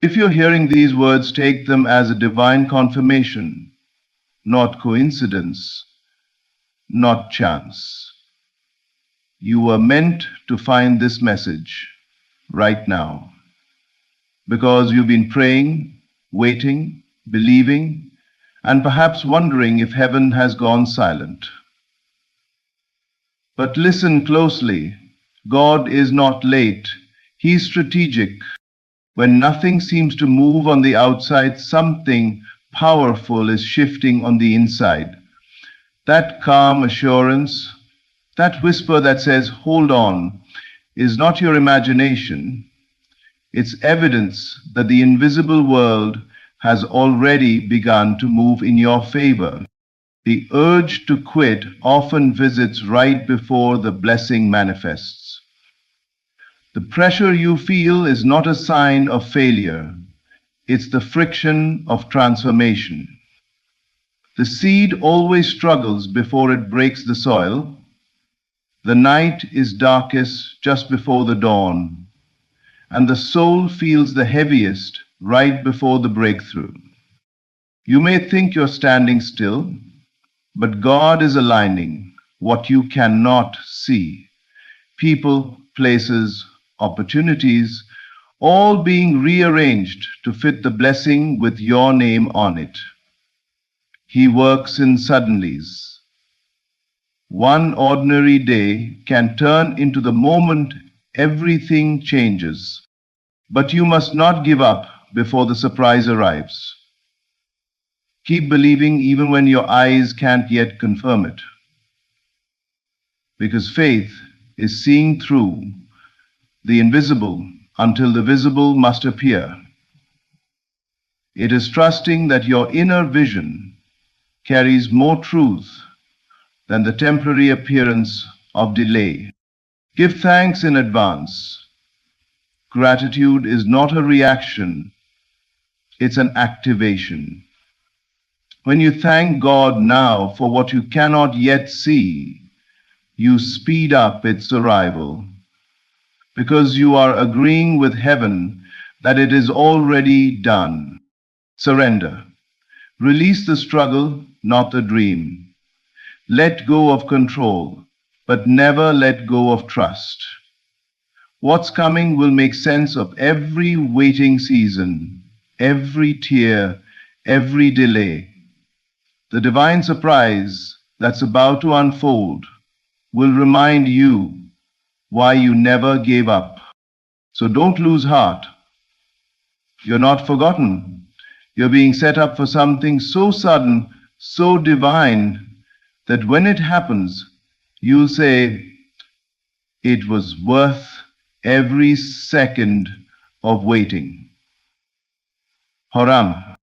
If you're hearing these words, take them as a divine confirmation, not coincidence, not chance. You were meant to find this message right now because you've been praying, waiting, believing, and perhaps wondering if heaven has gone silent. But listen closely. God is not late. He's strategic. When nothing seems to move on the outside, something powerful is shifting on the inside. That calm assurance, that whisper that says, hold on, is not your imagination. It's evidence that the invisible world has already begun to move in your favor. The urge to quit often visits right before the blessing manifests. The pressure you feel is not a sign of failure. It's the friction of transformation. The seed always struggles before it breaks the soil. The night is darkest just before the dawn, and the soul feels the heaviest right before the breakthrough. You may think you're standing still, but God is aligning what you cannot see. People, places, opportunities, all being rearranged to fit the blessing with your name on it. He works in suddenlies. One ordinary day can turn into the moment everything changes. But you must not give up before the surprise arrives. Keep believing even when your eyes can't yet confirm it. Because faith is seeing through the invisible until the visible must appear. It is trusting that your inner vision carries more truth than the temporary appearance of delay. Give thanks in advance. Gratitude is not a reaction, it's an activation. When you thank God now for what you cannot yet see, you speed up its arrival because you are agreeing with heaven that it is already done. Surrender. Release the struggle, not the dream. Let go of control, but never let go of trust. What's coming will make sense of every waiting season, every tear, every delay. The divine surprise that's about to unfold will remind you why you never gave up. So don't lose heart. You're not forgotten. You're being set up for something so sudden, so divine, that when it happens, you'll say, it was worth every second of waiting. Horam,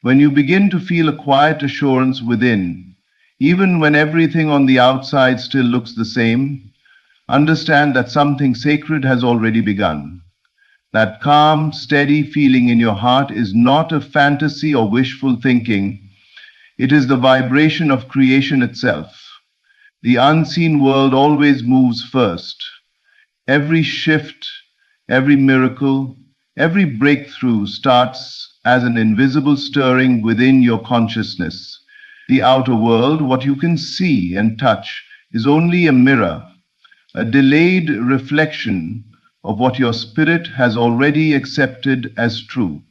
when you begin to feel a quiet assurance within, even when everything on the outside still looks the same, understand that something sacred has already begun. That calm, steady feeling in your heart is not a fantasy or wishful thinking. It is the vibration of creation itself. The unseen world always moves first. Every shift, every miracle, every breakthrough starts as an invisible stirring within your consciousness. The outer world, what you can see and touch, is only a mirror, a delayed reflection of what your spirit has already accepted as true.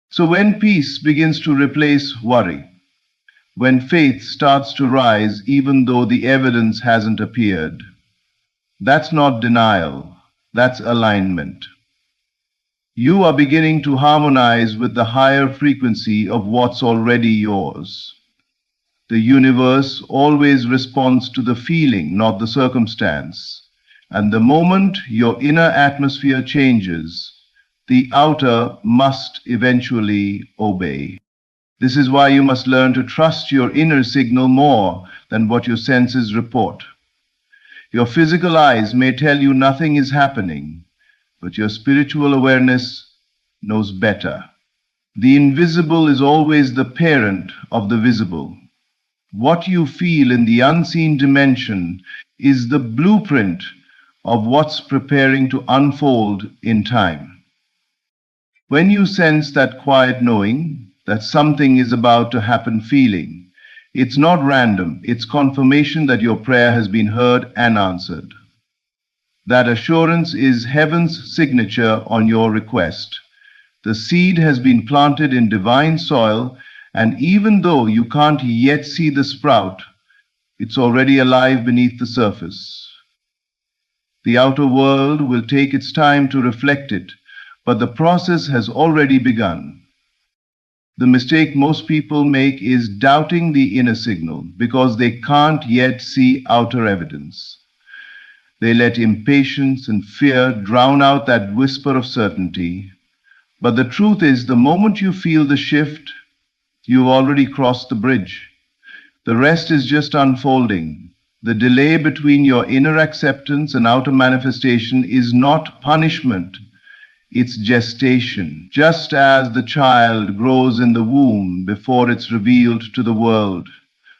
So when peace begins to replace worry, when faith starts to rise even though the evidence hasn't appeared, that's not denial, that's alignment. You are beginning to harmonize with the higher frequency of what's already yours. The universe always responds to the feeling, not the circumstance. And the moment your inner atmosphere changes, the outer must eventually obey. This is why you must learn to trust your inner signal more than what your senses report. Your physical eyes may tell you nothing is happening, but your spiritual awareness knows better. The invisible is always the parent of the visible. What you feel in the unseen dimension is the blueprint of what's preparing to unfold in time. When you sense that quiet knowing that something is about to happen feeling, it's not random, it's confirmation that your prayer has been heard and answered. That assurance is heaven's signature on your request. The seed has been planted in divine soil, and even though you can't yet see the sprout, it's already alive beneath the surface. The outer world will take its time to reflect it, but the process has already begun. The mistake most people make is doubting the inner signal because they can't yet see outer evidence. They let impatience and fear drown out that whisper of certainty. But the truth is, the moment you feel the shift, you've already crossed the bridge. The rest is just unfolding. The delay between your inner acceptance and outer manifestation is not punishment, it's gestation. Just as the child grows in the womb before it's revealed to the world,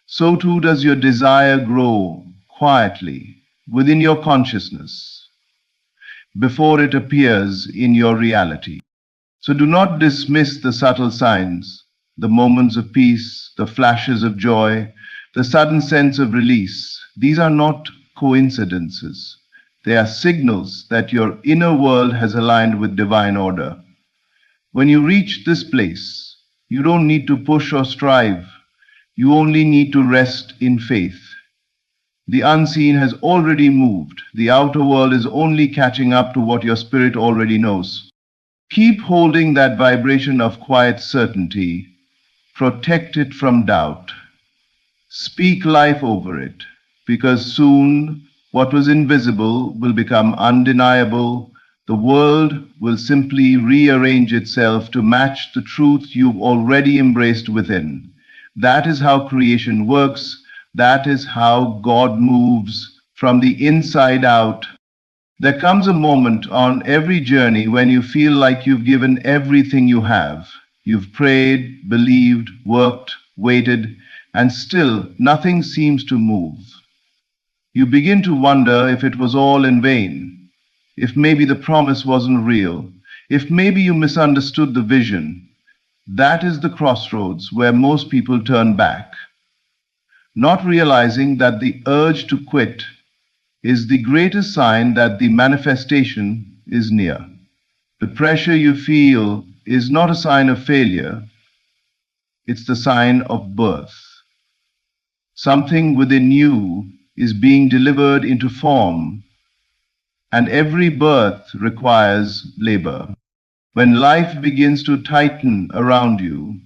so too does your desire grow quietly within your consciousness before it appears in your reality. So do not dismiss the subtle signs, the moments of peace, the flashes of joy, the sudden sense of release. These are not coincidences. They are signals that your inner world has aligned with divine order. When you reach this place, you don't need to push or strive. You only need to rest in faith. The unseen has already moved. The outer world is only catching up to what your spirit already knows. Keep holding that vibration of quiet certainty. Protect it from doubt. Speak life over it, because soon what was invisible will become undeniable. The world will simply rearrange itself to match the truth you've already embraced within. That is how creation works. That is how God moves from the inside out. There comes a moment on every journey when you feel like you've given everything you have. You've prayed, believed, worked, waited, and still nothing seems to move. You begin to wonder if it was all in vain, if maybe the promise wasn't real, if maybe you misunderstood the vision. That is the crossroads where most people turn back, not realizing that the urge to quit is the greatest sign that the manifestation is near. The pressure you feel is not a sign of failure, it's the sign of birth. Something within you is being delivered into form, and every birth requires labor. When life begins to tighten around you,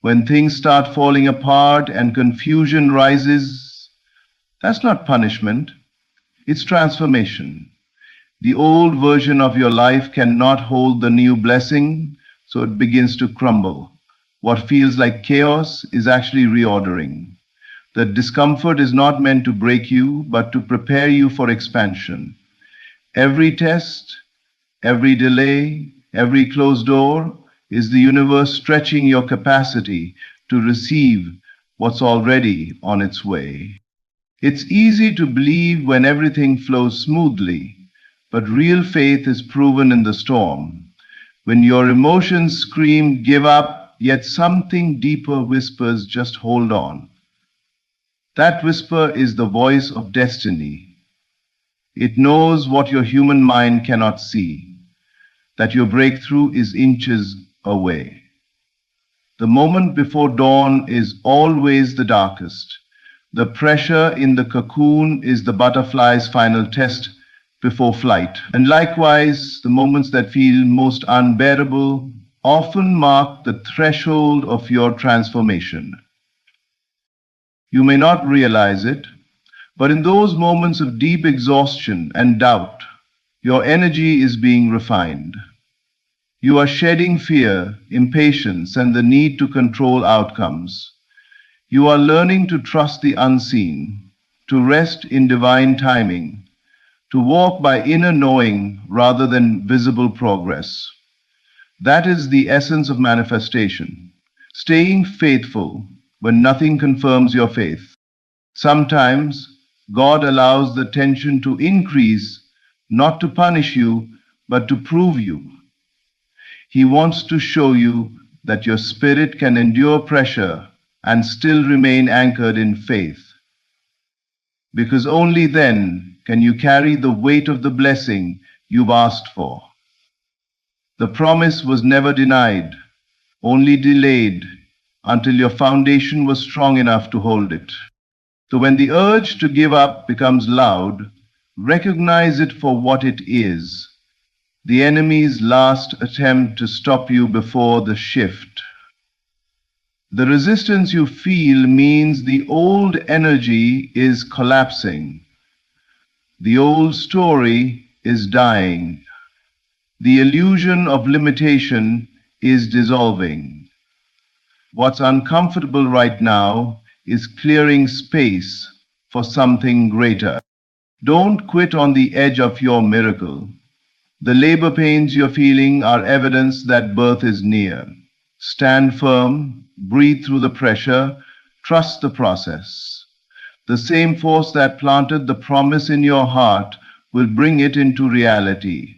when things start falling apart and confusion rises, that's not punishment, it's transformation. The old version of your life cannot hold the new blessing, so it begins to crumble. What feels like chaos is actually reordering. The discomfort is not meant to break you, but to prepare you for expansion. Every test, every delay, every closed door is the universe stretching your capacity to receive what's already on its way. It's easy to believe when everything flows smoothly, but real faith is proven in the storm. When your emotions scream, give up, yet something deeper whispers, just hold on. That whisper is the voice of destiny. It knows what your human mind cannot see, that your breakthrough is inches away. The moment before dawn is always the darkest. The pressure in the cocoon is the butterfly's final test before flight. And likewise, the moments that feel most unbearable often mark the threshold of your transformation. You may not realize it, but in those moments of deep exhaustion and doubt, your energy is being refined. You are shedding fear, impatience, and the need to control outcomes. You are learning to trust the unseen, to rest in divine timing, to walk by inner knowing rather than visible progress. That is the essence of manifestation, staying faithful when nothing confirms your faith. Sometimes God allows the tension to increase, not to punish you, but to prove you. He wants to show you that your spirit can endure pressure and still remain anchored in faith. Because only then can you carry the weight of the blessing you've asked for. The promise was never denied, only delayed until your foundation was strong enough to hold it. So when the urge to give up becomes loud, recognize it for what it is, the enemy's last attempt to stop you before the shift. The resistance you feel means the old energy is collapsing. The old story is dying. The illusion of limitation is dissolving. What's uncomfortable right now is clearing space for something greater. Don't quit on the edge of your miracle. The labor pains you're feeling are evidence that birth is near. Stand firm, breathe through the pressure, trust the process. The same force that planted the promise in your heart will bring it into reality.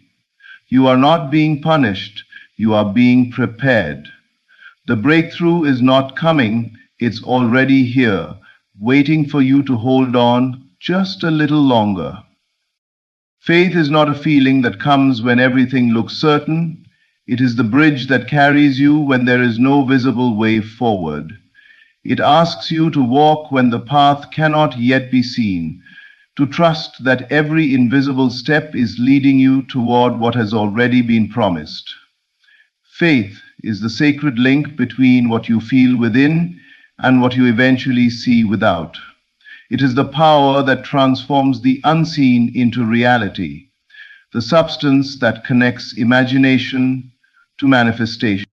You are not being punished, you are being prepared. The breakthrough is not coming, it's already here, waiting for you to hold on just a little longer. Faith is not a feeling that comes when everything looks certain. It is the bridge that carries you when there is no visible way forward. It asks you to walk when the path cannot yet be seen, to trust that every invisible step is leading you toward what has already been promised. Faith is the sacred link between what you feel within and what you eventually see without. It is the power that transforms the unseen into reality, the substance that connects imagination to manifestation.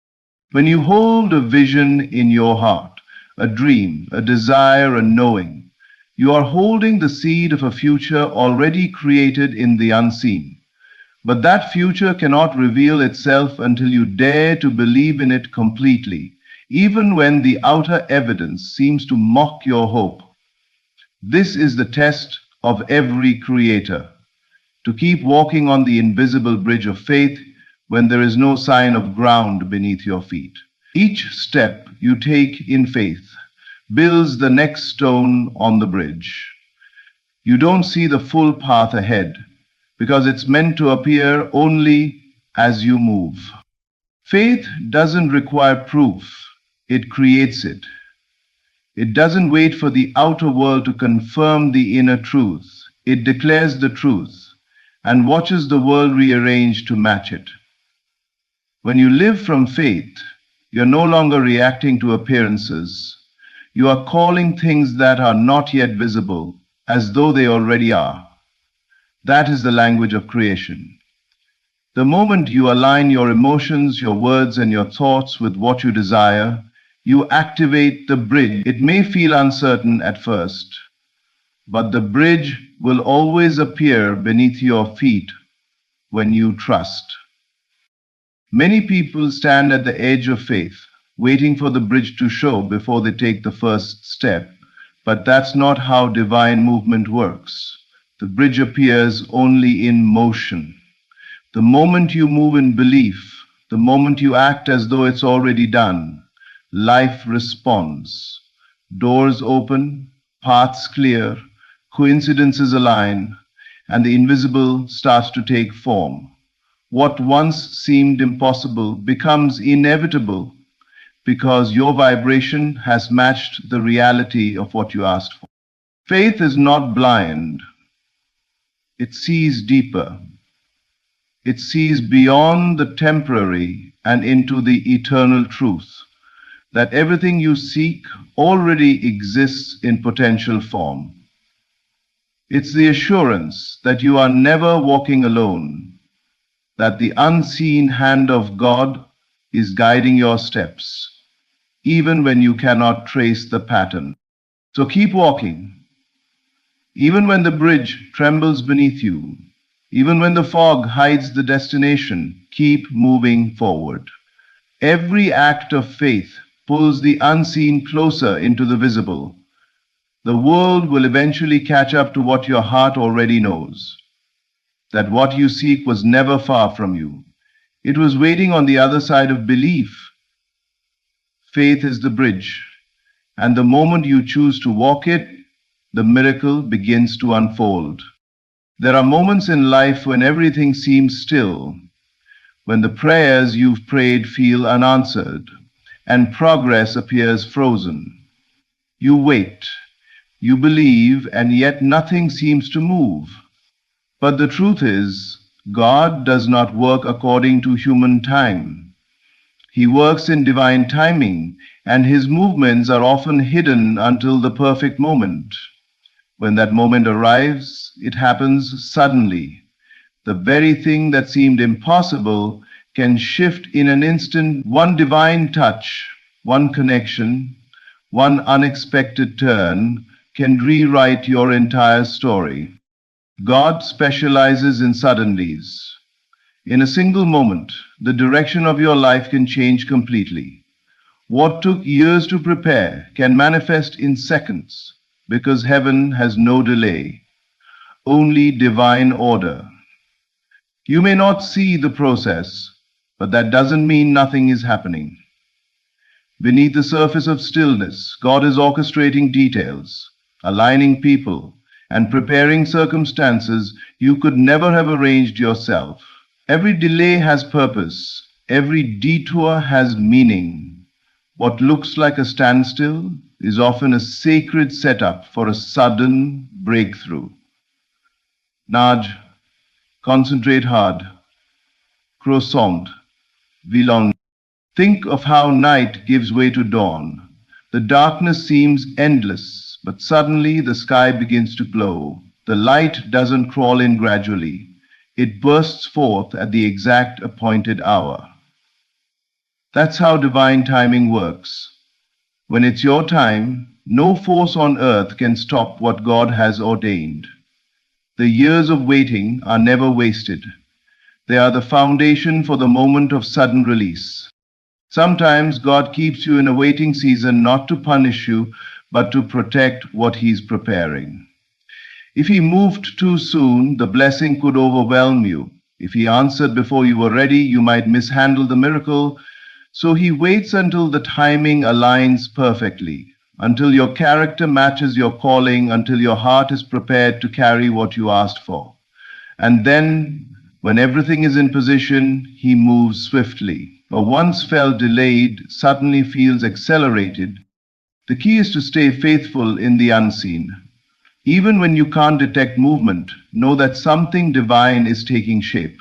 When you hold a vision in your heart, a dream, a desire, a knowing, you are holding the seed of a future already created in the unseen. But that future cannot reveal itself until you dare to believe in it completely, even when the outer evidence seems to mock your hope. This is the test of every creator, to keep walking on the invisible bridge of faith when there is no sign of ground beneath your feet. Each step you take in faith builds the next stone on the bridge. You don't see the full path ahead because it's meant to appear only as you move. Faith doesn't require proof, it creates it. It doesn't wait for the outer world to confirm the inner truth. It declares the truth and watches the world rearrange to match it. When you live from faith, you're no longer reacting to appearances. You are calling things that are not yet visible as though they already are. That is the language of creation. The moment you align your emotions, your words, and your thoughts with what you desire, you activate the bridge. It may feel uncertain at first, but the bridge will always appear beneath your feet when you trust. Many people stand at the edge of faith, waiting for the bridge to show before they take the first step, but that's not how divine movement works. The bridge appears only in motion. The moment you move in belief, the moment you act as though it's already done, life responds. Doors open, paths clear, coincidences align, and the invisible starts to take form. What once seemed impossible becomes inevitable because your vibration has matched the reality of what you asked for. Faith is not blind. It sees deeper. It sees beyond the temporary and into the eternal truth, that everything you seek already exists in potential form. It's the assurance that you are never walking alone, that the unseen hand of God is guiding your steps, even when you cannot trace the pattern. So keep walking. Even when the bridge trembles beneath you, even when the fog hides the destination, keep moving forward. Every act of faith pulls the unseen closer into the visible. The world will eventually catch up to what your heart already knows, that what you seek was never far from you. It was waiting on the other side of belief. Faith is the bridge, and the moment you choose to walk it, the miracle begins to unfold. There are moments in life when everything seems still, when the prayers you've prayed feel unanswered, and progress appears frozen. You wait, you believe, and yet nothing seems to move. But the truth is, God does not work according to human time. He works in divine timing, and his movements are often hidden until the perfect moment. When that moment arrives, it happens suddenly. The very thing that seemed impossible can shift in an instant. One divine touch, one connection, one unexpected turn can rewrite your entire story. God specializes in suddenlies. In a single moment, the direction of your life can change completely. What took years to prepare can manifest in seconds, because heaven has no delay, only divine order. You may not see the process, but that doesn't mean nothing is happening. Beneath the surface of stillness, God is orchestrating details, aligning people, and preparing circumstances you could never have arranged yourself. Every delay has purpose, every detour has meaning. What looks like a standstill is often a sacred setup for a sudden breakthrough. Naj, concentrate hard. Croissant, Villon. Think of how night gives way to dawn. The darkness seems endless, but suddenly the sky begins to glow. The light doesn't crawl in gradually. It bursts forth at the exact appointed hour. That's how divine timing works. When it's your time, no force on earth can stop what God has ordained. The years of waiting are never wasted. They are the foundation for the moment of sudden release. Sometimes God keeps you in a waiting season not to punish you, but to protect what He's preparing. If He moved too soon, the blessing could overwhelm you. If He answered before you were ready, you might mishandle the miracle. So He waits until the timing aligns perfectly, until your character matches your calling, until your heart is prepared to carry what you asked for. And then, when everything is in position, He moves swiftly. What once felt delayed suddenly feels accelerated. The key is to stay faithful in the unseen. Even when you can't detect movement, know that something divine is taking shape.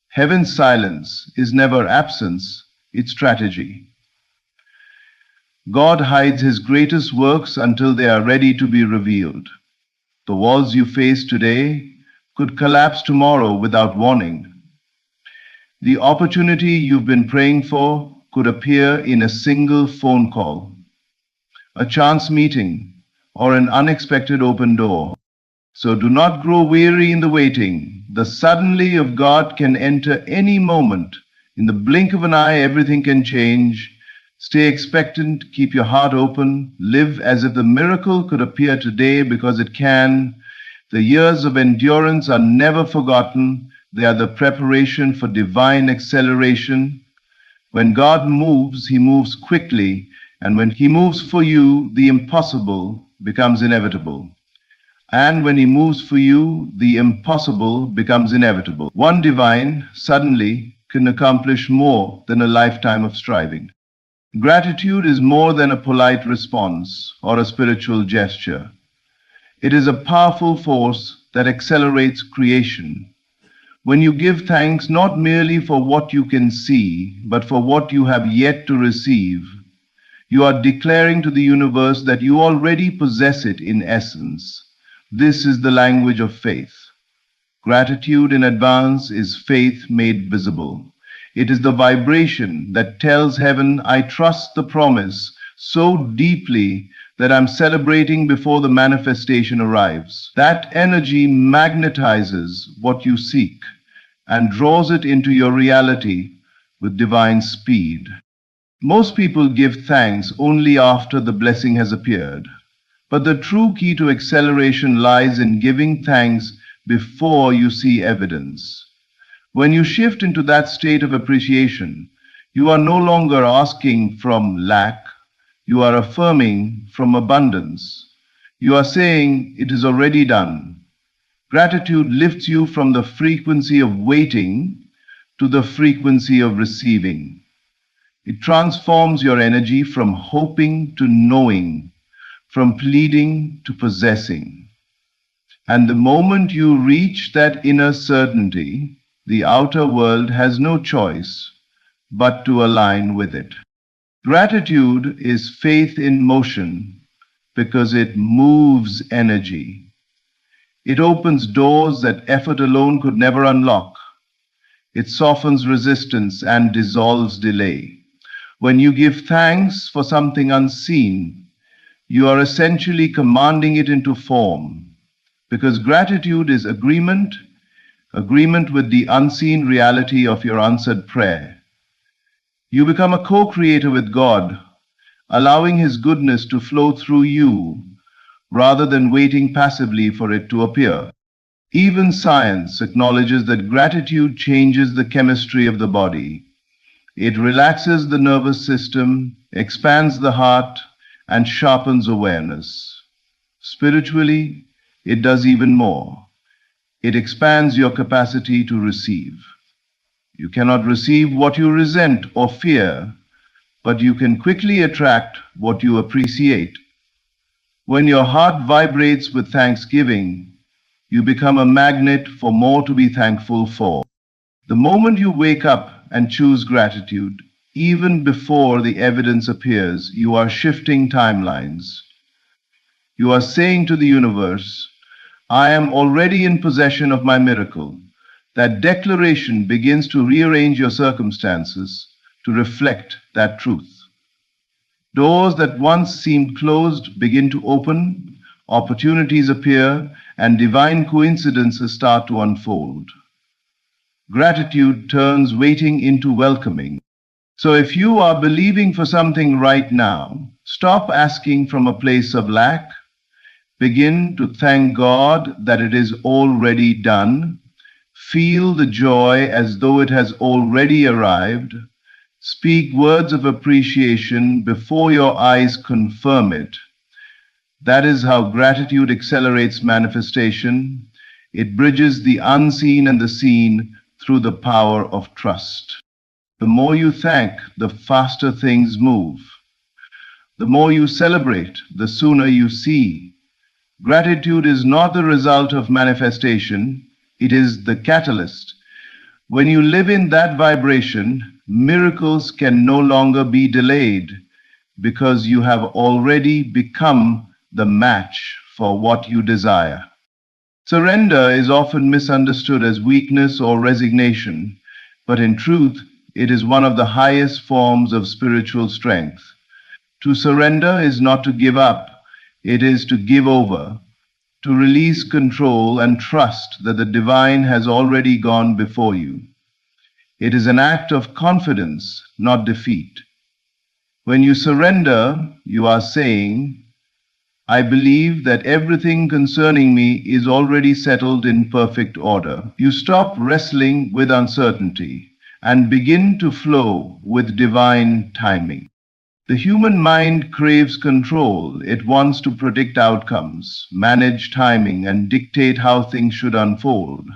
Heaven's silence is never absence, it's strategy. God hides His greatest works until they are ready to be revealed. The walls you face today could collapse tomorrow without warning. The opportunity you've been praying for could appear in a single phone call, a chance meeting, or an unexpected open door. So do not grow weary in the waiting. The suddenly of God can enter any moment. In the blink of an eye, everything can change. Stay expectant, keep your heart open, live as if the miracle could appear today because it can. The years of endurance are never forgotten. They are the preparation for divine acceleration. When God moves, He moves quickly, and when He moves for you, the impossible becomes inevitable. And when He moves for you, the impossible becomes inevitable. One divine suddenly can accomplish more than a lifetime of striving. Gratitude is more than a polite response or a spiritual gesture. It is a powerful force that accelerates creation. When you give thanks not merely for what you can see, but for what you have yet to receive, you are declaring to the universe that you already possess it in essence. This is the language of faith. Gratitude in advance is faith made visible. It is the vibration that tells heaven, I trust the promise so deeply that I'm celebrating before the manifestation arrives. That energy magnetizes what you seek and draws it into your reality with divine speed. Most people give thanks only after the blessing has appeared, but the true key to acceleration lies in giving thanks before you see evidence. When you shift into that state of appreciation, you are no longer asking from lack, you are affirming from abundance. You are saying, it is already done. Gratitude lifts you from the frequency of waiting to the frequency of receiving. It transforms your energy from hoping to knowing, from pleading to possessing. And the moment you reach that inner certainty, the outer world has no choice but to align with it. Gratitude is faith in motion because it moves energy. It opens doors that effort alone could never unlock. It softens resistance and dissolves delay. When you give thanks for something unseen, you are essentially commanding it into form, because gratitude is agreement with the unseen reality of your answered prayer. You become a co-creator with God, allowing His goodness to flow through you rather than waiting passively for it to appear. Even science acknowledges that gratitude changes the chemistry of the body. It relaxes the nervous system, expands the heart, and sharpens awareness. Spiritually, it does even more. It expands your capacity to receive. You cannot receive what you resent or fear, but you can quickly attract what you appreciate. When your heart vibrates with thanksgiving, you become a magnet for more to be thankful for. The moment you wake up and choose gratitude, even before the evidence appears, you are shifting timelines. You are saying to the universe, I am already in possession of my miracle. That declaration begins to rearrange your circumstances to reflect that truth. Doors that once seemed closed begin to open, opportunities appear, and divine coincidences start to unfold. Gratitude turns waiting into welcoming. So if you are believing for something right now, stop asking from a place of lack. Begin to thank God that it is already done. Feel the joy as though it has already arrived. Speak words of appreciation before your eyes confirm it. That is how gratitude accelerates manifestation. It bridges the unseen and the seen through the power of trust. The more you thank, the faster things move. The more you celebrate, the sooner you see. Gratitude is not the result of manifestation, it is the catalyst. When you live in that vibration, miracles can no longer be delayed because you have already become the match for what you desire. Surrender is often misunderstood as weakness or resignation, but in truth, it is one of the highest forms of spiritual strength. To surrender is not to give up, it is to give over, to release control and trust that the divine has already gone before you. It is an act of confidence, not defeat. When you surrender, you are saying, I believe that everything concerning me is already settled in perfect order. You stop wrestling with uncertainty and begin to flow with divine timing. The human mind craves control. It wants to predict outcomes, manage timing, and dictate how things should unfold.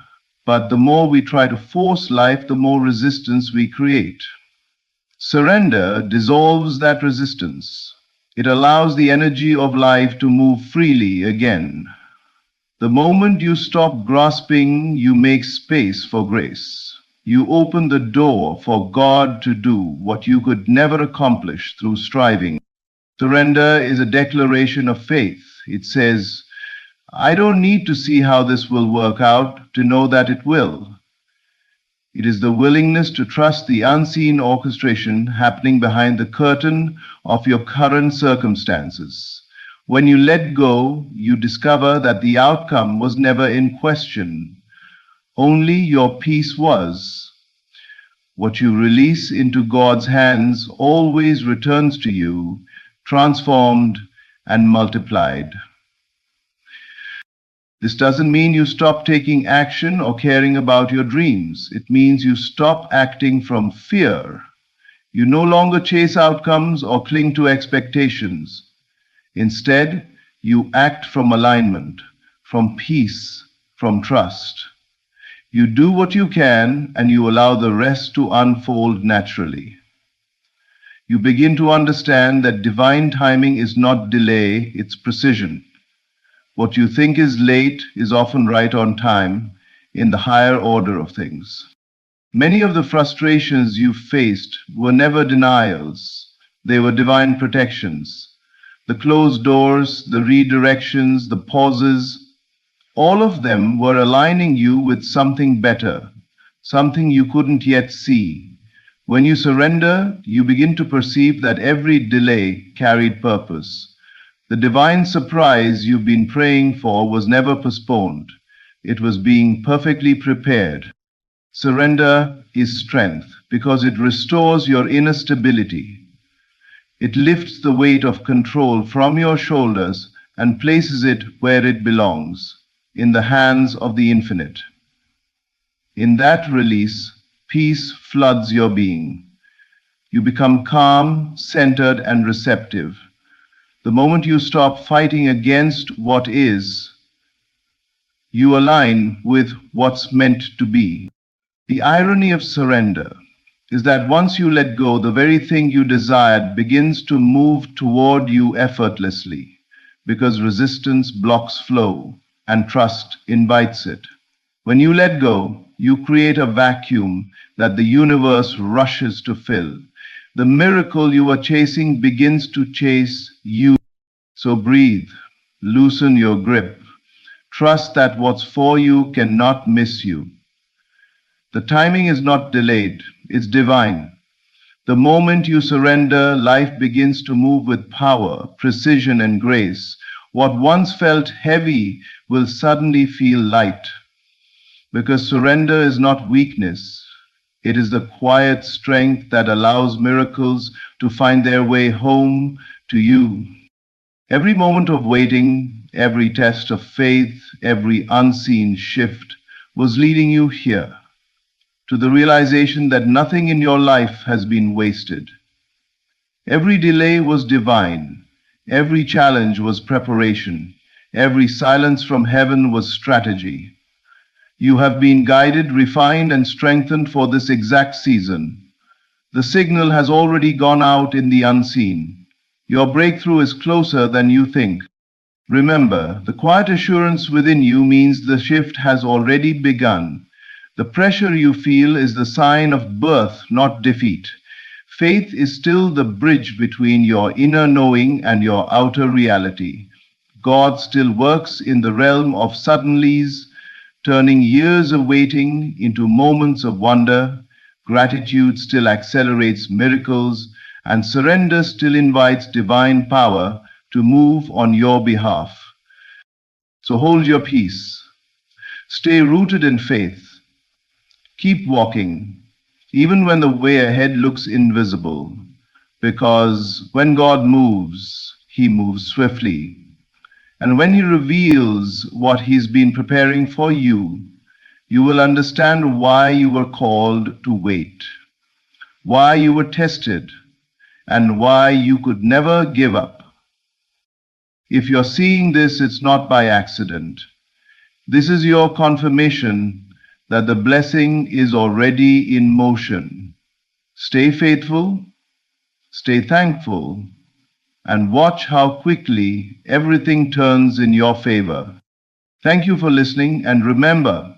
But the more we try to force life, the more resistance we create. Surrender dissolves that resistance. It allows the energy of life to move freely again. The moment you stop grasping, you make space for grace. You open the door for God to do what you could never accomplish through striving. Surrender is a declaration of faith. It says, I don't need to see how this will work out to know that it will. It is the willingness to trust the unseen orchestration happening behind the curtain of your current circumstances. When you let go, you discover that the outcome was never in question. Only your peace was. What you release into God's hands always returns to you, transformed and multiplied. This doesn't mean you stop taking action or caring about your dreams. It means you stop acting from fear. You no longer chase outcomes or cling to expectations. Instead, you act from alignment, from peace, from trust. You do what you can and you allow the rest to unfold naturally. You begin to understand that divine timing is not delay, it's precision. What you think is late is often right on time in the higher order of things. Many of the frustrations you faced were never denials, they were divine protections. The closed doors, the redirections, the pauses, all of them were aligning you with something better, something you couldn't yet see. When you surrender, you begin to perceive that every delay carried purpose. The divine surprise you've been praying for was never postponed. It was being perfectly prepared. Surrender is strength because it restores your inner stability. It lifts the weight of control from your shoulders and places it where it belongs, in the hands of the infinite. In that release, peace floods your being. You become calm, centered, and receptive. The moment you stop fighting against what is, you align with what's meant to be. The irony of surrender is that once you let go, the very thing you desired begins to move toward you effortlessly, because resistance blocks flow and trust invites it. When you let go, you create a vacuum that the universe rushes to fill. The miracle you are chasing begins to chase you. So breathe, loosen your grip. Trust that what's for you cannot miss you. The timing is not delayed, it's divine. The moment you surrender, life begins to move with power, precision, and grace. What once felt heavy will suddenly feel light. Because surrender is not weakness, it is the quiet strength that allows miracles to find their way home to you. Every moment of waiting, every test of faith, every unseen shift was leading you here, to the realization that nothing in your life has been wasted. Every delay was divine, every challenge was preparation, every silence from heaven was strategy. You have been guided, refined, and strengthened for this exact season. The signal has already gone out in the unseen. Your breakthrough is closer than you think. Remember, the quiet assurance within you means the shift has already begun. The pressure you feel is the sign of birth, not defeat. Faith is still the bridge between your inner knowing and your outer reality. God still works in the realm of suddenlies, turning years of waiting into moments of wonder. Gratitude still accelerates miracles, and surrender still invites divine power to move on your behalf. So hold your peace. Stay rooted in faith. Keep walking, even when the way ahead looks invisible, because when God moves, He moves swiftly. And when He reveals what He's been preparing for you, you will understand why you were called to wait, why you were tested, and why you could never give up. If you're seeing this, it's not by accident. This is your confirmation that the blessing is already in motion. Stay faithful, stay thankful, and watch how quickly everything turns in your favor. Thank you for listening, and remember,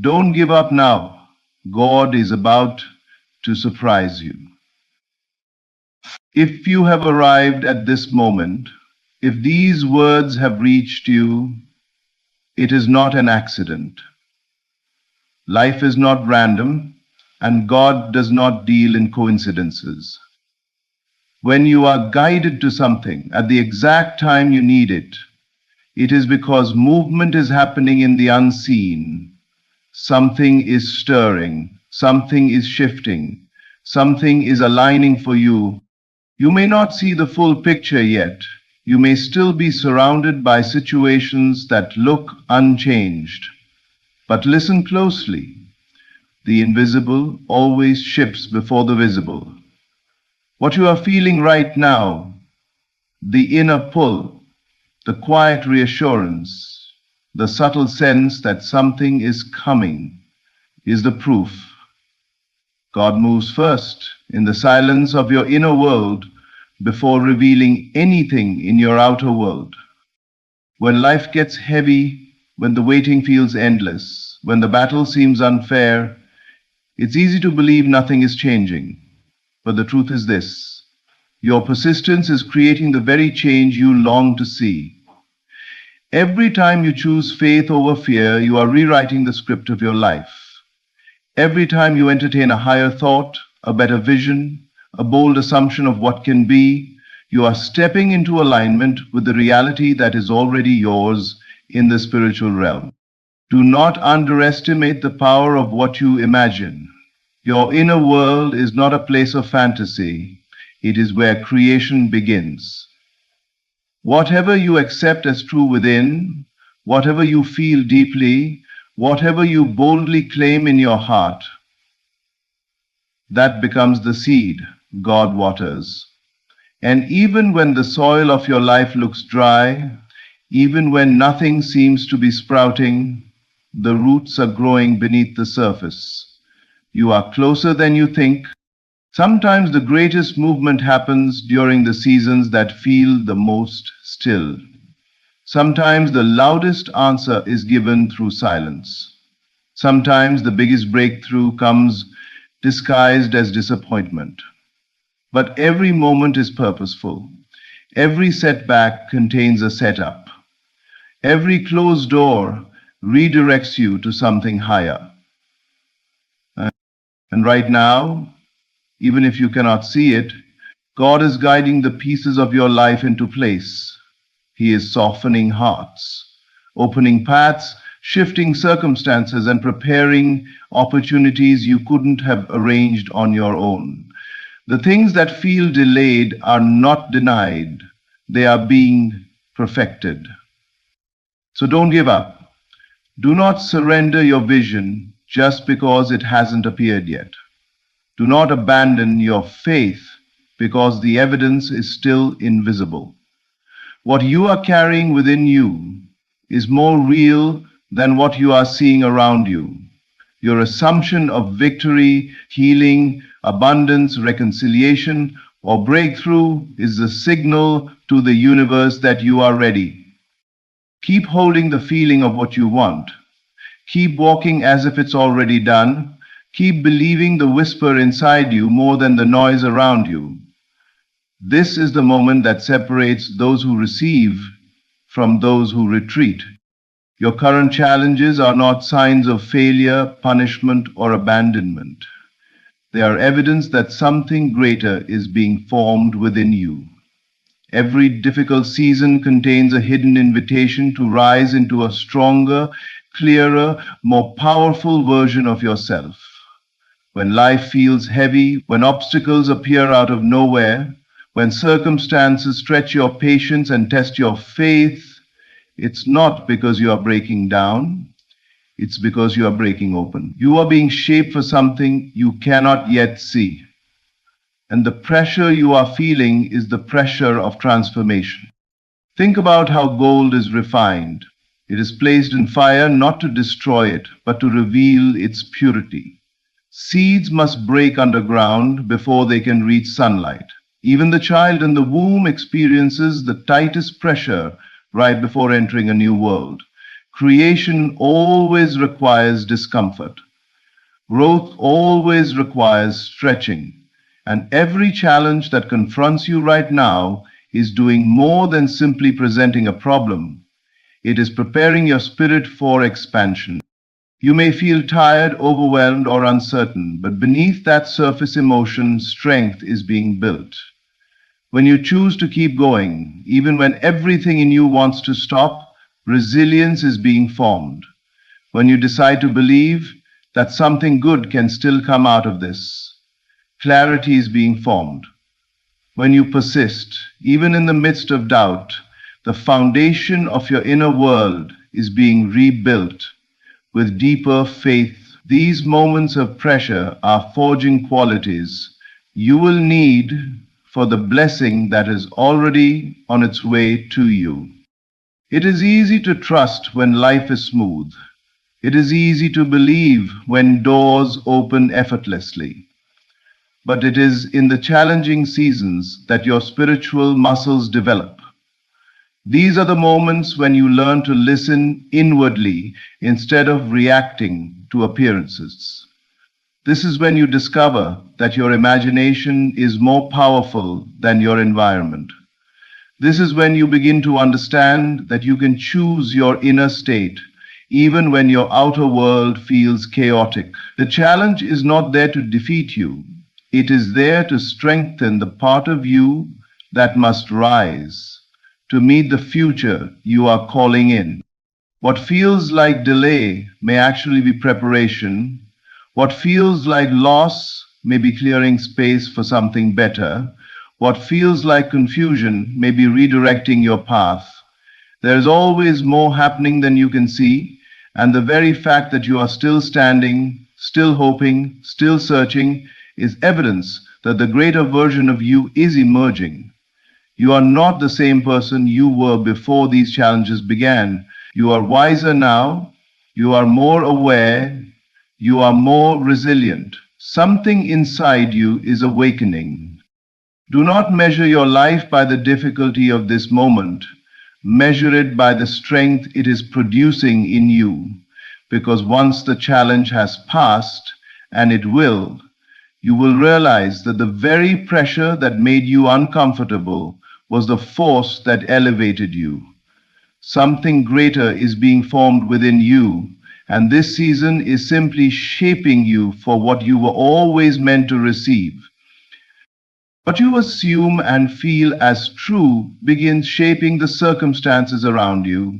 don't give up now. God is about to surprise you. If you have arrived at this moment, if these words have reached you, it is not an accident. Life is not random, and God does not deal in coincidences. When you are guided to something at the exact time you need it, it is because movement is happening in the unseen. Something is stirring, something is shifting, something is aligning for you. You may not see the full picture yet. You may still be surrounded by situations that look unchanged, but listen closely. The invisible always shifts before the visible. What you are feeling right now, the inner pull, the quiet reassurance, the subtle sense that something is coming, is the proof. God moves first in the silence of your inner world before revealing anything in your outer world. When life gets heavy, when the waiting feels endless, when the battle seems unfair, it's easy to believe nothing is changing. But the truth is this: your persistence is creating the very change you long to see. Every time you choose faith over fear, you are rewriting the script of your life. Every time you entertain a higher thought, a better vision, a bold assumption of what can be, you are stepping into alignment with the reality that is already yours in the spiritual realm. Do not underestimate the power of what you imagine. Your inner world is not a place of fantasy. It is where creation begins. Whatever you accept as true within, whatever you feel deeply, whatever you boldly claim in your heart, that becomes the seed God waters. And even when the soil of your life looks dry, even when nothing seems to be sprouting, the roots are growing beneath the surface. You are closer than you think. Sometimes the greatest movement happens during the seasons that feel the most still. Sometimes the loudest answer is given through silence. Sometimes the biggest breakthrough comes disguised as disappointment. But every moment is purposeful. Every setback contains a setup. Every closed door redirects you to something higher. And right now, even if you cannot see it, God is guiding the pieces of your life into place. He is softening hearts, opening paths, shifting circumstances, and preparing opportunities you couldn't have arranged on your own. The things that feel delayed are not denied. They are being perfected. So don't give up. Do not surrender your vision just because it hasn't appeared yet. Do not abandon your faith because the evidence is still invisible. What you are carrying within you is more real than what you are seeing around you. Your assumption of victory, healing, abundance, reconciliation, or breakthrough is the signal to the universe that you are ready. Keep holding the feeling of what you want. Keep walking as if it's already done. Keep believing the whisper inside you more than the noise around you. This is the moment that separates those who receive from those who retreat. Your current challenges are not signs of failure, punishment, or abandonment. They are evidence that something greater is being formed within you. Every difficult season contains a hidden invitation to rise into a stronger, clearer, more powerful version of yourself. When life feels heavy, when obstacles appear out of nowhere, when circumstances stretch your patience and test your faith, it's not because you are breaking down, it's because you are breaking open. You are being shaped for something you cannot yet see. And the pressure you are feeling is the pressure of transformation. Think about how gold is refined. It is placed in fire not to destroy it, but to reveal its purity. Seeds must break underground before they can reach sunlight. Even the child in the womb experiences the tightest pressure right before entering a new world. Creation always requires discomfort. Growth always requires stretching. And every challenge that confronts you right now is doing more than simply presenting a problem. It is preparing your spirit for expansion. You may feel tired, overwhelmed, or uncertain, but beneath that surface emotion, strength is being built. When you choose to keep going, even when everything in you wants to stop, resilience is being formed. When you decide to believe that something good can still come out of this, clarity is being formed. When you persist, even in the midst of doubt, the foundation of your inner world is being rebuilt with deeper faith. These moments of pressure are forging qualities you will need for the blessing that is already on its way to you. It is easy to trust when life is smooth. It is easy to believe when doors open effortlessly. But it is in the challenging seasons that your spiritual muscles develop. These are the moments when you learn to listen inwardly instead of reacting to appearances. This is when you discover that your imagination is more powerful than your environment. This is when you begin to understand that you can choose your inner state even when your outer world feels chaotic. The challenge is not there to defeat you. It is there to strengthen the part of you that must rise to meet the future you are calling in. What feels like delay may actually be preparation. What feels like loss may be clearing space for something better. What feels like confusion may be redirecting your path. There is always more happening than you can see, and the very fact that you are still standing, still hoping, still searching is evidence that the greater version of you is emerging. You are not the same person you were before these challenges began. You are wiser now. You are more aware. You are more resilient. Something inside you is awakening. Do not measure your life by the difficulty of this moment. Measure it by the strength it is producing in you. Because once the challenge has passed, and it will, you will realize that the very pressure that made you uncomfortable was the force that elevated you. Something greater is being formed within you, and this season is simply shaping you for what you were always meant to receive. What you assume and feel as true begins shaping the circumstances around you,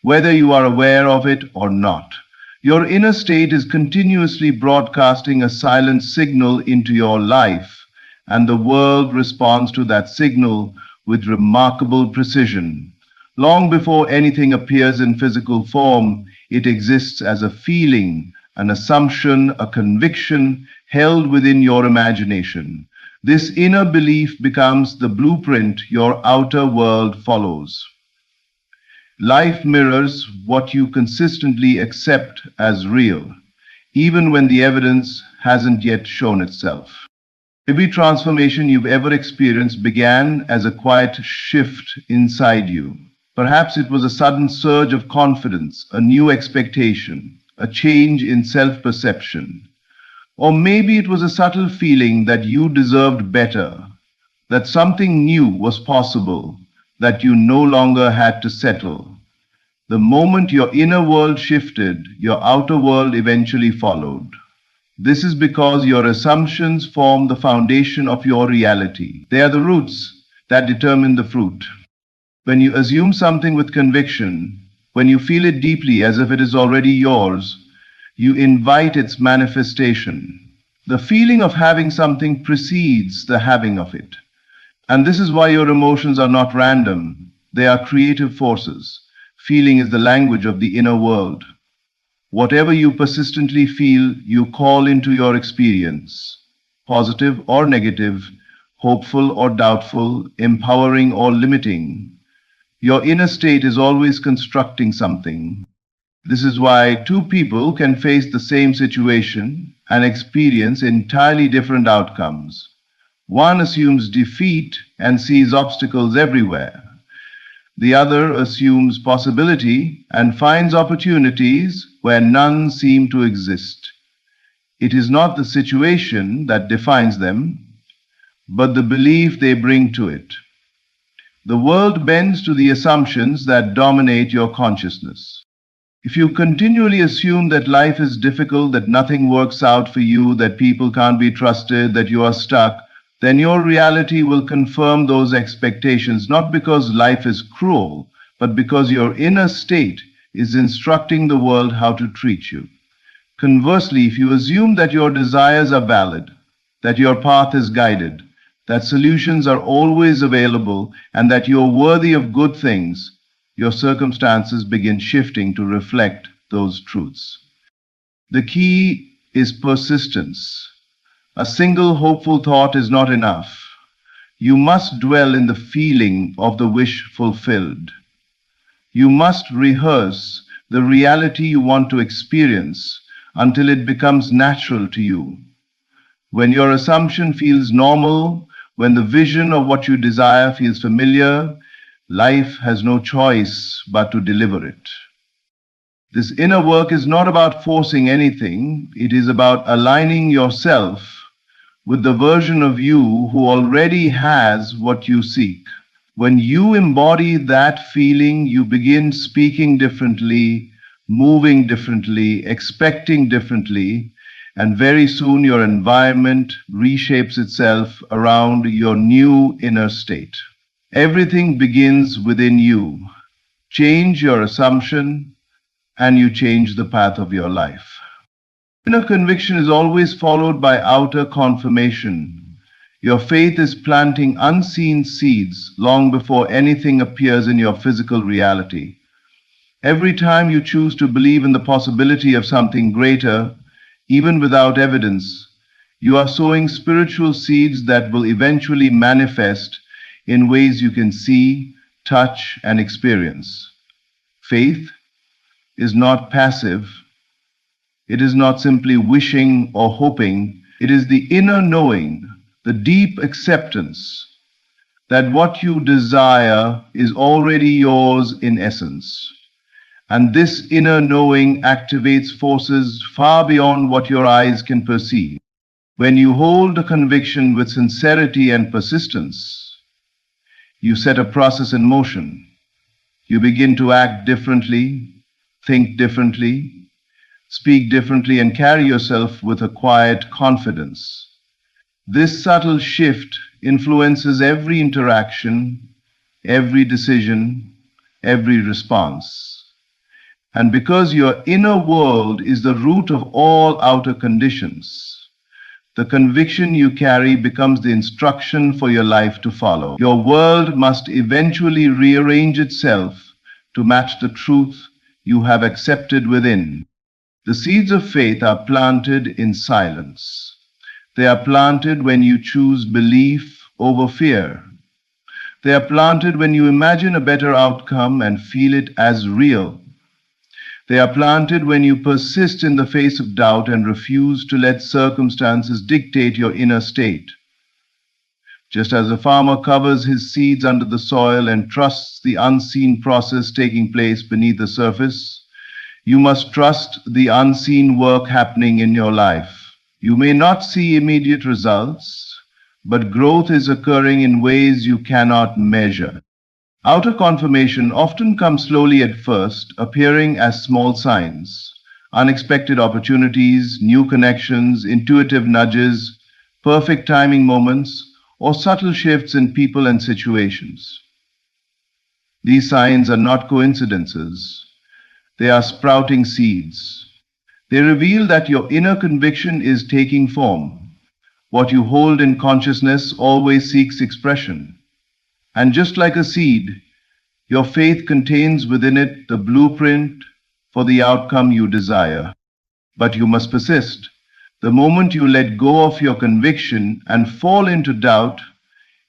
whether you are aware of it or not. Your inner state is continuously broadcasting a silent signal into your life, and the world responds to that signal with remarkable precision. Long before anything appears in physical form, it exists as a feeling, an assumption, a conviction held within your imagination. This inner belief becomes the blueprint your outer world follows. Life mirrors what you consistently accept as real, even when the evidence hasn't yet shown itself. Every transformation you've ever experienced began as a quiet shift inside you. Perhaps it was a sudden surge of confidence, a new expectation, a change in self-perception. Or maybe it was a subtle feeling that you deserved better, that something new was possible, that you no longer had to settle. The moment your inner world shifted, your outer world eventually followed. This is because your assumptions form the foundation of your reality. They are the roots that determine the fruit. When you assume something with conviction, when you feel it deeply as if it is already yours, you invite its manifestation. The feeling of having something precedes the having of it. And this is why your emotions are not random. They are creative forces. Feeling is the language of the inner world. Whatever you persistently feel, you call into your experience. Positive or negative, hopeful or doubtful, empowering or limiting. Your inner state is always constructing something. This is why two people can face the same situation and experience entirely different outcomes. One assumes defeat and sees obstacles everywhere. The other assumes possibility and finds opportunities where none seem to exist. It is not the situation that defines them, but the belief they bring to it. The world bends to the assumptions that dominate your consciousness. If you continually assume that life is difficult, that nothing works out for you, that people can't be trusted, that you are stuck, then your reality will confirm those expectations, not because life is cruel, but because your inner state is instructing the world how to treat you. Conversely, if you assume that your desires are valid, that your path is guided, that solutions are always available, and that you're worthy of good things, your circumstances begin shifting to reflect those truths. The key is persistence. A single hopeful thought is not enough. You must dwell in the feeling of the wish fulfilled. You must rehearse the reality you want to experience until it becomes natural to you. When your assumption feels normal, when the vision of what you desire feels familiar, life has no choice but to deliver it. This inner work is not about forcing anything, it is about aligning yourself with the version of you who already has what you seek. When you embody that feeling, you begin speaking differently, moving differently, expecting differently, and very soon your environment reshapes itself around your new inner state. Everything begins within you. Change your assumption, and you change the path of your life. Inner conviction is always followed by outer confirmation. Your faith is planting unseen seeds long before anything appears in your physical reality. Every time you choose to believe in the possibility of something greater, even without evidence, you are sowing spiritual seeds that will eventually manifest in ways you can see, touch, and experience. Faith is not passive. It is not simply wishing or hoping. It is the inner knowing, the deep acceptance that what you desire is already yours in essence. And this inner knowing activates forces far beyond what your eyes can perceive. When you hold a conviction with sincerity and persistence, you set a process in motion. You begin to act differently, think differently, speak differently, and carry yourself with a quiet confidence. This subtle shift influences every interaction, every decision, every response. And because your inner world is the root of all outer conditions, the conviction you carry becomes the instruction for your life to follow. Your world must eventually rearrange itself to match the truth you have accepted within. The seeds of faith are planted in silence. They are planted when you choose belief over fear. They are planted when you imagine a better outcome and feel it as real. They are planted when you persist in the face of doubt and refuse to let circumstances dictate your inner state. Just as a farmer covers his seeds under the soil and trusts the unseen process taking place beneath the surface, you must trust the unseen work happening in your life. You may not see immediate results, but growth is occurring in ways you cannot measure. Outer confirmation often comes slowly at first, appearing as small signs, unexpected opportunities, new connections, intuitive nudges, perfect timing moments, or subtle shifts in people and situations. These signs are not coincidences. They are sprouting seeds. They reveal that your inner conviction is taking form. What you hold in consciousness always seeks expression. And just like a seed, your faith contains within it the blueprint for the outcome you desire. But you must persist. The moment you let go of your conviction and fall into doubt,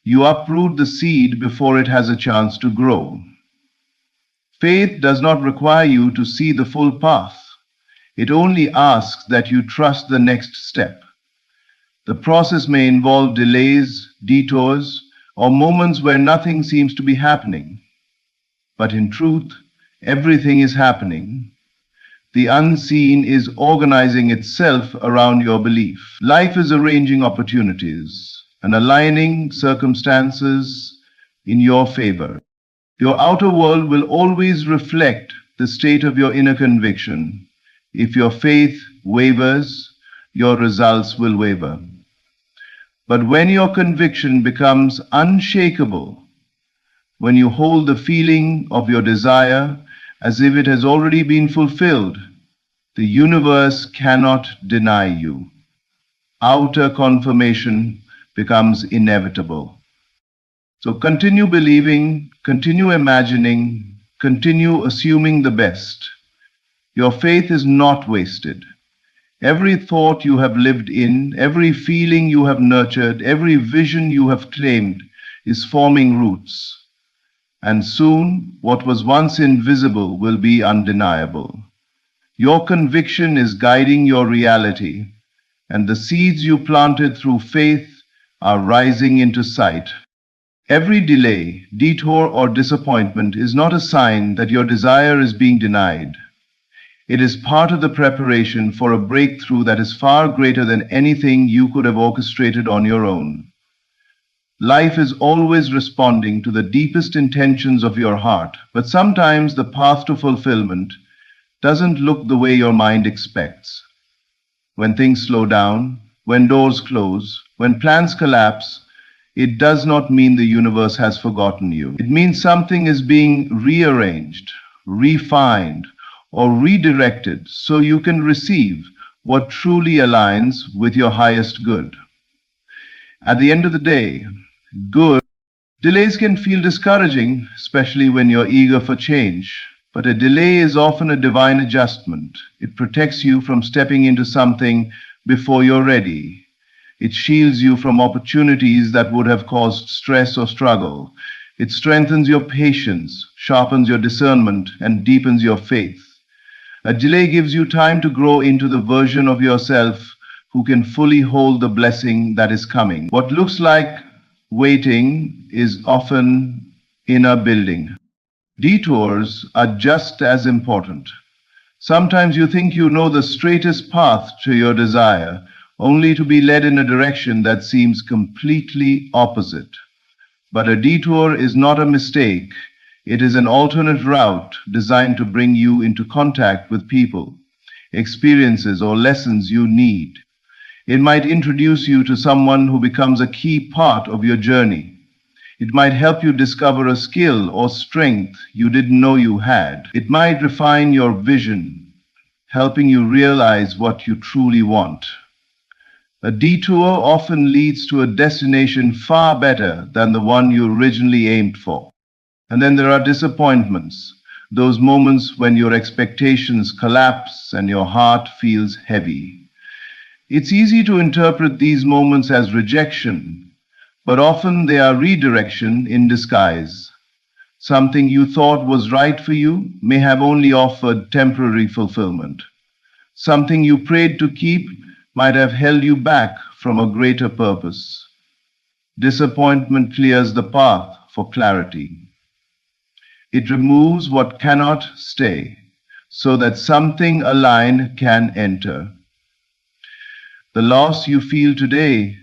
you uproot the seed before it has a chance to grow. Faith does not require you to see the full path. It only asks that you trust the next step. The process may involve delays, detours, or moments where nothing seems to be happening. But in truth, everything is happening. The unseen is organizing itself around your belief. Life is arranging opportunities and aligning circumstances in your favor. Your outer world will always reflect the state of your inner conviction. If your faith wavers, your results will waver. But when your conviction becomes unshakable, when you hold the feeling of your desire as if it has already been fulfilled, the universe cannot deny you. Outer confirmation becomes inevitable. So continue believing, continue imagining, continue assuming the best. Your faith is not wasted. Every thought you have lived in, every feeling you have nurtured, every vision you have claimed is forming roots. And soon, what was once invisible will be undeniable. Your conviction is guiding your reality, and the seeds you planted through faith are rising into sight. Every delay, detour, or disappointment is not a sign that your desire is being denied. It is part of the preparation for a breakthrough that is far greater than anything you could have orchestrated on your own. Life is always responding to the deepest intentions of your heart, but sometimes the path to fulfillment doesn't look the way your mind expects. When things slow down, when doors close, when plans collapse, it does not mean the universe has forgotten you. It means something is being rearranged, refined, or redirected so you can receive what truly aligns with your highest good. At the end of the day, delays can feel discouraging, especially when you're eager for change. But a delay is often a divine adjustment. It protects you from stepping into something before you're ready. It shields you from opportunities that would have caused stress or struggle. It strengthens your patience, sharpens your discernment, and deepens your faith. A delay gives you time to grow into the version of yourself who can fully hold the blessing that is coming. What looks like waiting is often inner building. Detours are just as important. Sometimes you think you know the straightest path to your desire, only to be led in a direction that seems completely opposite. But a detour is not a mistake. It is an alternate route designed to bring you into contact with people, experiences, or lessons you need. It might introduce you to someone who becomes a key part of your journey. It might help you discover a skill or strength you didn't know you had. It might refine your vision, helping you realize what you truly want. A detour often leads to a destination far better than the one you originally aimed for. And then there are disappointments, those moments when your expectations collapse and your heart feels heavy. It's easy to interpret these moments as rejection, but often they are redirection in disguise. Something you thought was right for you may have only offered temporary fulfillment. Something you prayed to keep might have held you back from a greater purpose. Disappointment clears the path for clarity. It removes what cannot stay, so that something aligned can enter. The loss you feel today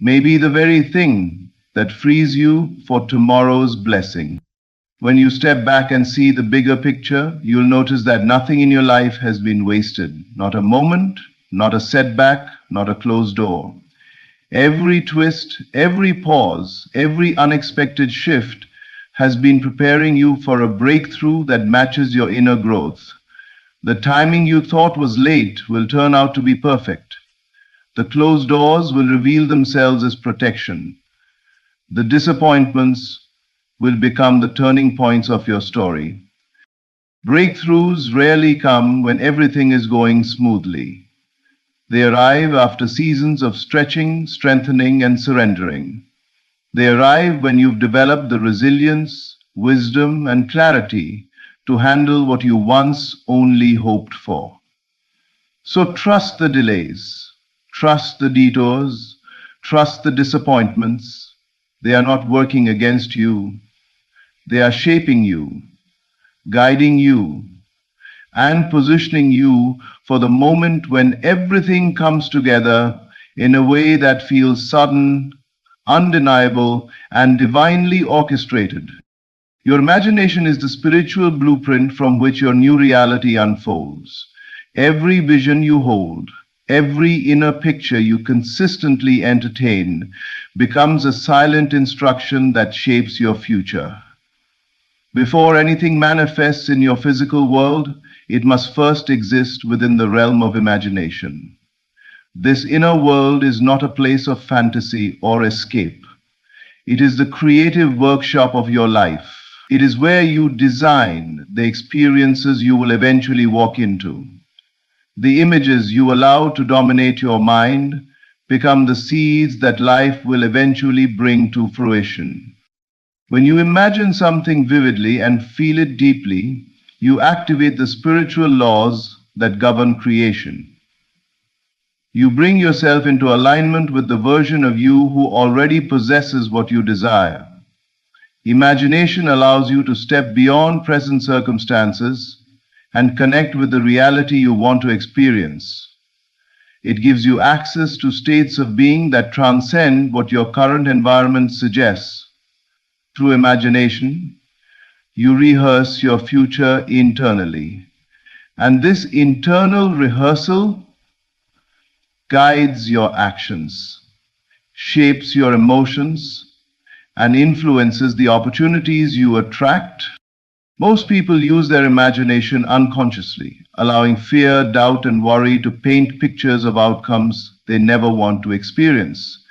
may be the very thing that frees you for tomorrow's blessing. When you step back and see the bigger picture, you'll notice that nothing in your life has been wasted. Not a moment, not a setback, not a closed door. Every twist, every pause, every unexpected shift has been preparing you for a breakthrough that matches your inner growth. The timing you thought was late will turn out to be perfect. The closed doors will reveal themselves as protection. The disappointments will become the turning points of your story. Breakthroughs rarely come when everything is going smoothly. They arrive after seasons of stretching, strengthening, and surrendering. They arrive when you've developed the resilience, wisdom, and clarity to handle what you once only hoped for. So trust the delays, trust the detours, trust the disappointments. They are not working against you. They are shaping you, guiding you, and positioning you for the moment when everything comes together in a way that feels sudden, undeniable, and divinely orchestrated. Your imagination is the spiritual blueprint from which your new reality unfolds. Every vision you hold, every inner picture you consistently entertain becomes a silent instruction that shapes your future. Before anything manifests in your physical world, it must first exist within the realm of imagination. This inner world is not a place of fantasy or escape. It is the creative workshop of your life. It is where you design the experiences you will eventually walk into. The images you allow to dominate your mind become the seeds that life will eventually bring to fruition. When you imagine something vividly and feel it deeply, you activate the spiritual laws that govern creation. You bring yourself into alignment with the version of you who already possesses what you desire. Imagination allows you to step beyond present circumstances and connect with the reality you want to experience. It gives you access to states of being that transcend what your current environment suggests. Through imagination, you rehearse your future internally. And this internal rehearsal guides your actions, shapes your emotions, and influences the opportunities you attract. Most people use their imagination unconsciously, allowing fear, doubt, and worry to paint pictures of outcomes they never want to experience.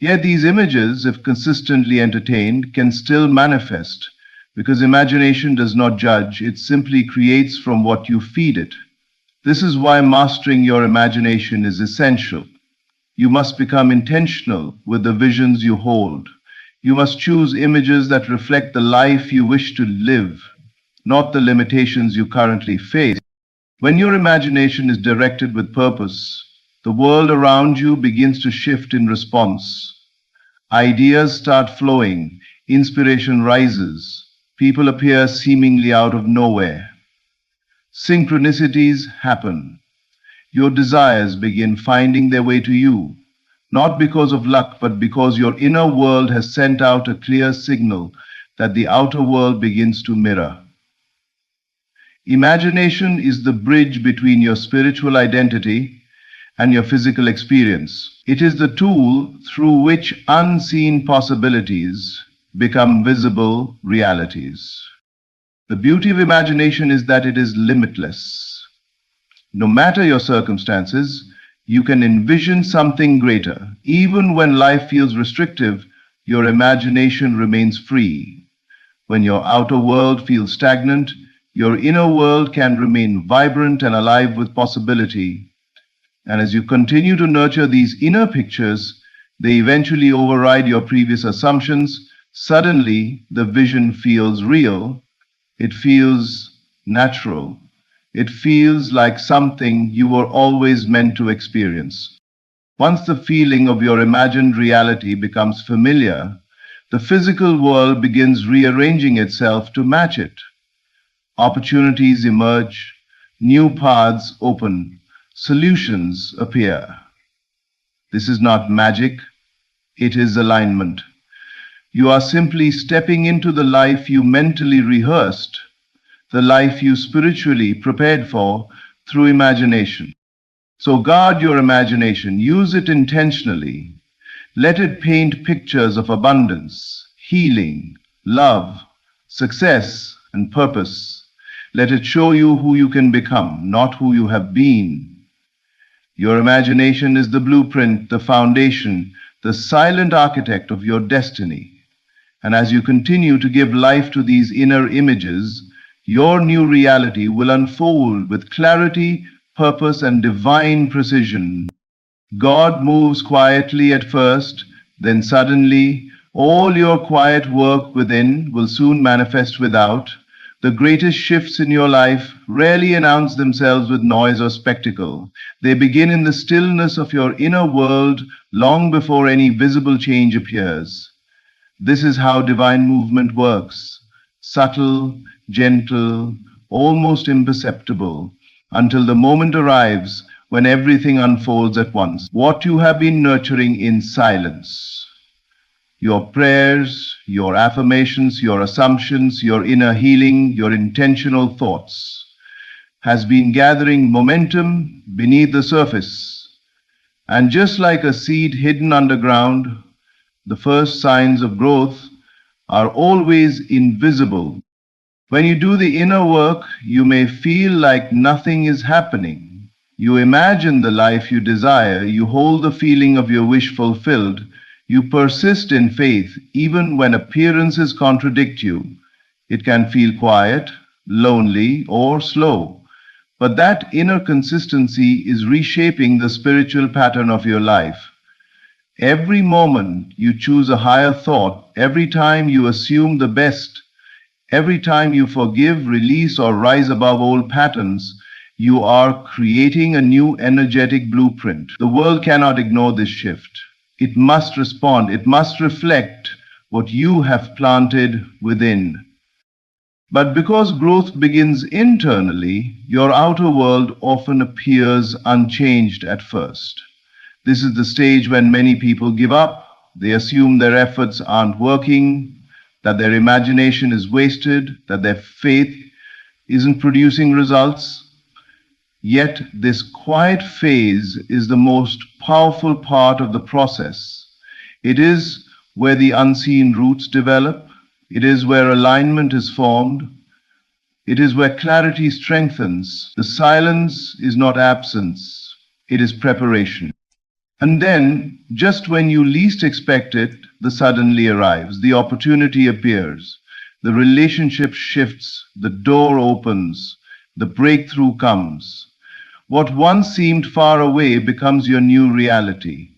Yet these images, if consistently entertained, can still manifest because imagination does not judge, it simply creates from what you feed it. This is why mastering your imagination is essential. You must become intentional with the visions you hold. You must choose images that reflect the life you wish to live, not the limitations you currently face. When your imagination is directed with purpose, the world around you begins to shift in response. Ideas start flowing, inspiration rises, people appear seemingly out of nowhere. Synchronicities happen. Your desires begin finding their way to you, not because of luck, but because your inner world has sent out a clear signal that the outer world begins to mirror. Imagination is the bridge between your spiritual identity and your physical experience. It is the tool through which unseen possibilities become visible realities. The beauty of imagination is that it is limitless. No matter your circumstances, you can envision something greater. Even when life feels restrictive, your imagination remains free. When your outer world feels stagnant, your inner world can remain vibrant and alive with possibility. And as you continue to nurture these inner pictures, they eventually override your previous assumptions. Suddenly, the vision feels real. It feels natural. It feels like something you were always meant to experience. Once the feeling of your imagined reality becomes familiar, the physical world begins rearranging itself to match it. Opportunities emerge, new paths open, solutions appear. This is not magic, it is alignment. You are simply stepping into the life you mentally rehearsed, the life you spiritually prepared for through imagination. So guard your imagination, use it intentionally. Let it paint pictures of abundance, healing, love, success, and purpose. Let it show you who you can become, not who you have been. Your imagination is the blueprint, the foundation, the silent architect of your destiny. And as you continue to give life to these inner images, your new reality will unfold with clarity, purpose, and divine precision. God moves quietly at first, then suddenly, all your quiet work within will soon manifest without. The greatest shifts in your life rarely announce themselves with noise or spectacle. They begin in the stillness of your inner world long before any visible change appears. This is how divine movement works. Subtle, gentle, almost imperceptible, until the moment arrives when everything unfolds at once. What you have been nurturing in silence, your prayers, your affirmations, your assumptions, your inner healing, your intentional thoughts, has been gathering momentum beneath the surface. And just like a seed hidden underground, the first signs of growth are always invisible. When you do the inner work, you may feel like nothing is happening. You imagine the life you desire, you hold the feeling of your wish fulfilled, you persist in faith even when appearances contradict you. It can feel quiet, lonely, or slow, but that inner consistency is reshaping the spiritual pattern of your life. Every moment you choose a higher thought, every time you assume the best, every time you forgive, release, or rise above old patterns, you are creating a new energetic blueprint. The world cannot ignore this shift. It must respond. It must reflect what you have planted within. But because growth begins internally, your outer world often appears unchanged at first. This is the stage when many people give up. They assume their efforts aren't working, that their imagination is wasted, that their faith isn't producing results. Yet this quiet phase is the most powerful part of the process. It is where the unseen roots develop. It is where alignment is formed. It is where clarity strengthens. The silence is not absence, it is preparation. And then, just when you least expect it, the suddenly arrives, the opportunity appears, the relationship shifts, the door opens, the breakthrough comes. What once seemed far away becomes your new reality.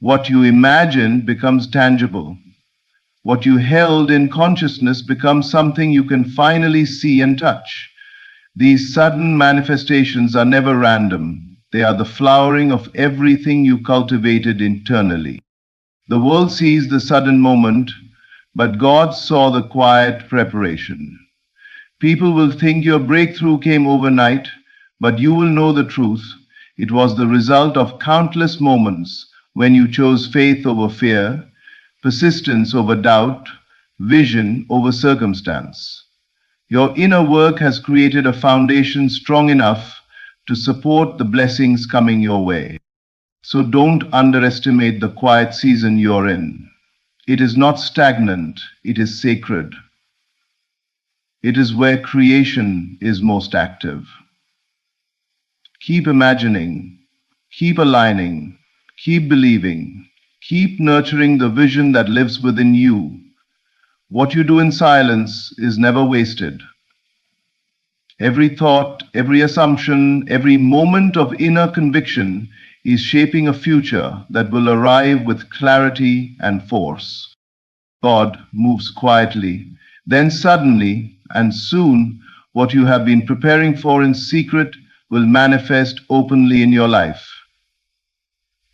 What you imagined becomes tangible. What you held in consciousness becomes something you can finally see and touch. These sudden manifestations are never random. They are the flowering of everything you cultivated internally. The world sees the sudden moment, but God saw the quiet preparation. People will think your breakthrough came overnight, but you will know the truth. It was the result of countless moments when you chose faith over fear, persistence over doubt, vision over circumstance. Your inner work has created a foundation strong enough to support the blessings coming your way. So don't underestimate the quiet season you're in. It is not stagnant, it is sacred. It is where creation is most active. Keep imagining, keep aligning, keep believing, keep nurturing the vision that lives within you. What you do in silence is never wasted. Every thought, every assumption, every moment of inner conviction is shaping a future that will arrive with clarity and force. God moves quietly, then suddenly and soon, what you have been preparing for in secret will manifest openly in your life.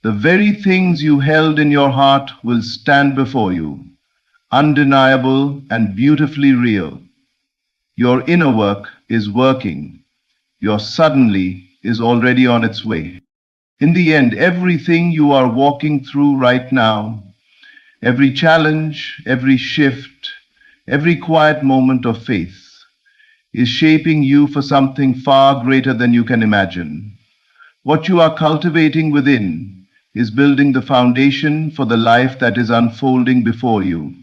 The very things you held in your heart will stand before you, undeniable and beautifully real. Your inner work is working. Your suddenly is already on its way. In the end, everything you are walking through right now, every challenge, every shift, every quiet moment of faith, is shaping you for something far greater than you can imagine. What you are cultivating within is building the foundation for the life that is unfolding before you.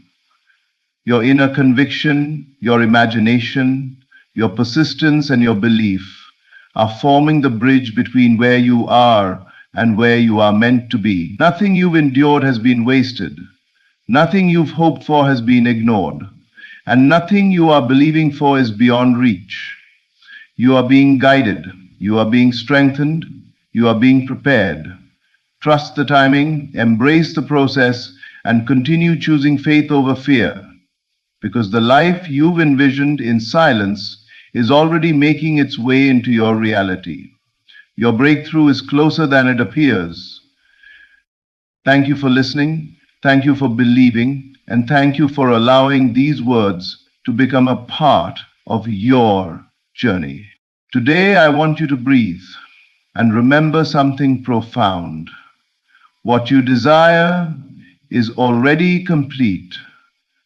Your inner conviction, your imagination, your persistence, and your belief are forming the bridge between where you are and where you are meant to be. Nothing you've endured has been wasted. Nothing you've hoped for has been ignored. And nothing you are believing for is beyond reach. You are being guided. You are being strengthened. You are being prepared. Trust the timing, embrace the process, and continue choosing faith over fear. Because the life you've envisioned in silence is already making its way into your reality. Your breakthrough is closer than it appears. Thank you for listening. Thank you for believing. And thank you for allowing these words to become a part of your journey. Today, I want you to breathe and remember something profound. What you desire is already complete.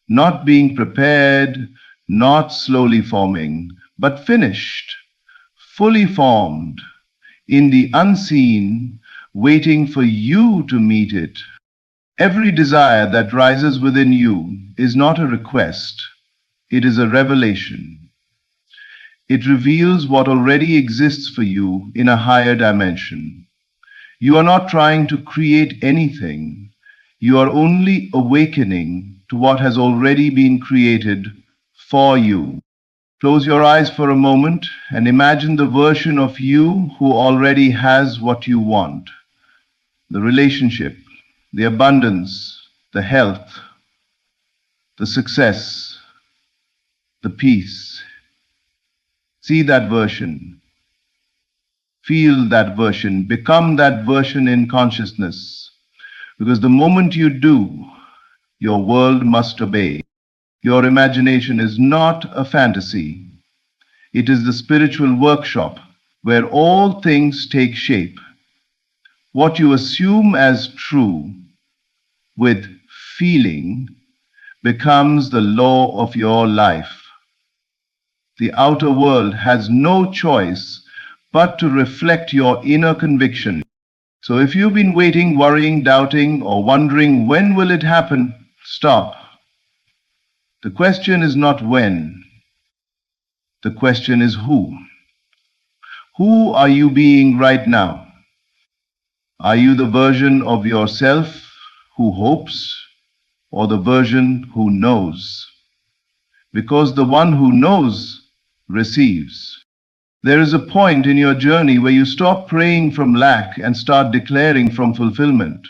Not being prepared, not slowly forming, but finished, fully formed, in the unseen, waiting for you to meet it. Every desire that rises within you is not a request, it is a revelation. It reveals what already exists for you in a higher dimension. You are not trying to create anything. You are only awakening to what has already been created for you. Close your eyes for a moment and imagine the version of you who already has what you want: the relationship, the abundance, the health, the success, the peace. See that version. Feel that version. Become that version in consciousness. Because the moment you do, your world must obey. Your imagination is not a fantasy. It is the spiritual workshop where all things take shape. What you assume as true with feeling becomes the law of your life. The outer world has no choice but to reflect your inner conviction. So if you've been waiting, worrying, doubting, or wondering when will it happen, stop. The question is not when. The question is who. Who are you being right now? Are you the version of yourself who hopes, or the version who knows? Because the one who knows receives. There is a point in your journey where you stop praying from lack and start declaring from fulfillment,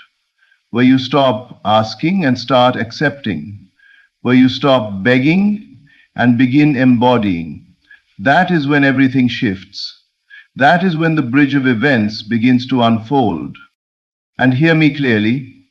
where you stop asking and start accepting, where you stop begging and begin embodying. That is when everything shifts. That is when the bridge of events begins to unfold. And hear me clearly,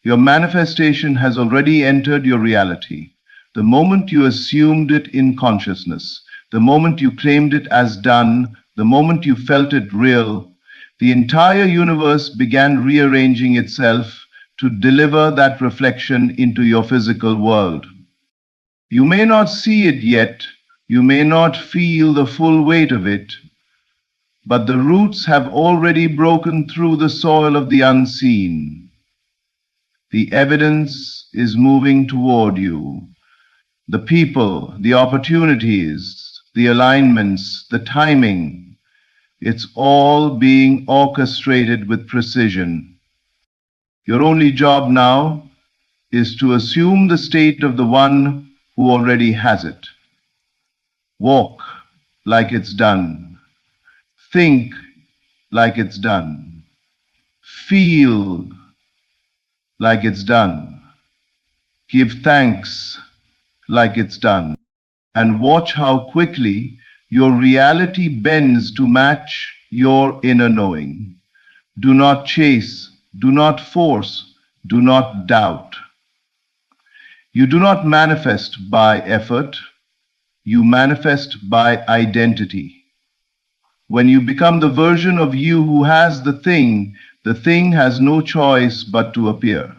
your manifestation has already entered your reality. The moment you assumed it in consciousness, the moment you claimed it as done, the moment you felt it real, the entire universe began rearranging itself to deliver that reflection into your physical world. You may not see it yet, you may not feel the full weight of it, but the roots have already broken through the soil of the unseen. The evidence is moving toward you. The people, the opportunities, the alignments, the timing, it's all being orchestrated with precision. Your only job now is to assume the state of the one who already has it. Walk like it's done. Think like it's done. Feel like it's done. Give thanks like it's done. And watch how quickly your reality bends to match your inner knowing. Do not chase, do not force, do not doubt. You do not manifest by effort, you manifest by identity. When you become the version of you who has the thing has no choice but to appear.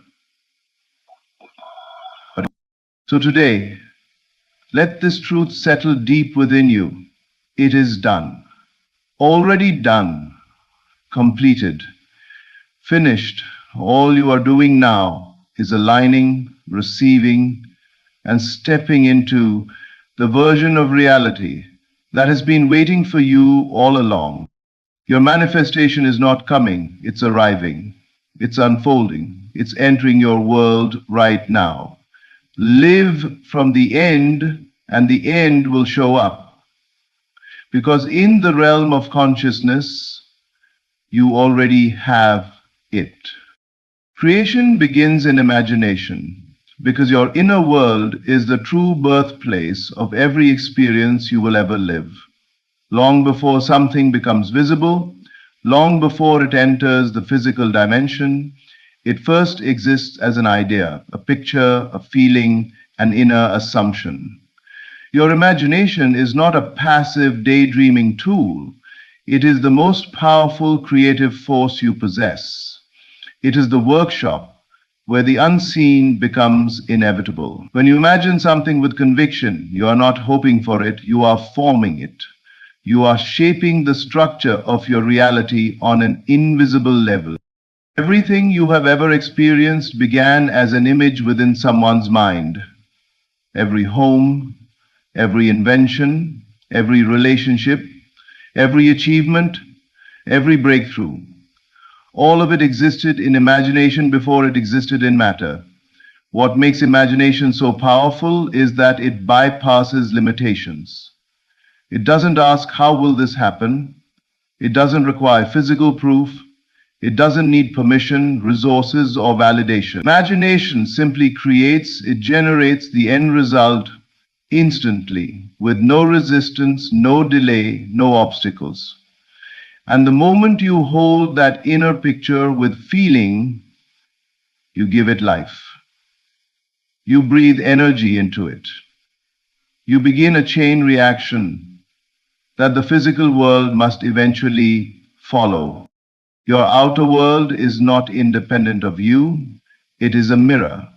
So today, let this truth settle deep within you. It is done. Already done. Completed. Finished. All you are doing now is aligning, receiving, and stepping into the version of reality that has been waiting for you all along. Your manifestation is not coming, it's arriving. It's unfolding. It's entering your world right now. Live from the end, and the end will show up. Because in the realm of consciousness, you already have it. Creation begins in imagination, because your inner world is the true birthplace of every experience you will ever live. Long before something becomes visible, long before it enters the physical dimension, it first exists as an idea, a picture, a feeling, an inner assumption. Your imagination is not a passive daydreaming tool. It is the most powerful creative force you possess. It is the workshop where the unseen becomes inevitable. When you imagine something with conviction, you are not hoping for it, you are forming it. You are shaping the structure of your reality on an invisible level. Everything you have ever experienced began as an image within someone's mind. Every home, every invention, every relationship, every achievement, every breakthrough. All of it existed in imagination before it existed in matter. What makes imagination so powerful is that it bypasses limitations. It doesn't ask, how will this happen? It doesn't require physical proof. It doesn't need permission, resources, or validation. Imagination simply creates, it generates the end result instantly, with no resistance, no delay, no obstacles. And the moment you hold that inner picture with feeling, you give it life. You breathe energy into it. You begin a chain reaction that the physical world must eventually follow. Your outer world is not independent of you. It is a mirror.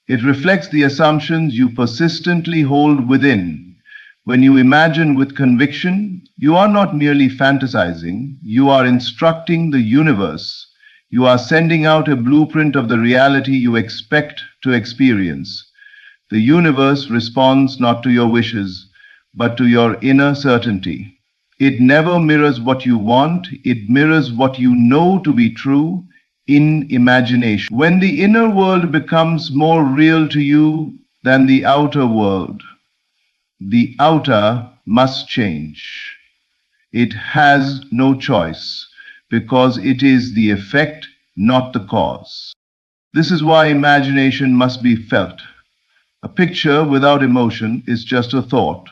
It reflects the assumptions you persistently hold within. When you imagine with conviction, you are not merely fantasizing, you are instructing the universe. You are sending out a blueprint of the reality you expect to experience. The universe responds not to your wishes, but to your inner certainty. It never mirrors what you want, it mirrors what you know to be true in imagination. When the inner world becomes more real to you than the outer world, the outer must change. It has no choice because it is the effect, not the cause. This is why imagination must be felt. A picture without emotion is just a thought,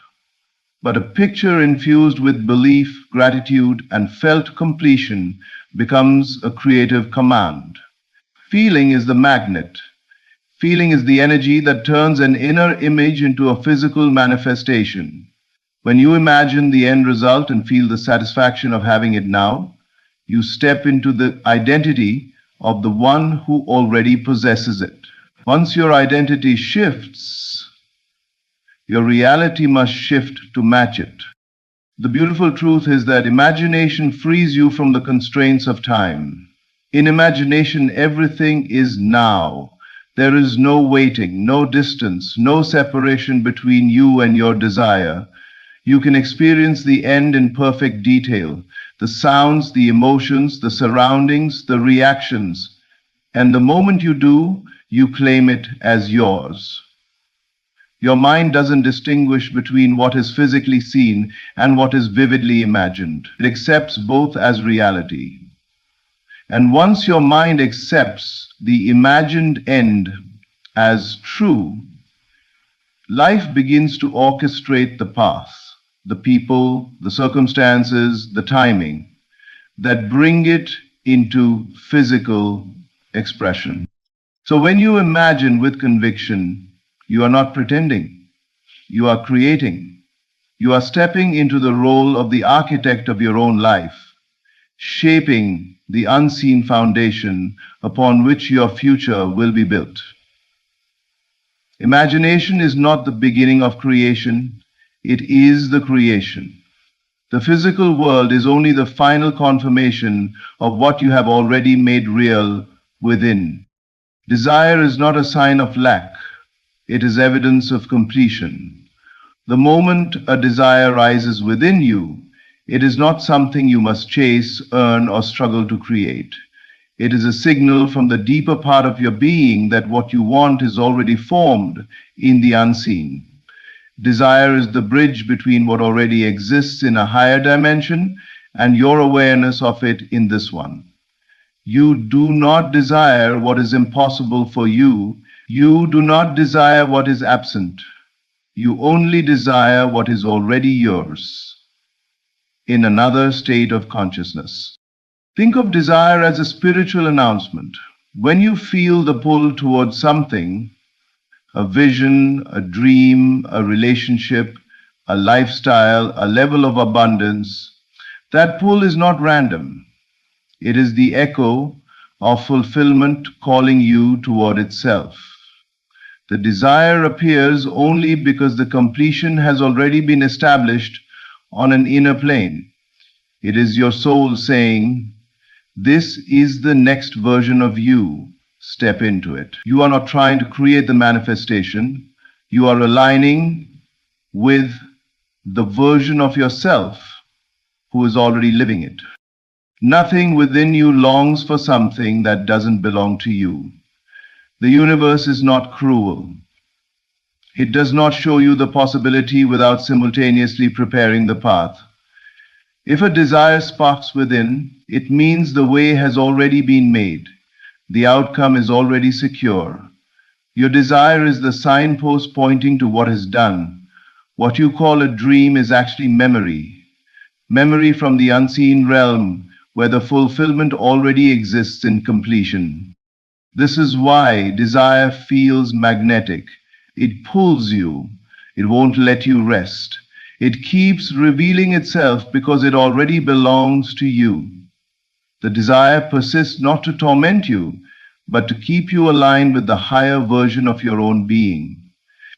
but a picture infused with belief, gratitude, and felt completion becomes a creative command. Feeling is the magnet. Feeling is the energy that turns an inner image into a physical manifestation. When you imagine the end result and feel the satisfaction of having it now, you step into the identity of the one who already possesses it. Once your identity shifts, your reality must shift to match it. The beautiful truth is that imagination frees you from the constraints of time. In imagination, everything is now. There is no waiting, no distance, no separation between you and your desire. You can experience the end in perfect detail, the sounds, the emotions, the surroundings, the reactions. And the moment you do, you claim it as yours. Your mind doesn't distinguish between what is physically seen and what is vividly imagined. It accepts both as reality. And once your mind accepts the imagined end as true, life begins to orchestrate the path, the people, the circumstances, the timing that bring it into physical expression. So when you imagine with conviction, you are not pretending, you are creating. You are stepping into the role of the architect of your own life, shaping the unseen foundation upon which your future will be built. Imagination is not the beginning of creation, it is the creation. The physical world is only the final confirmation of what you have already made real within. Desire is not a sign of lack, it is evidence of completion. The moment a desire rises within you, it is not something you must chase, earn, or struggle to create. It is a signal from the deeper part of your being that what you want is already formed in the unseen. Desire is the bridge between what already exists in a higher dimension and your awareness of it in this one. You do not desire what is impossible for you. You do not desire what is absent. You only desire what is already yours in another state of consciousness. Think of desire as a spiritual announcement. When you feel the pull towards something, a vision, a dream, a relationship, a lifestyle, a level of abundance, that pull is not random. It is the echo of fulfillment calling you toward itself. The desire appears only because the completion has already been established on an inner plane. It is your soul saying, "This is the next version of you. Step into it." You are not trying to create the manifestation. You are aligning with the version of yourself who is already living it. Nothing within you longs for something that doesn't belong to you. The universe is not cruel. It does not show you the possibility without simultaneously preparing the path. If a desire sparks within, it means the way has already been made. The outcome is already secure. Your desire is the signpost pointing to what is done. What you call a dream is actually memory. Memory from the unseen realm, where the fulfillment already exists in completion. This is why desire feels magnetic. It pulls you. It won't let you rest. It keeps revealing itself because it already belongs to you. The desire persists not to torment you, but to keep you aligned with the higher version of your own being.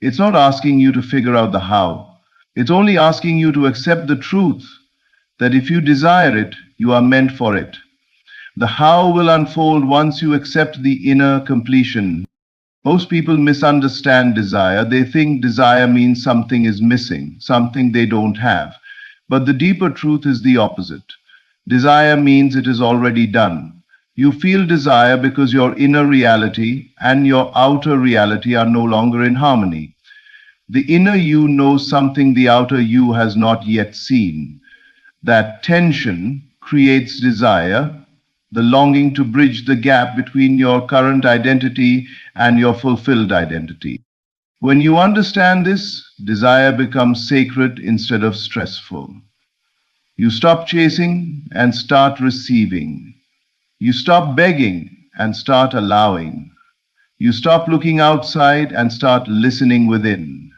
It's not asking you to figure out the how. It's only asking you to accept the truth that if you desire it, you are meant for it. The how will unfold once you accept the inner completion. Most people misunderstand desire. They think desire means something is missing, something they don't have. But the deeper truth is the opposite. Desire means it is already done. You feel desire because your inner reality and your outer reality are no longer in harmony. The inner you knows something the outer you has not yet seen. That tension creates desire, the longing to bridge the gap between your current identity and your fulfilled identity. When you understand this, desire becomes sacred instead of stressful. You stop chasing and start receiving. You stop begging and start allowing. You stop looking outside and start listening within.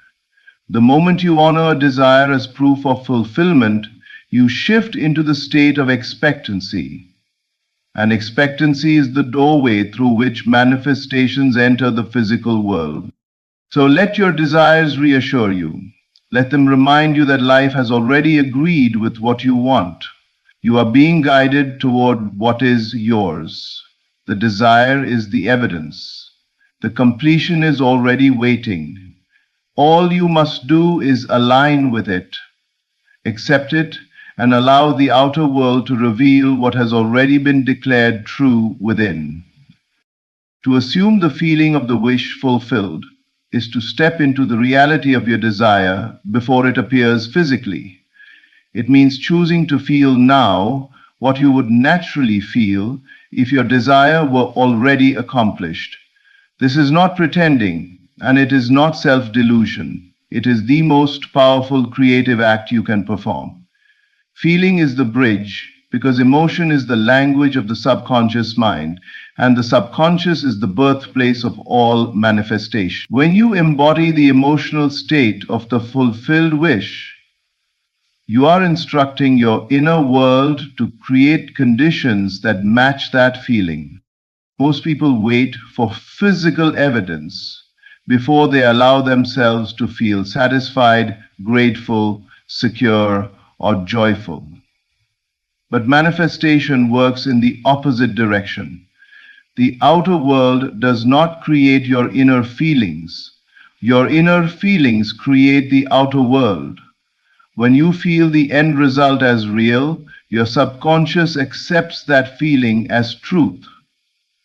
The moment you honor a desire as proof of fulfillment, you shift into the state of expectancy. And expectancy is the doorway through which manifestations enter the physical world. So let your desires reassure you. Let them remind you that life has already agreed with what you want. You are being guided toward what is yours. The desire is the evidence. The completion is already waiting. All you must do is align with it, accept it, and allow the outer world to reveal what has already been declared true within. To assume the feeling of the wish fulfilled is to step into the reality of your desire before it appears physically. It means choosing to feel now what you would naturally feel if your desire were already accomplished. This is not pretending, and it is not self-delusion. It is the most powerful creative act you can perform. Feeling is the bridge because emotion is the language of the subconscious mind, and the subconscious is the birthplace of all manifestation. When you embody the emotional state of the fulfilled wish, you are instructing your inner world to create conditions that match that feeling. Most people wait for physical evidence before they allow themselves to feel satisfied, grateful, secure, or joyful. But manifestation works in the opposite direction. The outer world does not create your inner feelings. Your inner feelings create the outer world. When you feel the end result as real, your subconscious accepts that feeling as truth.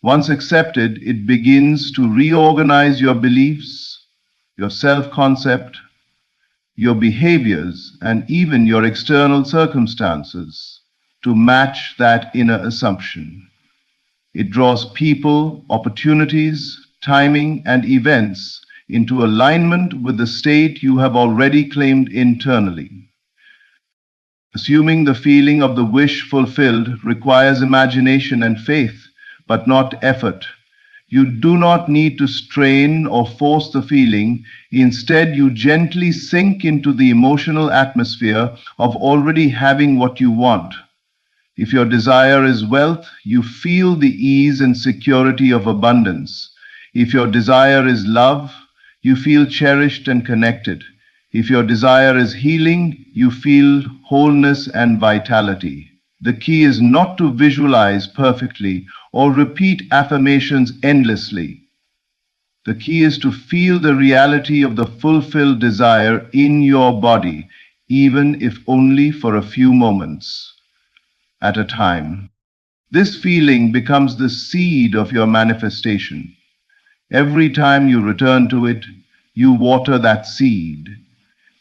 Once accepted, it begins to reorganize your beliefs, your self-concept, your behaviors, and even your external circumstances to match that inner assumption. It draws people, opportunities, timing, and events into alignment with the state you have already claimed internally. Assuming the feeling of the wish fulfilled requires imagination and faith, but not effort. You do not need to strain or force the feeling. Instead, you gently sink into the emotional atmosphere of already having what you want. If your desire is wealth, you feel the ease and security of abundance. If your desire is love, you feel cherished and connected. If your desire is healing, you feel wholeness and vitality. The key is not to visualize perfectly or repeat affirmations endlessly. The key is to feel the reality of the fulfilled desire in your body, even if only for a few moments at a time. This feeling becomes the seed of your manifestation. Every time you return to it, you water that seed.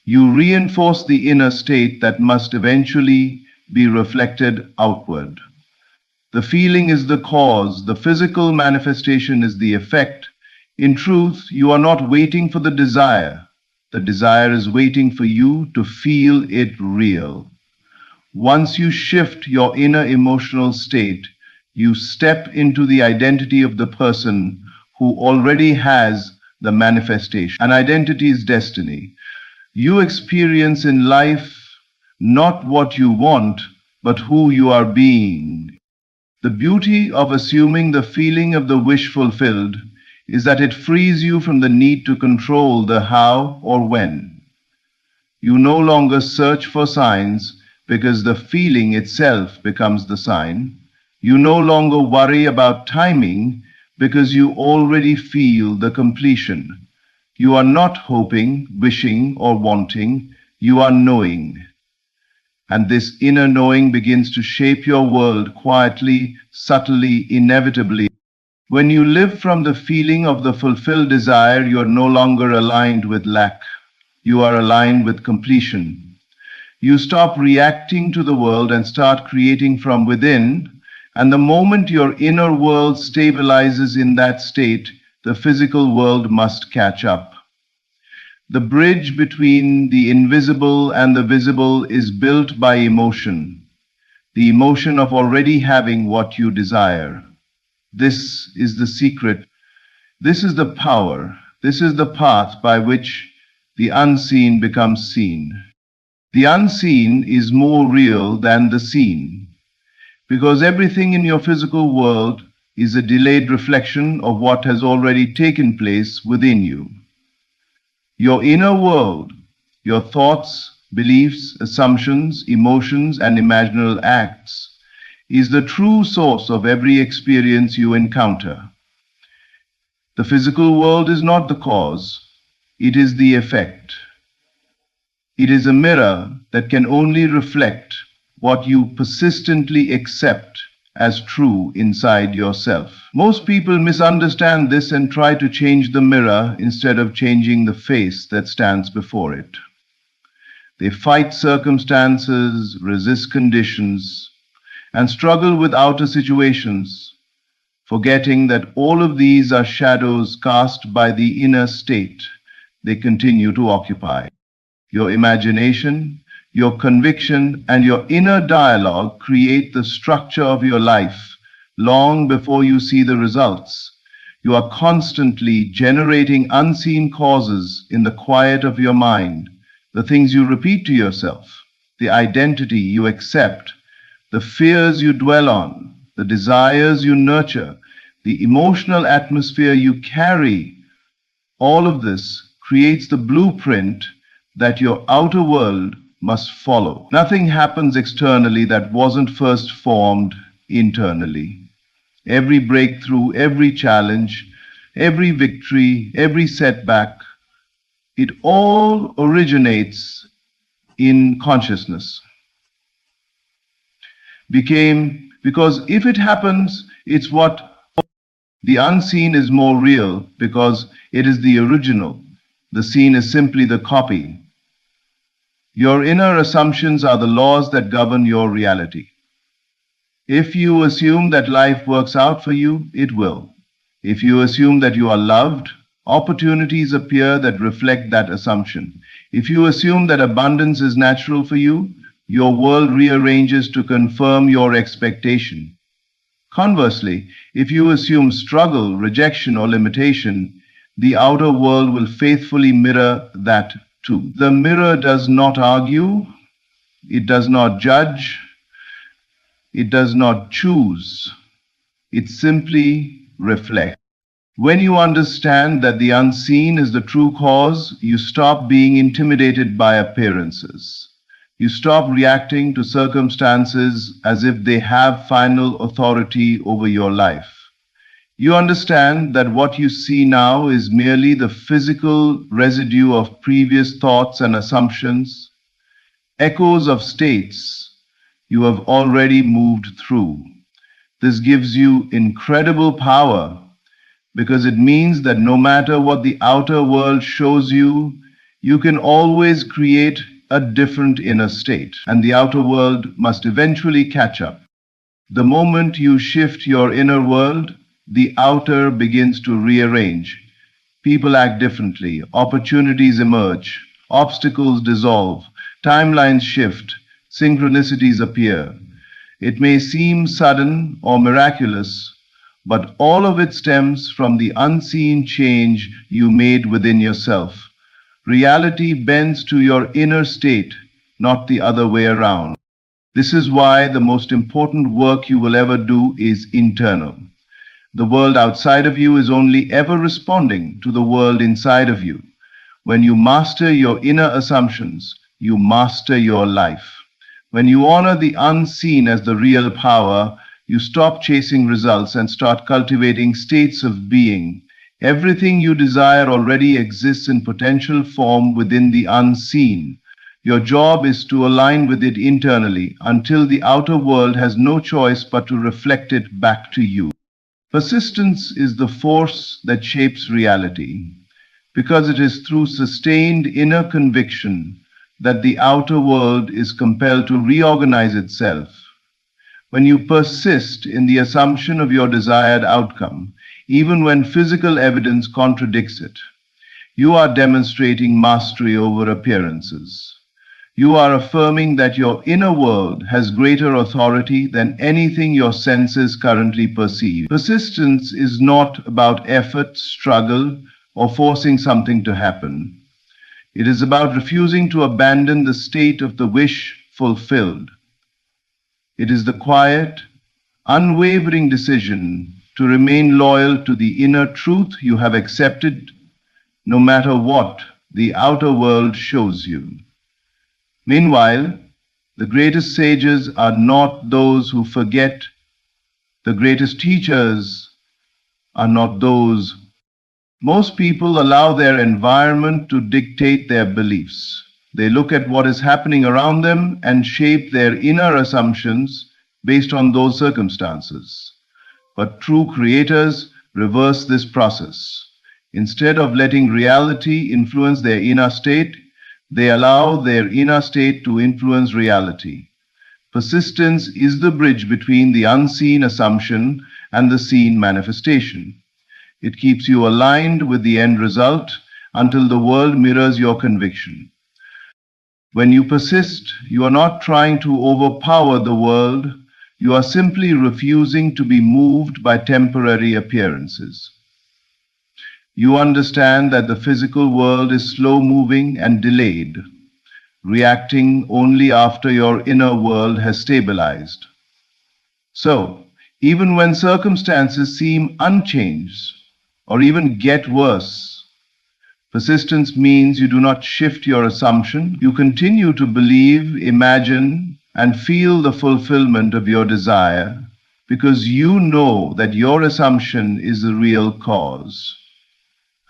You reinforce the inner state that must eventually be reflected outward. The feeling is the cause, the physical manifestation is the effect. In truth, you are not waiting for the desire. The desire is waiting for you to feel it real. Once you shift your inner emotional state, you step into the identity of the person who already has the manifestation. An identity is destiny. You experience in life not what you want, but who you are being. The beauty of assuming the feeling of the wish fulfilled is that it frees you from the need to control the how or when. You no longer search for signs because the feeling itself becomes the sign. You no longer worry about timing because you already feel the completion. You are not hoping, wishing, or wanting. You are knowing. And this inner knowing begins to shape your world quietly, subtly, inevitably. When you live from the feeling of the fulfilled desire, you are no longer aligned with lack. You are aligned with completion. You stop reacting to the world and start creating from within. And the moment your inner world stabilizes in that state, the physical world must catch up. The bridge between the invisible and the visible is built by emotion, the emotion of already having what you desire. This is the secret. This is the power. This is the path by which the unseen becomes seen. The unseen is more real than the seen, because everything in your physical world is a delayed reflection of what has already taken place within you. Your inner world, your thoughts, beliefs, assumptions, emotions, and imaginal acts, is the true source of every experience you encounter. The physical world is not the cause, it is the effect. It is a mirror that can only reflect what you persistently accept as true inside yourself. Most people misunderstand this and try to change the mirror instead of changing the face that stands before it. They fight circumstances, resist conditions, and struggle with outer situations, forgetting that all of these are shadows cast by the inner state they continue to occupy. Your imagination, your conviction, and your inner dialogue create the structure of your life long before you see the results. You are constantly generating unseen causes in the quiet of your mind, the things you repeat to yourself, the identity you accept, the fears you dwell on, the desires you nurture, the emotional atmosphere you carry. All of this creates the blueprint that your outer world must follow. Nothing happens externally that wasn't first formed internally. Every breakthrough, every challenge, every victory, every setback, it all originates in consciousness. Because if it happens, it's what the unseen is more real because it is the original. The seen is simply the copy. Your inner assumptions are the laws that govern your reality. If you assume that life works out for you, it will. If you assume that you are loved, opportunities appear that reflect that assumption. If you assume that abundance is natural for you, your world rearranges to confirm your expectation. Conversely, if you assume struggle, rejection, or limitation, the outer world will faithfully mirror that too. The mirror does not argue, it does not judge, it does not choose, it simply reflects. When you understand that the unseen is the true cause, you stop being intimidated by appearances. You stop reacting to circumstances as if they have final authority over your life. You understand that what you see now is merely the physical residue of previous thoughts and assumptions. echoes of states you have already moved through. This gives you incredible power because it means that no matter what the outer world shows you, you can always create a different inner state, and the outer world must eventually catch up. The moment you shift your inner world, the outer begins to rearrange. People act differently, opportunities emerge, obstacles dissolve, timelines shift, synchronicities appear. It may seem sudden or miraculous, but all of it stems from the unseen change you made within yourself. Reality bends to your inner state, not the other way around. This is why the most important work you will ever do is internal. The world outside of you is only ever responding to the world inside of you. When you master your inner assumptions, you master your life. When you honor the unseen as the real power, you stop chasing results and start cultivating states of being. Everything you desire already exists in potential form within the unseen. Your job is to align with it internally until the outer world has no choice but to reflect it back to you. Persistence is the force that shapes reality, because it is through sustained inner conviction that the outer world is compelled to reorganize itself. When you persist in the assumption of your desired outcome, even when physical evidence contradicts it, you are demonstrating mastery over appearances. You are affirming that your inner world has greater authority than anything your senses currently perceive. Persistence is not about effort, struggle, or forcing something to happen. It is about refusing to abandon the state of the wish fulfilled. It is the quiet, unwavering decision to remain loyal to the inner truth you have accepted, no matter what the outer world shows you. Meanwhile, the greatest sages are not those who forget. The greatest teachers are not those. Most people allow their environment to dictate their beliefs. They look at what is happening around them and shape their inner assumptions based on those circumstances. But true creators reverse this process. Instead of letting reality influence their inner state, they allow their inner state to influence reality. Persistence is the bridge between the unseen assumption and the seen manifestation. It keeps you aligned with the end result until the world mirrors your conviction. When you persist, you are not trying to overpower the world. You are simply refusing to be moved by temporary appearances. You understand that the physical world is slow-moving and delayed, reacting only after your inner world has stabilized. So, even when circumstances seem unchanged or even get worse, persistence means you do not shift your assumption. You continue to believe, imagine, and feel the fulfillment of your desire because you know that your assumption is the real cause.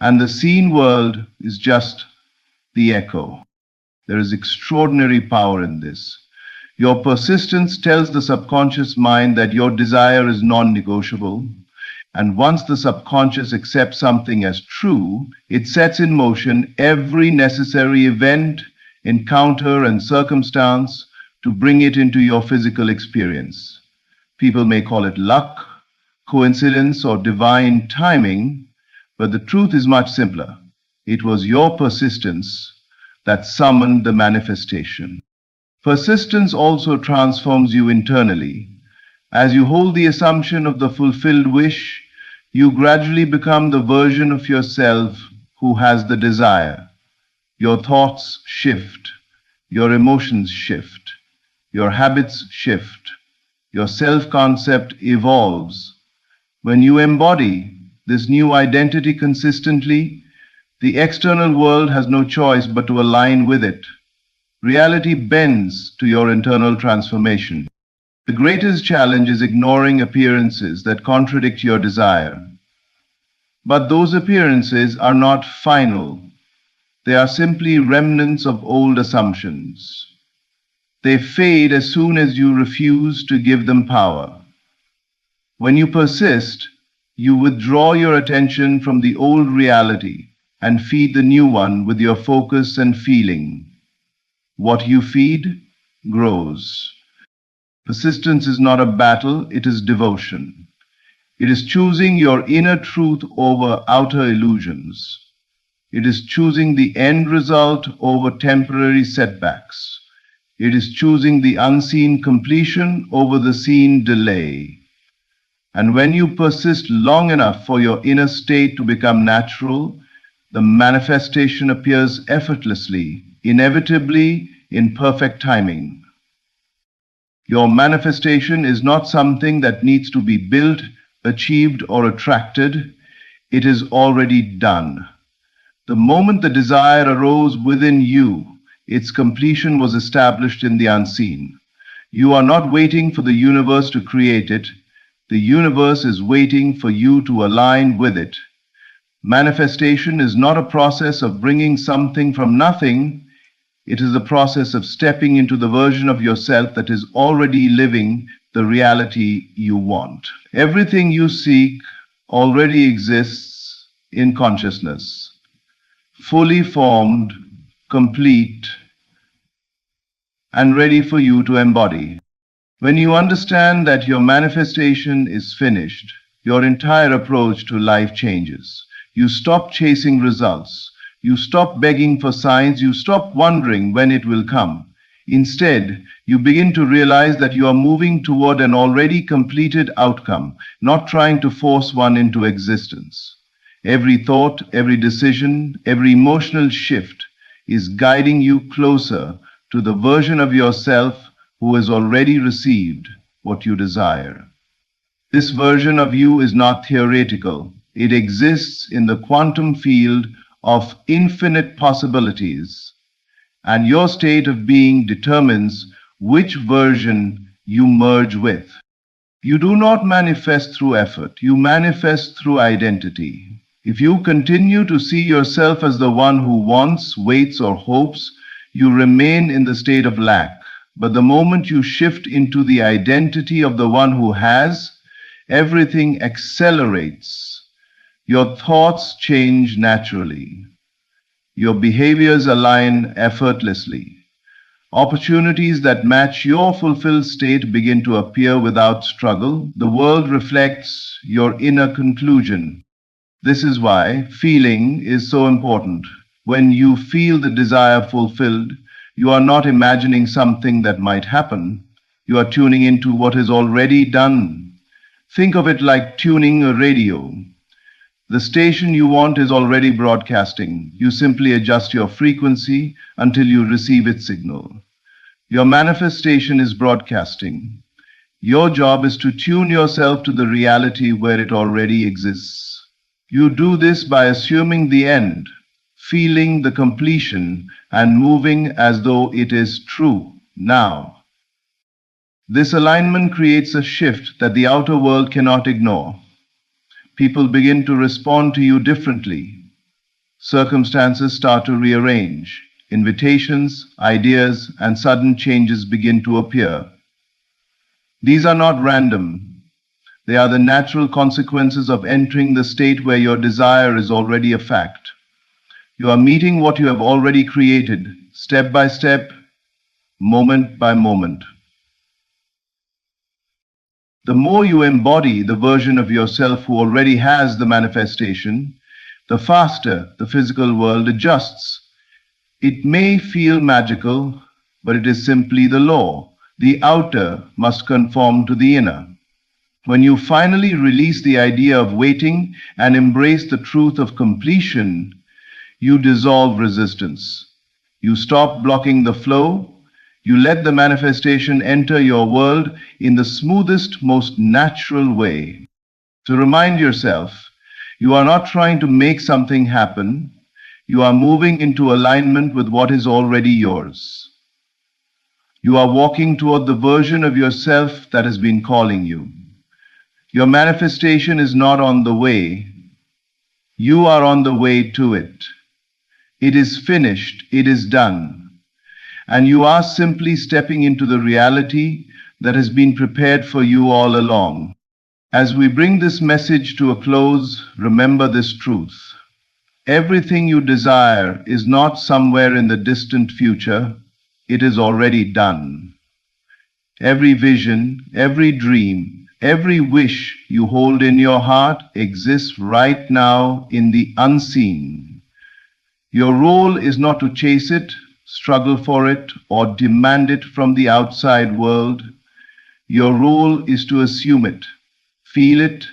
And the seen world is just the echo. There is extraordinary power in this. Your persistence tells the subconscious mind that your desire is non-negotiable. And once the subconscious accepts something as true, it sets in motion every necessary event, encounter, and circumstance to bring it into your physical experience. People may call it luck, coincidence, or divine timing, but the truth is much simpler. It was your persistence that summoned the manifestation. Persistence also transforms you internally. As you hold the assumption of the fulfilled wish, you gradually become the version of yourself who has the desire. Your thoughts shift, your emotions shift, your habits shift, your self-concept evolves. When you embody this new identity consistently, the external world has no choice but to align with it. Reality bends to your internal transformation. The greatest challenge is ignoring appearances that contradict your desire. But those appearances are not final. They are simply remnants of old assumptions. They fade as soon as you refuse to give them power. When you persist, you withdraw your attention from the old reality and feed the new one with your focus and feeling. What you feed grows. Persistence is not a battle, it is devotion. It is choosing your inner truth over outer illusions. It is choosing the end result over temporary setbacks. It is choosing the unseen completion over the seen delay. And when you persist long enough for your inner state to become natural, the manifestation appears effortlessly, inevitably, in perfect timing. Your manifestation is not something that needs to be built, achieved, or attracted. It is already done. The moment the desire arose within you, its completion was established in the unseen. You are not waiting for the universe to create it. The universe is waiting for you to align with it. Manifestation is not a process of bringing something from nothing. It is a process of stepping into the version of yourself that is already living the reality you want. Everything you seek already exists in consciousness, fully formed, complete, and ready for you to embody. When you understand that your manifestation is finished, your entire approach to life changes. You stop chasing results. You stop begging for signs. You stop wondering when it will come. Instead, you begin to realize that you are moving toward an already completed outcome, not trying to force one into existence. Every thought, every decision, every emotional shift is guiding you closer to the version of yourself who has already received what you desire. This version of you is not theoretical. It exists in the quantum field of infinite possibilities, and your state of being determines which version you merge with. You do not manifest through effort, you manifest through identity. If you continue to see yourself as the one who wants, waits, or hopes, you remain in the state of lack. But the moment you shift into the identity of the one who has, everything accelerates. Your thoughts change naturally. Your behaviors align effortlessly. Opportunities that match your fulfilled state begin to appear without struggle. The world reflects your inner conclusion. This is why feeling is so important. When you feel the desire fulfilled, you are not imagining something that might happen. You are tuning into what is already done. Think of it like tuning a radio. The station you want is already broadcasting. You simply adjust your frequency until you receive its signal. Your manifestation is broadcasting. Your job is to tune yourself to the reality where it already exists. You do this by assuming the end, feeling the completion, and moving as though it is true now. This alignment creates a shift that the outer world cannot ignore. People begin to respond to you differently. Circumstances start to rearrange. Invitations, ideas, and sudden changes begin to appear. These are not random. They are the natural consequences of entering the state where your desire is already a fact. You are meeting what you have already created, step by step, moment by moment. The more you embody the version of yourself who already has the manifestation, the faster the physical world adjusts. It may feel magical, but it is simply the law. The outer must conform to the inner. When you finally release the idea of waiting and embrace the truth of completion, you dissolve resistance. You stop blocking the flow. You let the manifestation enter your world in the smoothest, most natural way. To remind yourself, you are not trying to make something happen. You are moving into alignment with what is already yours. You are walking toward the version of yourself that has been calling you. Your manifestation is not on the way. You are on the way to it. It is finished. It is done. and you are simply stepping into the reality that has been prepared for you all along. As we bring this message to a close, remember this truth. Everything you desire is not somewhere in the distant future, it is already done. Every vision, every dream, every wish you hold in your heart exists right now in the unseen. Your role is not to chase it, struggle for it, or demand it from the outside world. Your role is to assume it, feel it,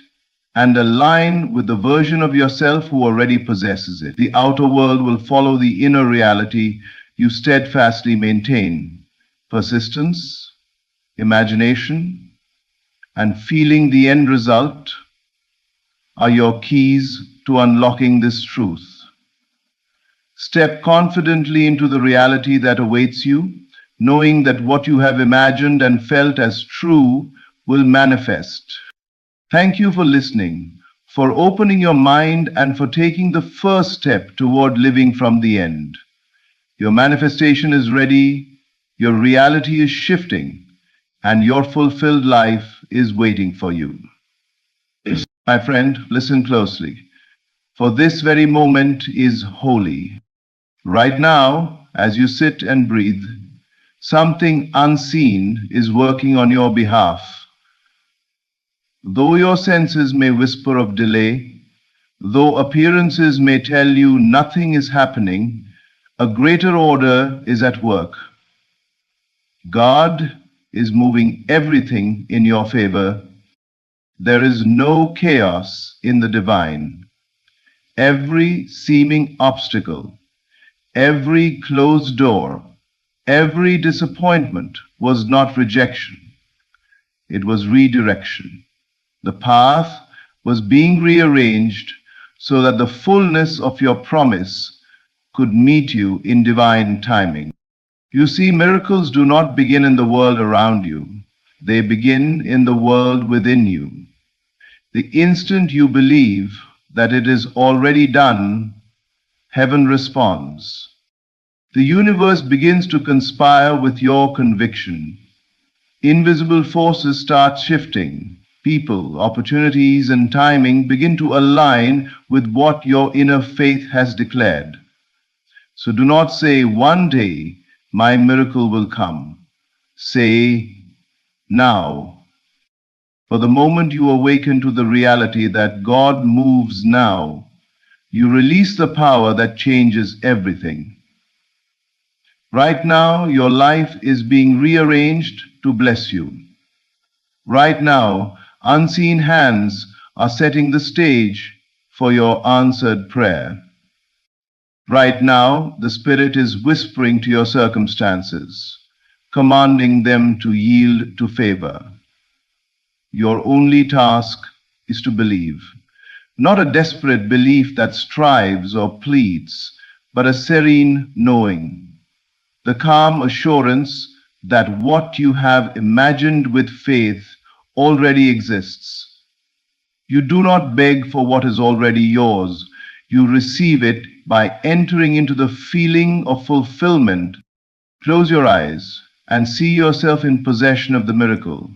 and align with the version of yourself who already possesses it. The outer world will follow the inner reality you steadfastly maintain. Persistence, imagination, and feeling the end result are your keys to unlocking this truth. Step confidently into the reality that awaits you, knowing that what you have imagined and felt as true will manifest. Thank you for listening, for opening your mind, and for taking the first step toward living from the end. Your manifestation is ready, your reality is shifting, and your fulfilled life is waiting for you. My friend, listen closely, for this very moment is holy. Right now, as you sit and breathe, something unseen is working on your behalf. Though your senses may whisper of delay, though appearances may tell you nothing is happening, a greater order is at work. God is moving everything in your favor. There is no chaos in the divine. Every seeming obstacle, every closed door, every disappointment was not rejection. It was redirection. The path was being rearranged so that the fullness of your promise could meet you in divine timing. You see, miracles do not begin in the world around you. They begin in the world within you. The instant you believe that it is already done, heaven responds. The universe begins to conspire with your conviction. Invisible forces start shifting. People, opportunities, and timing begin to align with what your inner faith has declared. So do not say, "One day my miracle will come." Say, "Now." For the moment you awaken to the reality that God moves now, you release the power that changes everything. Right now, your life is being rearranged to bless you. Right now, unseen hands are setting the stage for your answered prayer. Right now, the Spirit is whispering to your circumstances, commanding them to yield to favor. Your only task is to believe, not a desperate belief that strives or pleads, but a serene knowing, the calm assurance that what you have imagined with faith already exists. You do not beg for what is already yours. You receive it by entering into the feeling of fulfillment. Close your eyes and see yourself in possession of the miracle.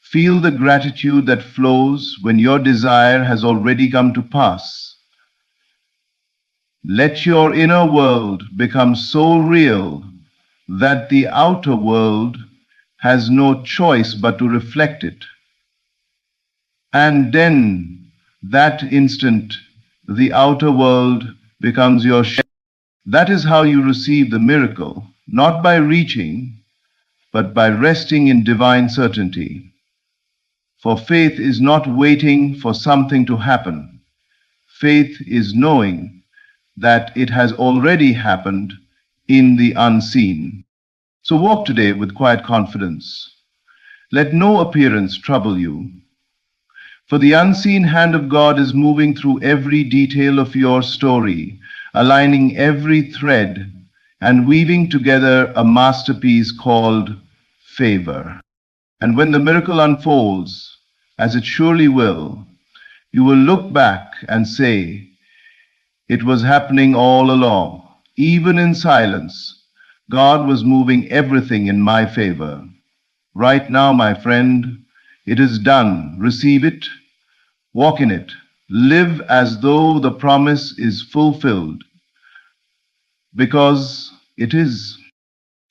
Feel the gratitude that flows when your desire has already come to pass. Let your inner world become so real that the outer world has no choice but to reflect it. And then, that instant, the outer world becomes your shell. That is how you receive the miracle, not by reaching, but by resting in divine certainty. For faith is not waiting for something to happen. Faith is knowing that it has already happened in the unseen. So walk today with quiet confidence. Let no appearance trouble you. For the unseen hand of God is moving through every detail of your story, aligning every thread and weaving together a masterpiece called favor. And when the miracle unfolds, as it surely will, you will look back and say, "It was happening all along, even in silence. God was moving everything in my favor. Right now, my friend, it is done. Receive it, walk in it, live as though the promise is fulfilled, because it is.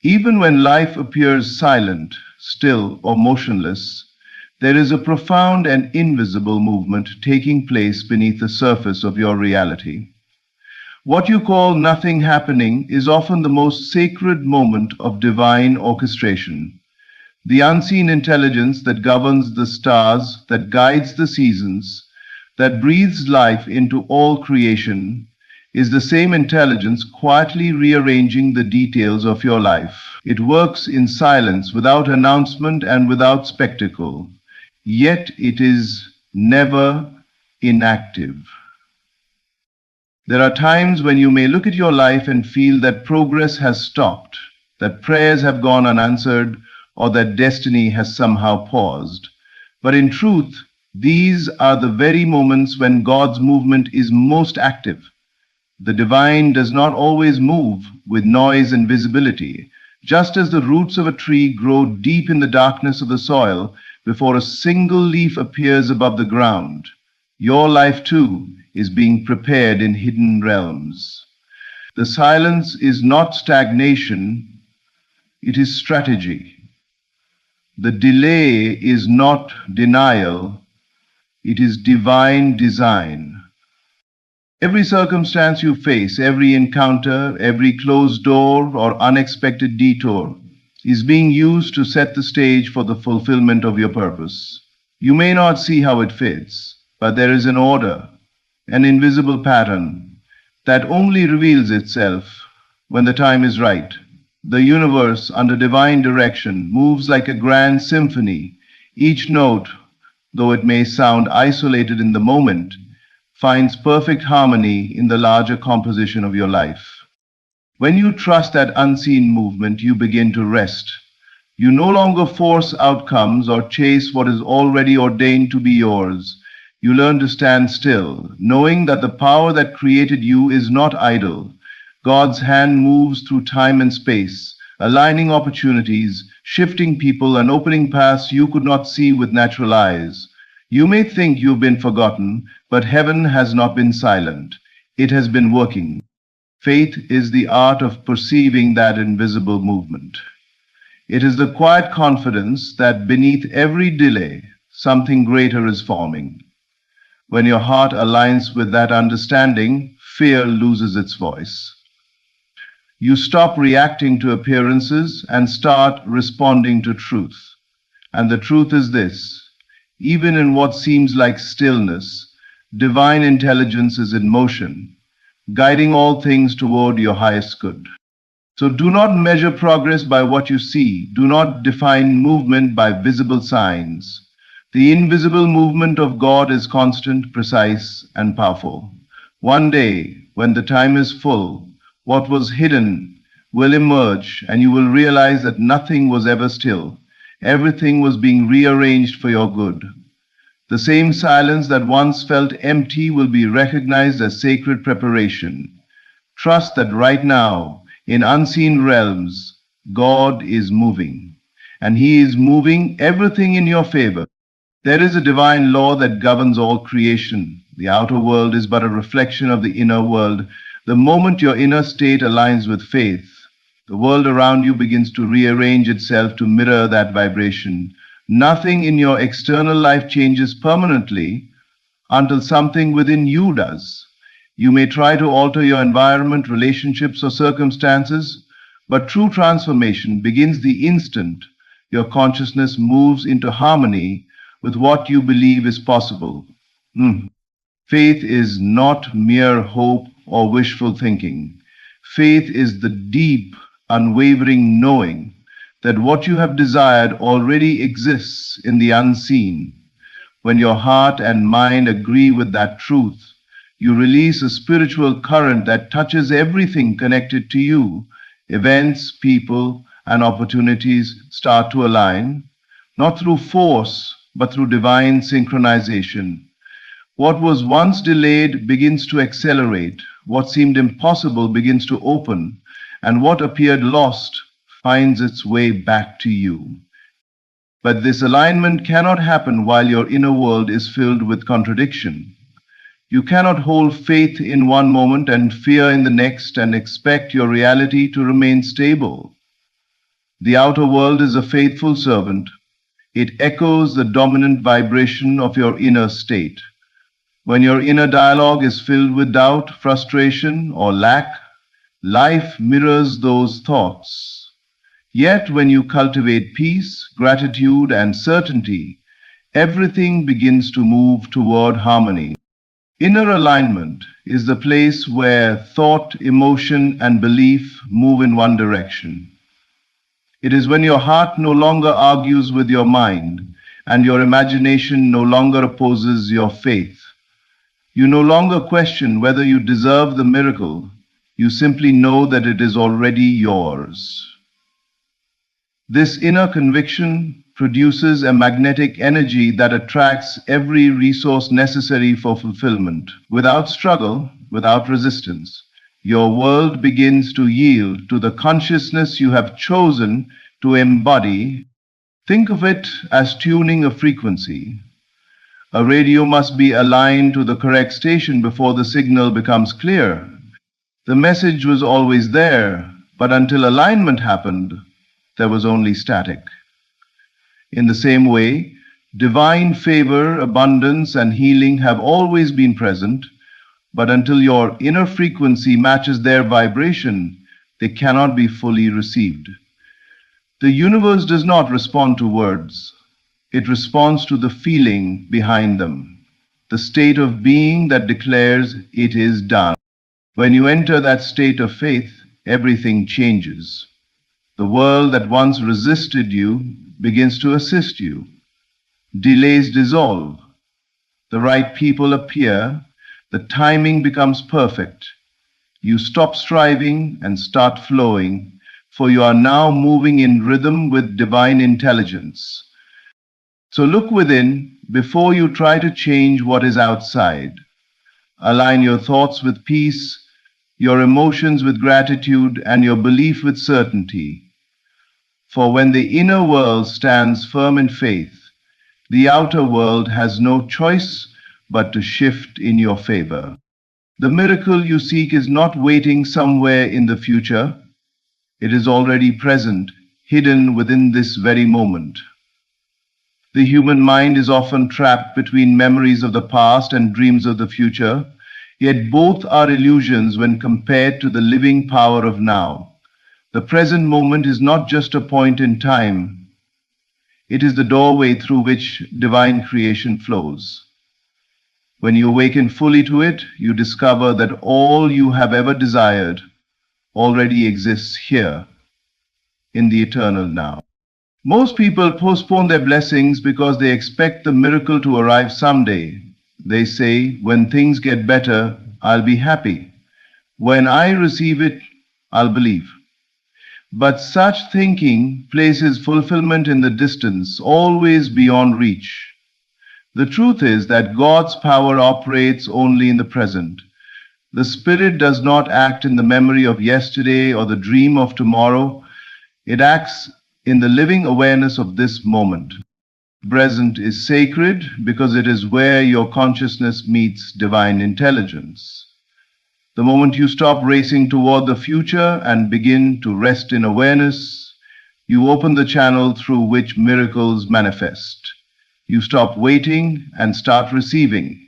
Even when life appears silent, still, or motionless, there is a profound and invisible movement taking place beneath the surface of your reality. What you call nothing happening is often the most sacred moment of divine orchestration. The unseen intelligence that governs the stars, that guides the seasons, that breathes life into all creation, is the same intelligence quietly rearranging the details of your life. It works in silence, without announcement and without spectacle, yet it is never inactive. There are times when you may look at your life and feel that progress has stopped, that prayers have gone unanswered, or that destiny has somehow paused. But in truth, these are the very moments when God's movement is most active. The divine does not always move with noise and visibility. Just as the roots of a tree grow deep in the darkness of the soil before a single leaf appears above the ground, your life too is being prepared in hidden realms. The silence is not stagnation, it is strategy. The delay is not denial, it is divine design. Every circumstance you face, every encounter, every closed door or unexpected detour is being used to set the stage for the fulfillment of your purpose. You may not see how it fits, but there is an order, an invisible pattern that only reveals itself when the time is right. The universe, under divine direction, moves like a grand symphony. Each note, though it may sound isolated in the moment, finds perfect harmony in the larger composition of your life. When you trust that unseen movement, you begin to rest. You no longer force outcomes or chase what is already ordained to be yours. You learn to stand still, knowing that the power that created you is not idle. God's hand moves through time and space, aligning opportunities, shifting people, and opening paths you could not see with natural eyes. You may think you've been forgotten, but heaven has not been silent. It has been working. Faith is the art of perceiving that invisible movement. It is the quiet confidence that beneath every delay, something greater is forming. When your heart aligns with that understanding, fear loses its voice. You stop reacting to appearances and start responding to truth. And the truth is this: even in what seems like stillness, divine intelligence is in motion, guiding all things toward your highest good. So do not measure progress by what you see. Do not define movement by visible signs. The invisible movement of God is constant, precise, and powerful. One day, when the time is full, what was hidden will emerge, and you will realize that nothing was ever still. Everything was being rearranged for your good. The same silence that once felt empty will be recognized as sacred preparation. Trust that right now, in unseen realms, God is moving, and He is moving everything in your favor. There is a divine law that governs all creation. The outer world is but a reflection of the inner world. The moment your inner state aligns with faith, the world around you begins to rearrange itself to mirror that vibration. Nothing in your external life changes permanently until something within you does. You may try to alter your environment, relationships, or circumstances, but true transformation begins the instant your consciousness moves into harmony with what you believe is possible. Faith is not mere hope or wishful thinking. Faith is the deep, unwavering knowing that what you have desired already exists in the unseen. When your heart and mind agree with that truth, you release a spiritual current that touches everything connected to you. Events, people, and opportunities start to align, not through force, but through divine synchronization. What was once delayed begins to accelerate. What seemed impossible begins to open. and what appeared lost finds its way back to you. But this alignment cannot happen while your inner world is filled with contradiction. You cannot hold faith in one moment and fear in the next and expect your reality to remain stable. The outer world is a faithful servant. It echoes the dominant vibration of your inner state. When your inner dialogue is filled with doubt, frustration, or lack, life mirrors those thoughts. Yet when you cultivate peace, gratitude, and certainty, everything begins to move toward harmony. Inner alignment is the place where thought, emotion, and belief move in one direction. It is when your heart no longer argues with your mind and your imagination no longer opposes your faith. You no longer question whether you deserve the miracle. You simply know that it is already yours. This inner conviction produces a magnetic energy that attracts every resource necessary for fulfillment. Without struggle, without resistance, your world begins to yield to the consciousness you have chosen to embody. Think of it as tuning a frequency. A radio must be aligned to the correct station before the signal becomes clear. The message was always there, but until alignment happened, there was only static. In the same way, divine favor, abundance, and healing have always been present, but until your inner frequency matches their vibration, they cannot be fully received. The universe does not respond to words. It responds to the feeling behind them, the state of being that declares it is done. When you enter that state of faith, everything changes. The world that once resisted you begins to assist you. Delays dissolve. The right people appear. The timing becomes perfect. You stop striving and start flowing, for you are now moving in rhythm with divine intelligence. So look within before you try to change what is outside. Align your thoughts with peace, your emotions with gratitude, and your belief with certainty. For when the inner world stands firm in faith, the outer world has no choice but to shift in your favor. The miracle you seek is not waiting somewhere in the future. It is already present, hidden within this very moment. The human mind is often trapped between memories of the past and dreams of the future, yet both are illusions when compared to the living power of now. The present moment is not just a point in time. It is the doorway through which divine creation flows. When you awaken fully to it, you discover that all you have ever desired already exists here, in the eternal now. Most people postpone their blessings because they expect the miracle to arrive someday. They say, when things get better, I'll be happy. When I receive it, I'll believe. But such thinking places fulfillment in the distance, always beyond reach. The truth is that God's power operates only in the present. The Spirit does not act in the memory of yesterday or the dream of tomorrow. It acts in the living awareness of this moment. Present is sacred because it is where your consciousness meets divine intelligence. The moment you stop racing toward the future and begin to rest in awareness, you open the channel through which miracles manifest. You stop waiting and start receiving.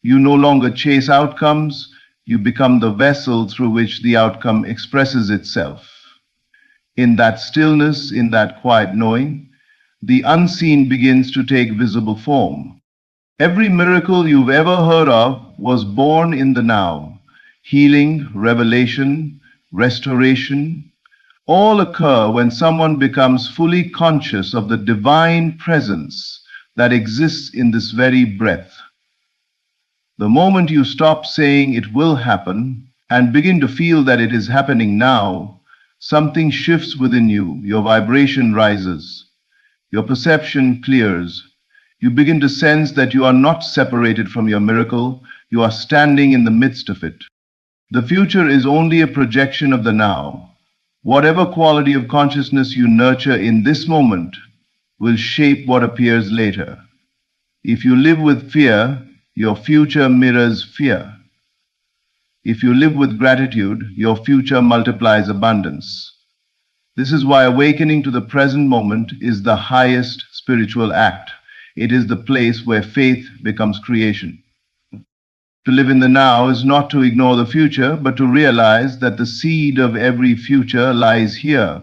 You no longer chase outcomes. You become the vessel through which the outcome expresses itself. In that stillness, in that quiet knowing, the unseen begins to take visible form. Every miracle you've ever heard of was born in the now. Healing, revelation, restoration, all occur when someone becomes fully conscious of the divine presence that exists in this very breath. The moment you stop saying it will happen and begin to feel that it is happening now, something shifts within you, your vibration rises, your perception clears. You begin to sense that you are not separated from your miracle, you are standing in the midst of it. The future is only a projection of the now. Whatever quality of consciousness you nurture in this moment will shape what appears later. If you live with fear, your future mirrors fear. If you live with gratitude, your future multiplies abundance. This is why awakening to the present moment is the highest spiritual act. It is the place where faith becomes creation. To live in the now is not to ignore the future, but to realize that the seed of every future lies here,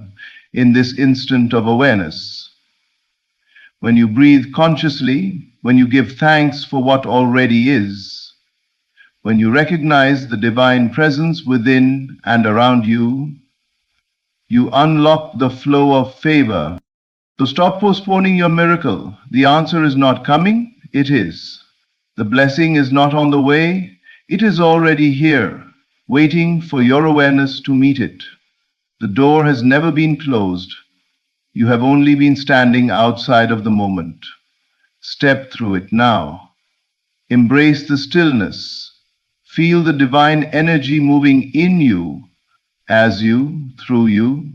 in this instant of awareness. When you breathe consciously, when you give thanks for what already is, when you recognize the divine presence within and around you, you unlock the flow of favor. So stop postponing your miracle. The answer is not coming, it is. The blessing is not on the way, it is already here, waiting for your awareness to meet it. The door has never been closed. You have only been standing outside of the moment. Step through it now. Embrace the stillness. Feel the divine energy moving in you, as you, through you.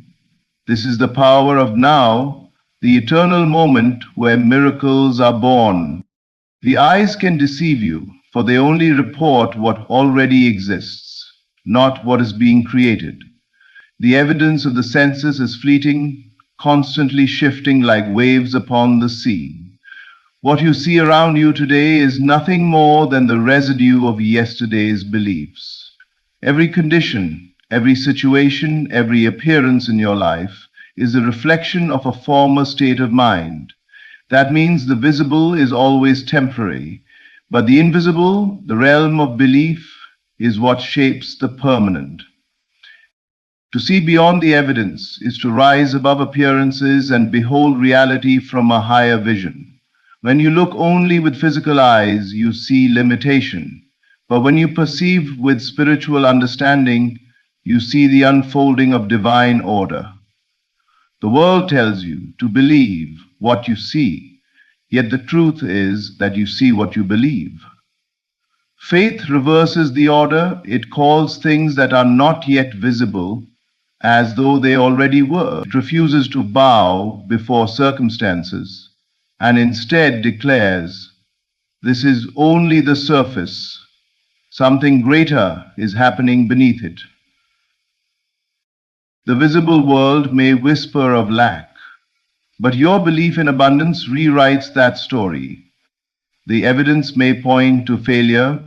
This is the power of now, the eternal moment where miracles are born. The eyes can deceive you, for they only report what already exists, not what is being created. The evidence of the senses is fleeting, constantly shifting like waves upon the sea. What you see around you today is nothing more than the residue of yesterday's beliefs. Every condition, every situation, every appearance in your life is a reflection of a former state of mind. That means the visible is always temporary, but the invisible, the realm of belief, is what shapes the permanent. To see beyond the evidence is to rise above appearances and behold reality from a higher vision. When you look only with physical eyes, you see limitation, but when you perceive with spiritual understanding, you see the unfolding of divine order. The world tells you to believe what you see, yet the truth is that you see what you believe. Faith reverses the order. It calls things that are not yet visible as though they already were. It refuses to bow before circumstances and instead declares, this is only the surface. Something greater is happening beneath it. The visible world may whisper of lack, but your belief in abundance rewrites that story. The evidence may point to failure,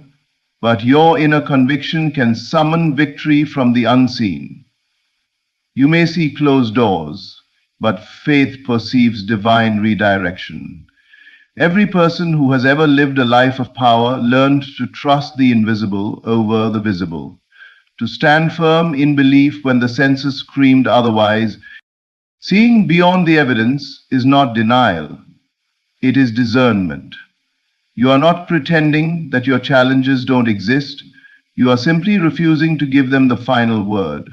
but your inner conviction can summon victory from the unseen. You may see closed doors, but faith perceives divine redirection. Every person who has ever lived a life of power learned to trust the invisible over the visible, to stand firm in belief when the senses screamed otherwise. Seeing beyond the evidence is not denial, it is discernment. You are not pretending that your challenges don't exist, you are simply refusing to give them the final word.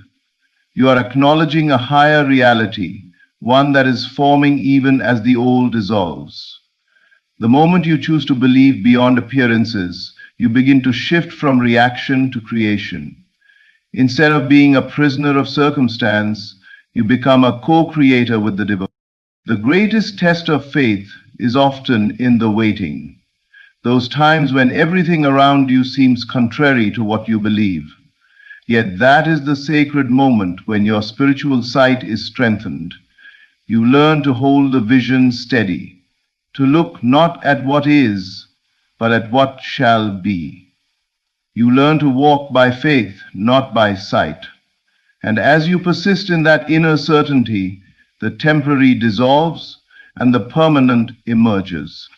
You are acknowledging a higher reality, one that is forming even as the old dissolves. The moment you choose to believe beyond appearances, you begin to shift from reaction to creation. Instead of being a prisoner of circumstance, you become a co-creator with the divine. The greatest test of faith is often in the waiting, those times when everything around you seems contrary to what you believe. Yet that is the sacred moment when your spiritual sight is strengthened. You learn to hold the vision steady, to look not at what is, but at what shall be. You learn to walk by faith, not by sight. And as you persist in that inner certainty, the temporary dissolves and the permanent emerges.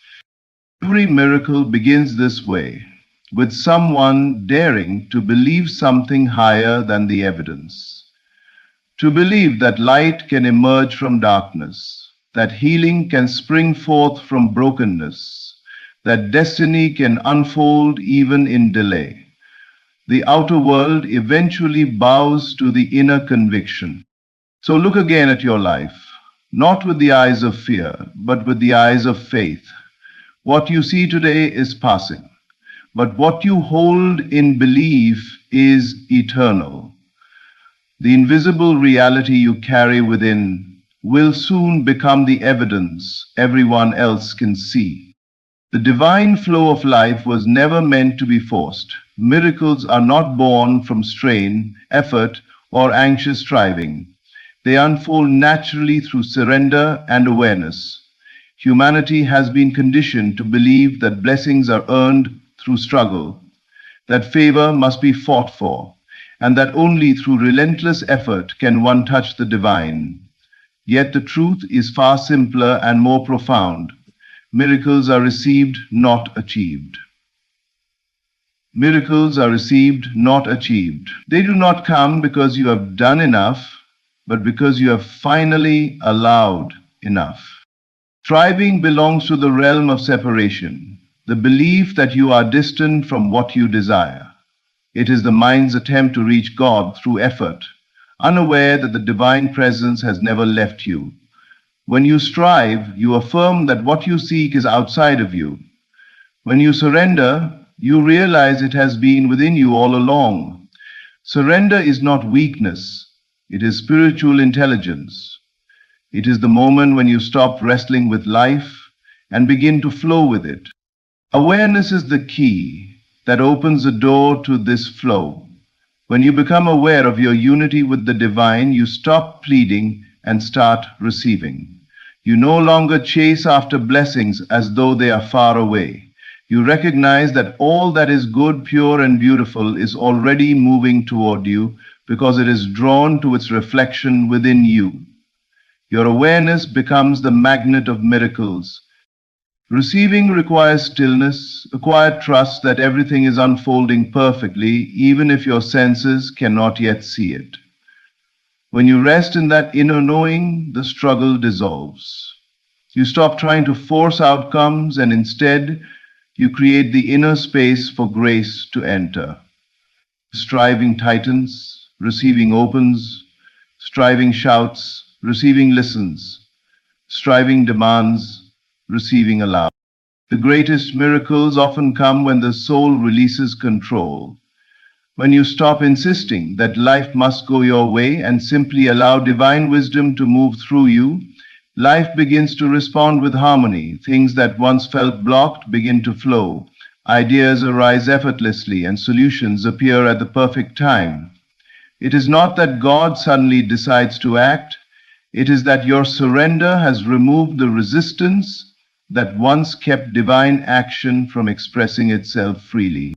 Every miracle begins this way, with someone daring to believe something higher than the evidence. To believe that light can emerge from darkness, that healing can spring forth from brokenness, that destiny can unfold even in delay. The outer world eventually bows to the inner conviction. So look again at your life, not with the eyes of fear, but with the eyes of faith. What you see today is passing, but what you hold in belief is eternal. The invisible reality you carry within will soon become the evidence everyone else can see. The divine flow of life was never meant to be forced. Miracles are not born from strain, effort, or anxious striving. They unfold naturally through surrender and awareness. Humanity has been conditioned to believe that blessings are earned through struggle, that favor must be fought for, and that only through relentless effort can one touch the divine. Yet the truth is far simpler and more profound. Miracles are received, not achieved. Miracles are received, not achieved. They do not come because you have done enough, but because you have finally allowed enough. Striving belongs to the realm of separation, the belief that you are distant from what you desire. It is the mind's attempt to reach God through effort, unaware that the divine presence has never left you. When you strive, you affirm that what you seek is outside of you. When you surrender, you realize it has been within you all along. Surrender is not weakness, it is spiritual intelligence. It is the moment when you stop wrestling with life and begin to flow with it. Awareness is the key that opens the door to this flow. When you become aware of your unity with the divine, you stop pleading and start receiving. You no longer chase after blessings as though they are far away. You recognize that all that is good, pure, and beautiful is already moving toward you because it is drawn to its reflection within you. Your awareness becomes the magnet of miracles. Receiving requires stillness, a quiet trust that everything is unfolding perfectly, even if your senses cannot yet see it. When you rest in that inner knowing, the struggle dissolves. You stop trying to force outcomes and instead you create the inner space for grace to enter. Striving tightens, receiving opens, striving shouts, receiving listens, striving demands, receiving allows. The greatest miracles often come when the soul releases control. When you stop insisting that life must go your way and simply allow divine wisdom to move through you, life begins to respond with harmony. Things that once felt blocked begin to flow. Ideas arise effortlessly and solutions appear at the perfect time. It is not that God suddenly decides to act, it is that your surrender has removed the resistance that once kept divine action from expressing itself freely.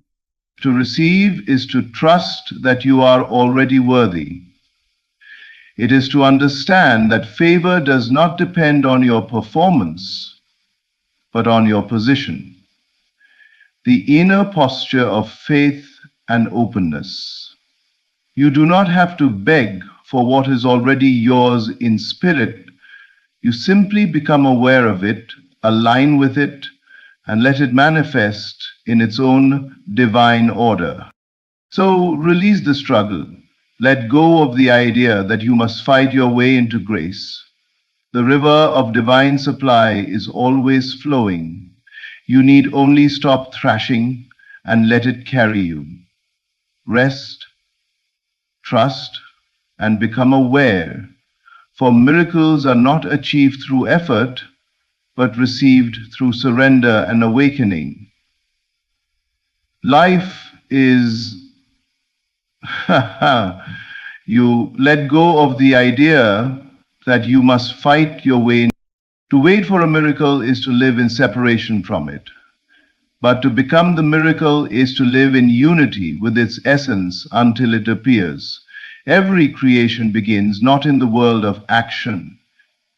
To receive is to trust that you are already worthy. It is to understand that favor does not depend on your performance, but on your position. The inner posture of faith and openness. You do not have to beg for what is already yours in spirit. You simply become aware of it, align with it, and let it manifest in its own divine order. So release the struggle. Let go of the idea that you must fight your way into grace. The river of divine supply is always flowing. You need only stop thrashing and let it carry you. Rest, trust, and become aware, for miracles are not achieved through effort, but received through surrender and awakening. Life is, you let go of the idea that you must fight your way. To wait for a miracle is to live in separation from it. But to become the miracle is to live in unity with its essence until it appears. Every creation begins not in the world of action,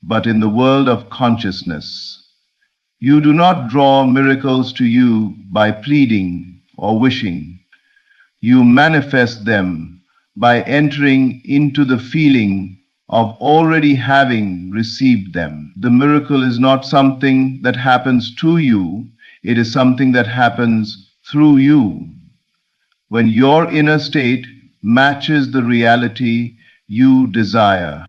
but in the world of consciousness. You do not draw miracles to you by pleading or wishing. You manifest them by entering into the feeling of already having received them. The miracle is not something that happens to you, it is something that happens through you. When your inner state matches the reality you desire.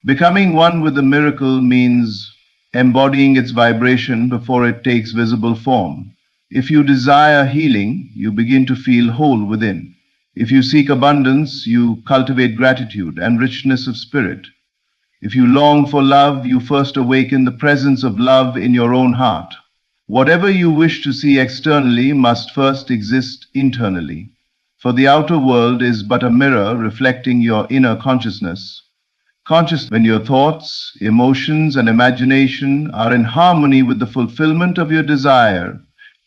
Becoming one with the miracle means embodying its vibration before it takes visible form. If you desire healing, you begin to feel whole within. If you seek abundance, you cultivate gratitude and richness of spirit. If you long for love, you first awaken the presence of love in your own heart. Whatever you wish to see externally must first exist internally, for the outer world is but a mirror reflecting your inner consciousness. Conscious when your thoughts, emotions, and imagination are in harmony with the fulfillment of your desire,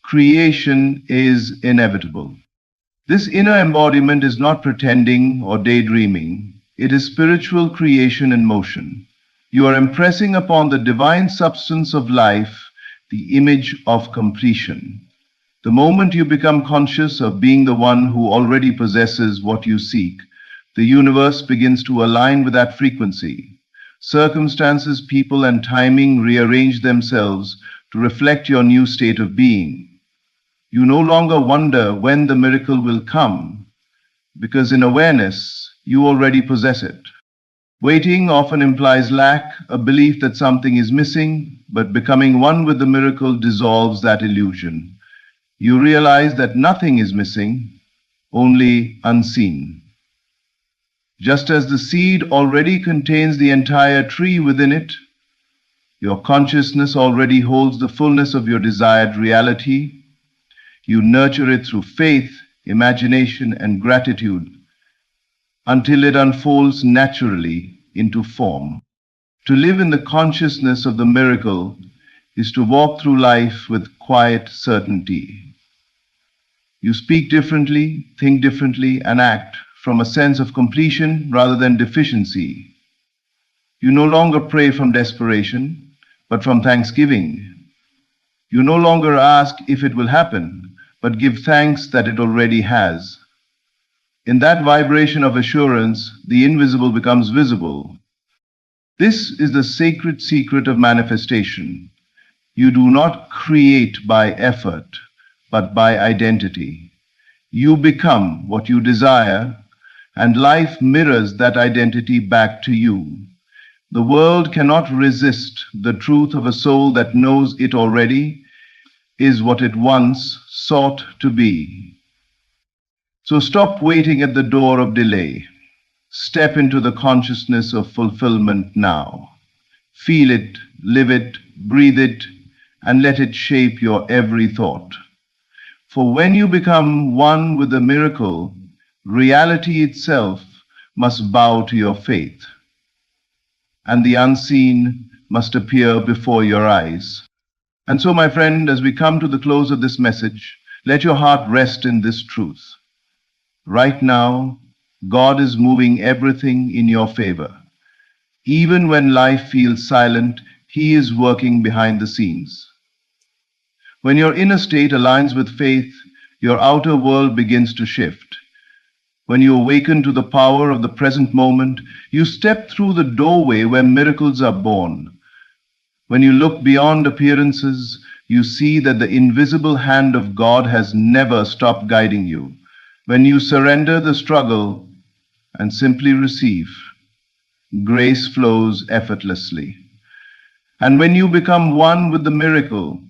creation is inevitable. This inner embodiment is not pretending or daydreaming. It is spiritual creation in motion. You are impressing upon the divine substance of life the image of completion. The moment you become conscious of being the one who already possesses what you seek, the universe begins to align with that frequency. Circumstances, people, and timing rearrange themselves to reflect your new state of being. You no longer wonder when the miracle will come, because in awareness, you already possess it. Waiting often implies lack, a belief that something is missing, but becoming one with the miracle dissolves that illusion. You realize that nothing is missing, only unseen. Just as the seed already contains the entire tree within it, your consciousness already holds the fullness of your desired reality. You nurture it through faith, imagination, and gratitude until it unfolds naturally into form. To live in the consciousness of the miracle is to walk through life with quiet certainty. You speak differently, think differently, and act from a sense of completion rather than deficiency. You no longer pray from desperation, but from thanksgiving. You no longer ask if it will happen, but give thanks that it already has. In that vibration of assurance, the invisible becomes visible. This is the sacred secret of manifestation. You do not create by effort, but by identity. You become what you desire, and life mirrors that identity back to you. The world cannot resist the truth of a soul that knows it already is what it once sought to be. So stop waiting at the door of delay. Step into the consciousness of fulfillment now. Feel it, live it, breathe it, and let it shape your every thought. For when you become one with the miracle, reality itself must bow to your faith, and the unseen must appear before your eyes. And so, my friend, as we come to the close of this message, let your heart rest in this truth. Right now, God is moving everything in your favor. Even when life feels silent, He is working behind the scenes. When your inner state aligns with faith, your outer world begins to shift. When you awaken to the power of the present moment, you step through the doorway where miracles are born. When you look beyond appearances, you see that the invisible hand of God has never stopped guiding you. When you surrender the struggle and simply receive, grace flows effortlessly. And when you become one with the miracle,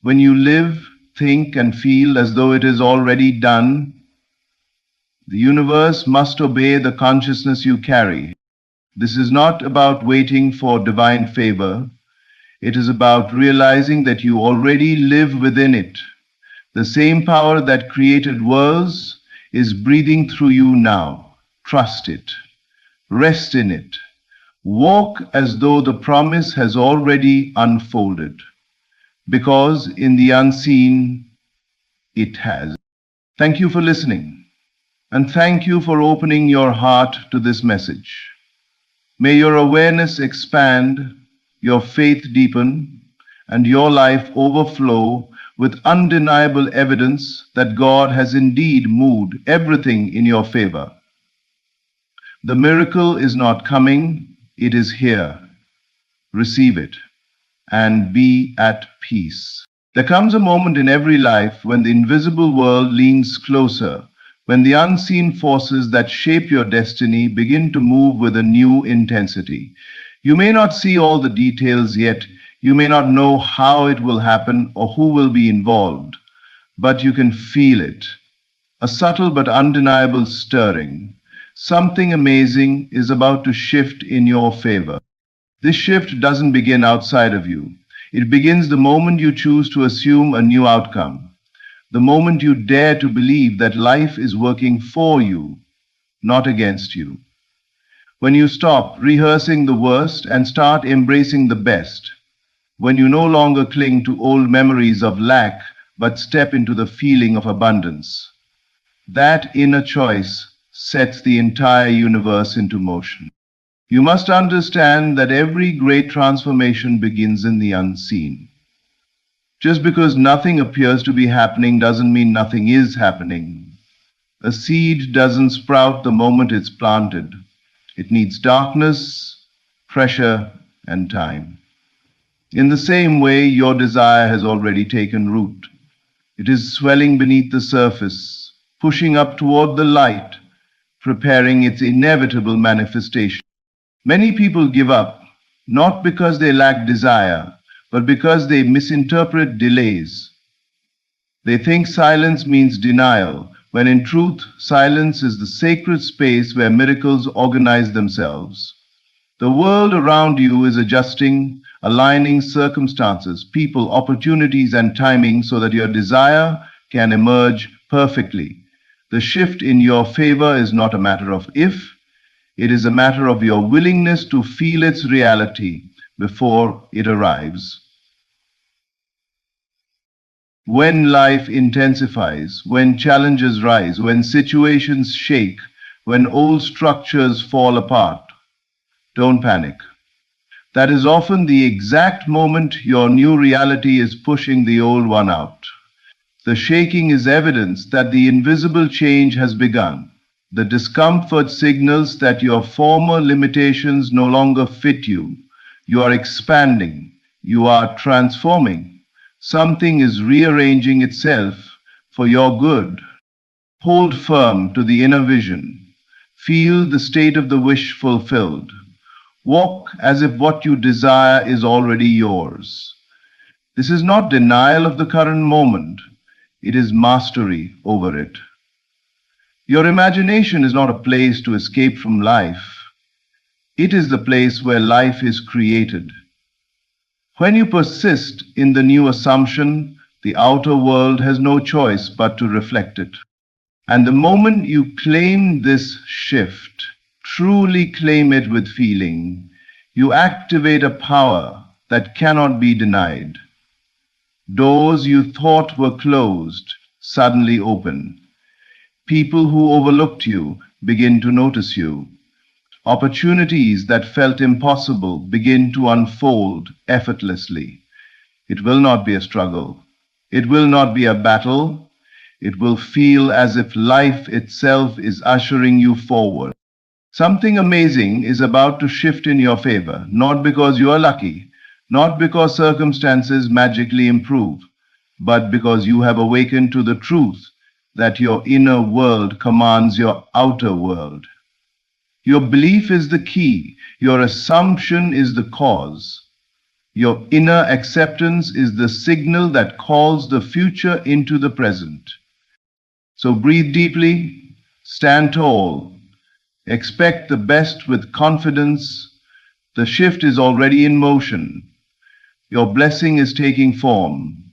when you live, think, and feel as though it is already done, the universe must obey the consciousness you carry. This is not about waiting for divine favor. It is about realizing that you already live within it. The same power that created worlds is breathing through you now. Trust it. Rest in it. Walk as though the promise has already unfolded, because in the unseen, it has. Thank you for listening, and thank you for opening your heart to this message. May your awareness expand, your faith deepen, and your life overflow with undeniable evidence that God has indeed moved everything in your favor. The miracle is not coming, it is here. Receive it and be at peace. There comes a moment in every life when the invisible world leans closer, when the unseen forces that shape your destiny begin to move with a new intensity. You may not see all the details yet, you may not know how it will happen or who will be involved, but you can feel it. a subtle but undeniable stirring. Something amazing is about to shift in your favor. This shift doesn't begin outside of you. It begins the moment you choose to assume a new outcome, the moment you dare to believe that life is working for you, not against you. When you stop rehearsing the worst and start embracing the best, when you no longer cling to old memories of lack but step into the feeling of abundance, that inner choice sets the entire universe into motion. You must understand that every great transformation begins in the unseen. Just because nothing appears to be happening doesn't mean nothing is happening. A seed doesn't sprout the moment it's planted. It needs darkness, pressure, and time. In the same way, your desire has already taken root. It is swelling beneath the surface, pushing up toward the light, preparing its inevitable manifestation. Many people give up, not because they lack desire, but because they misinterpret delays. They think silence means denial, when in truth, silence is the sacred space where miracles organize themselves. The world around you is adjusting, aligning circumstances, people, opportunities, and timing so that your desire can emerge perfectly. The shift in your favor is not a matter of if, it is a matter of your willingness to feel its reality before it arrives. When life intensifies, when challenges rise, when situations shake, when old structures fall apart, don't panic. That is often the exact moment your new reality is pushing the old one out. The shaking is evidence that the invisible change has begun. The discomfort signals that your former limitations no longer fit you. You are expanding. You are transforming. Something is rearranging itself for your good. Hold firm to the inner vision. Feel the state of the wish fulfilled. Walk as if what you desire is already yours. This is not denial of the current moment. It is mastery over it. Your imagination is not a place to escape from life. It is the place where life is created. When you persist in the new assumption, the outer world has no choice but to reflect it. And the moment you claim this shift, truly claim it with feeling, you activate a power that cannot be denied. Doors you thought were closed suddenly open. People who overlooked you begin to notice you. Opportunities that felt impossible begin to unfold effortlessly. It will not be a struggle. It will not be a battle. It will feel as if life itself is ushering you forward. Something amazing is about to shift in your favor, not because you are lucky, not because circumstances magically improve, but because you have awakened to the truth that your inner world commands your outer world. Your belief is the key. Your assumption is the cause. Your inner acceptance is the signal that calls the future into the present. So breathe deeply, stand tall, expect the best with confidence. The shift is already in motion. Your blessing is taking form.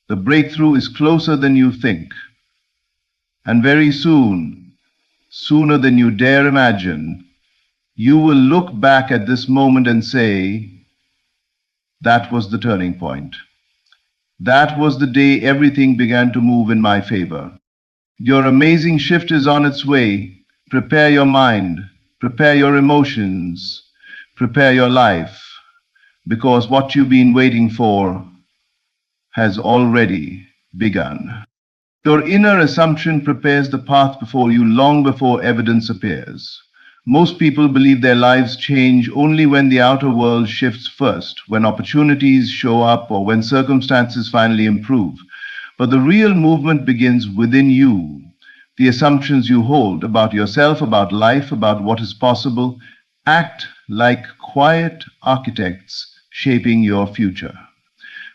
The breakthrough is closer than you think. And very soon, sooner than you dare imagine, you will look back at this moment and say, that was the turning point. That was the day everything began to move in my favor. Your amazing shift is on its way. Prepare your mind, prepare your emotions, prepare your life, because what you've been waiting for has already begun. Your inner assumption prepares the path before you long before evidence appears. Most people believe their lives change only when the outer world shifts first, when opportunities show up or when circumstances finally improve. But the real movement begins within you. The assumptions you hold about yourself, about life, about what is possible, act like quiet architects shaping your future.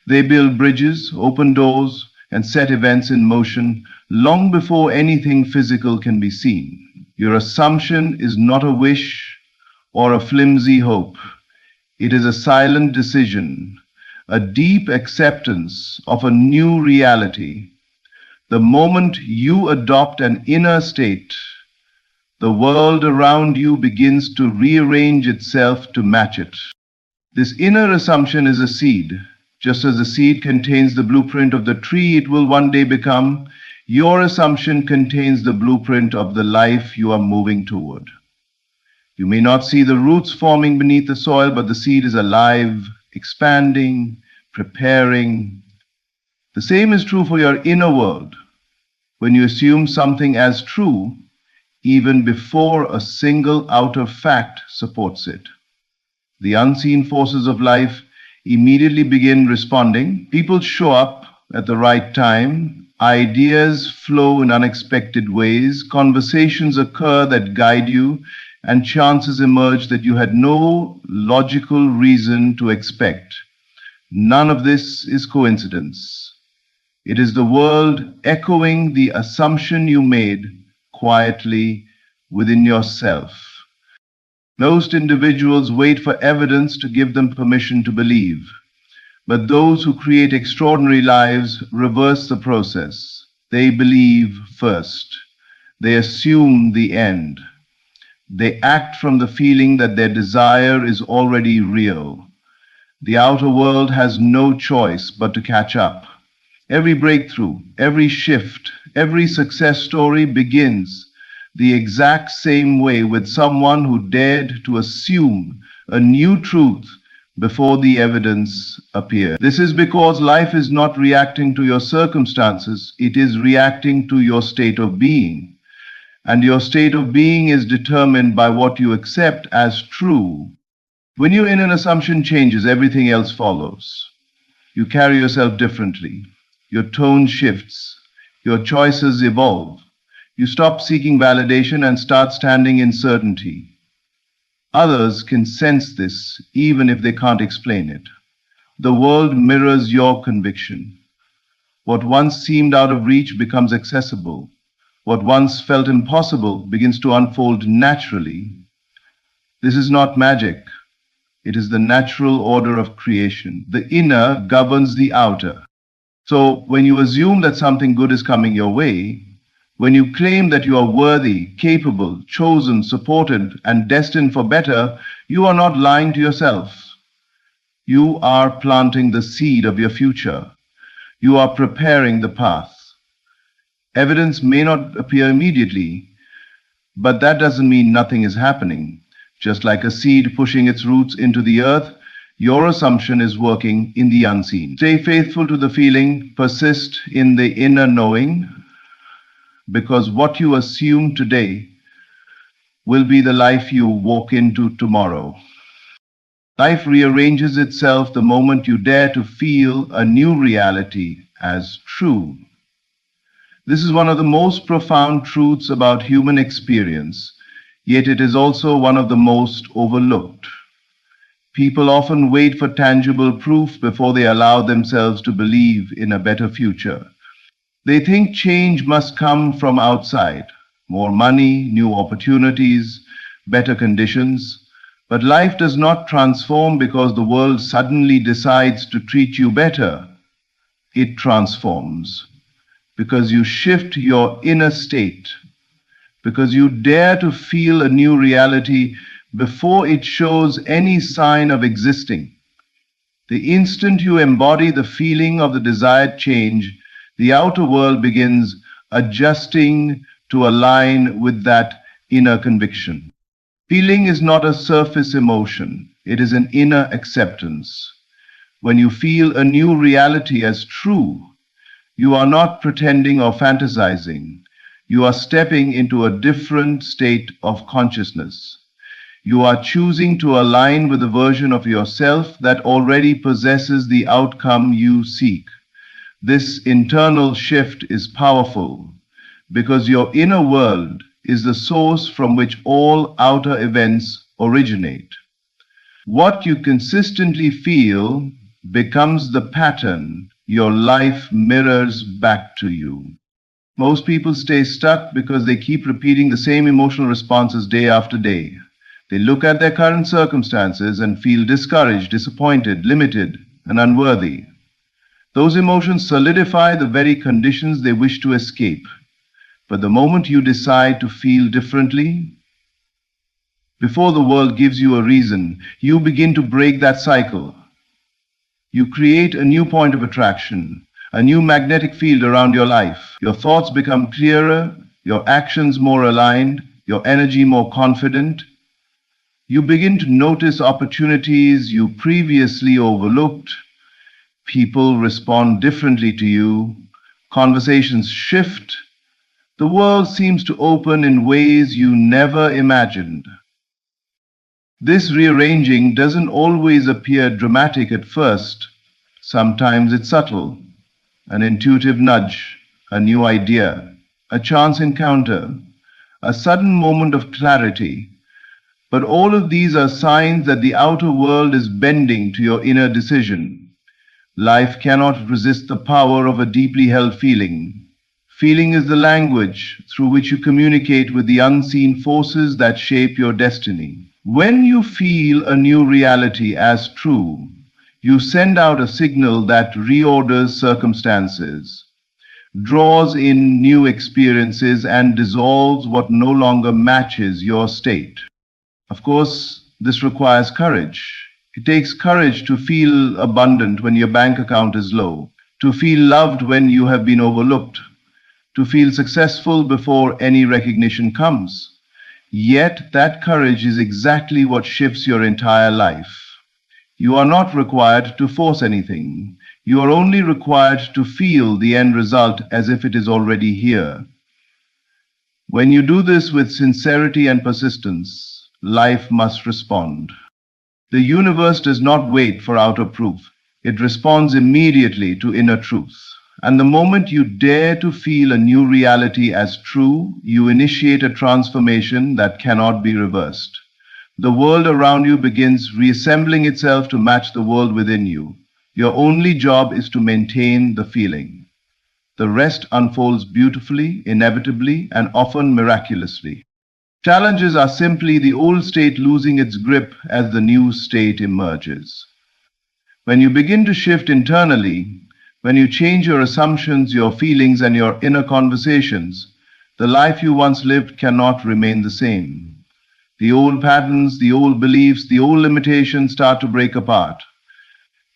They build bridges, open doors, and set events in motion long before anything physical can be seen. Your assumption is not a wish or a flimsy hope. It is a silent decision, a deep acceptance of a new reality. The moment you adopt an inner state, the world around you begins to rearrange itself to match it. This inner assumption is a seed. Just as the seed contains the blueprint of the tree it will one day become, your assumption contains the blueprint of the life you are moving toward. You may not see the roots forming beneath the soil, but the seed is alive, expanding, preparing. The same is true for your inner world. When you assume something as true, even before a single outer fact supports it, the unseen forces of life immediately begin responding. People show up at the right time. Ideas flow in unexpected ways, conversations occur that guide you, and chances emerge that you had no logical reason to expect. None of this is coincidence. It is the world echoing the assumption you made quietly within yourself. Most individuals wait for evidence to give them permission to believe. But those who create extraordinary lives reverse the process. They believe first. They assume the end. They act from the feeling that their desire is already real. The outer world has no choice but to catch up. Every breakthrough, every shift, every success story begins the exact same way with someone who dared to assume a new truth before the evidence appeared. This is because life is not reacting to your circumstances, it is reacting to your state of being. And your state of being is determined by what you accept as true. When your inner assumption changes, everything else follows. You carry yourself differently. Your tone shifts. Your choices evolve. You stop seeking validation and start standing in certainty. Others can sense this even if they can't explain it. The world mirrors your conviction. What once seemed out of reach becomes accessible. What once felt impossible begins to unfold naturally. This is not magic. It is the natural order of creation. The inner governs the outer. So when you assume that something good is coming your way, when you claim that you are worthy, capable, chosen, supported, and destined for better, you are not lying to yourself. You are planting the seed of your future. You are preparing the path. Evidence may not appear immediately, but that doesn't mean nothing is happening. Just like a seed pushing its roots into the earth, your assumption is working in the unseen. Stay faithful to the feeling, persist in the inner knowing, because what you assume today will be the life you walk into tomorrow. Life rearranges itself the moment you dare to feel a new reality as true. This is one of the most profound truths about human experience, yet it is also one of the most overlooked. People often wait for tangible proof before they allow themselves to believe in a better future. They think change must come from outside, more money, new opportunities, better conditions. But life does not transform because the world suddenly decides to treat you better. It transforms because you shift your inner state, because you dare to feel a new reality before it shows any sign of existing. The instant you embody the feeling of the desired change, the outer world begins adjusting to align with that inner conviction. Feeling is not a surface emotion, it is an inner acceptance. When you feel a new reality as true, you are not pretending or fantasizing. You are stepping into a different state of consciousness. You are choosing to align with a version of yourself that already possesses the outcome you seek. This internal shift is powerful because your inner world is the source from which all outer events originate. What you consistently feel becomes the pattern your life mirrors back to you. Most people stay stuck because they keep repeating the same emotional responses day after day. They look at their current circumstances and feel discouraged, disappointed, limited, and unworthy. Those emotions solidify the very conditions they wish to escape. But the moment you decide to feel differently, before the world gives you a reason, you begin to break that cycle. You create a new point of attraction, a new magnetic field around your life. Your thoughts become clearer, your actions more aligned, your energy more confident. You begin to notice opportunities you previously overlooked. People respond differently to you. Conversations shift. The world seems to open in ways you never imagined. This rearranging doesn't always appear dramatic at first. Sometimes it's subtle, an intuitive nudge, a new idea, a chance encounter, a sudden moment of clarity. But all of these are signs that the outer world is bending to your inner decision. Life cannot resist the power of a deeply held feeling. Feeling is the language through which you communicate with the unseen forces that shape your destiny. When you feel a new reality as true, you send out a signal that reorders circumstances, draws in new experiences, and dissolves what no longer matches your state. Of course, this requires courage. It takes courage to feel abundant when your bank account is low, to feel loved when you have been overlooked, to feel successful before any recognition comes. Yet that courage is exactly what shifts your entire life. You are not required to force anything. You are only required to feel the end result as if it is already here. When you do this with sincerity and persistence, life must respond. The universe does not wait for outer proof. It responds immediately to inner truth. And the moment you dare to feel a new reality as true, you initiate a transformation that cannot be reversed. The world around you begins reassembling itself to match the world within you. Your only job is to maintain the feeling. The rest unfolds beautifully, inevitably, and often miraculously. Challenges are simply the old state losing its grip as the new state emerges. When you begin to shift internally, when you change your assumptions, your feelings, and your inner conversations, the life you once lived cannot remain the same. The old patterns, the old beliefs, the old limitations start to break apart.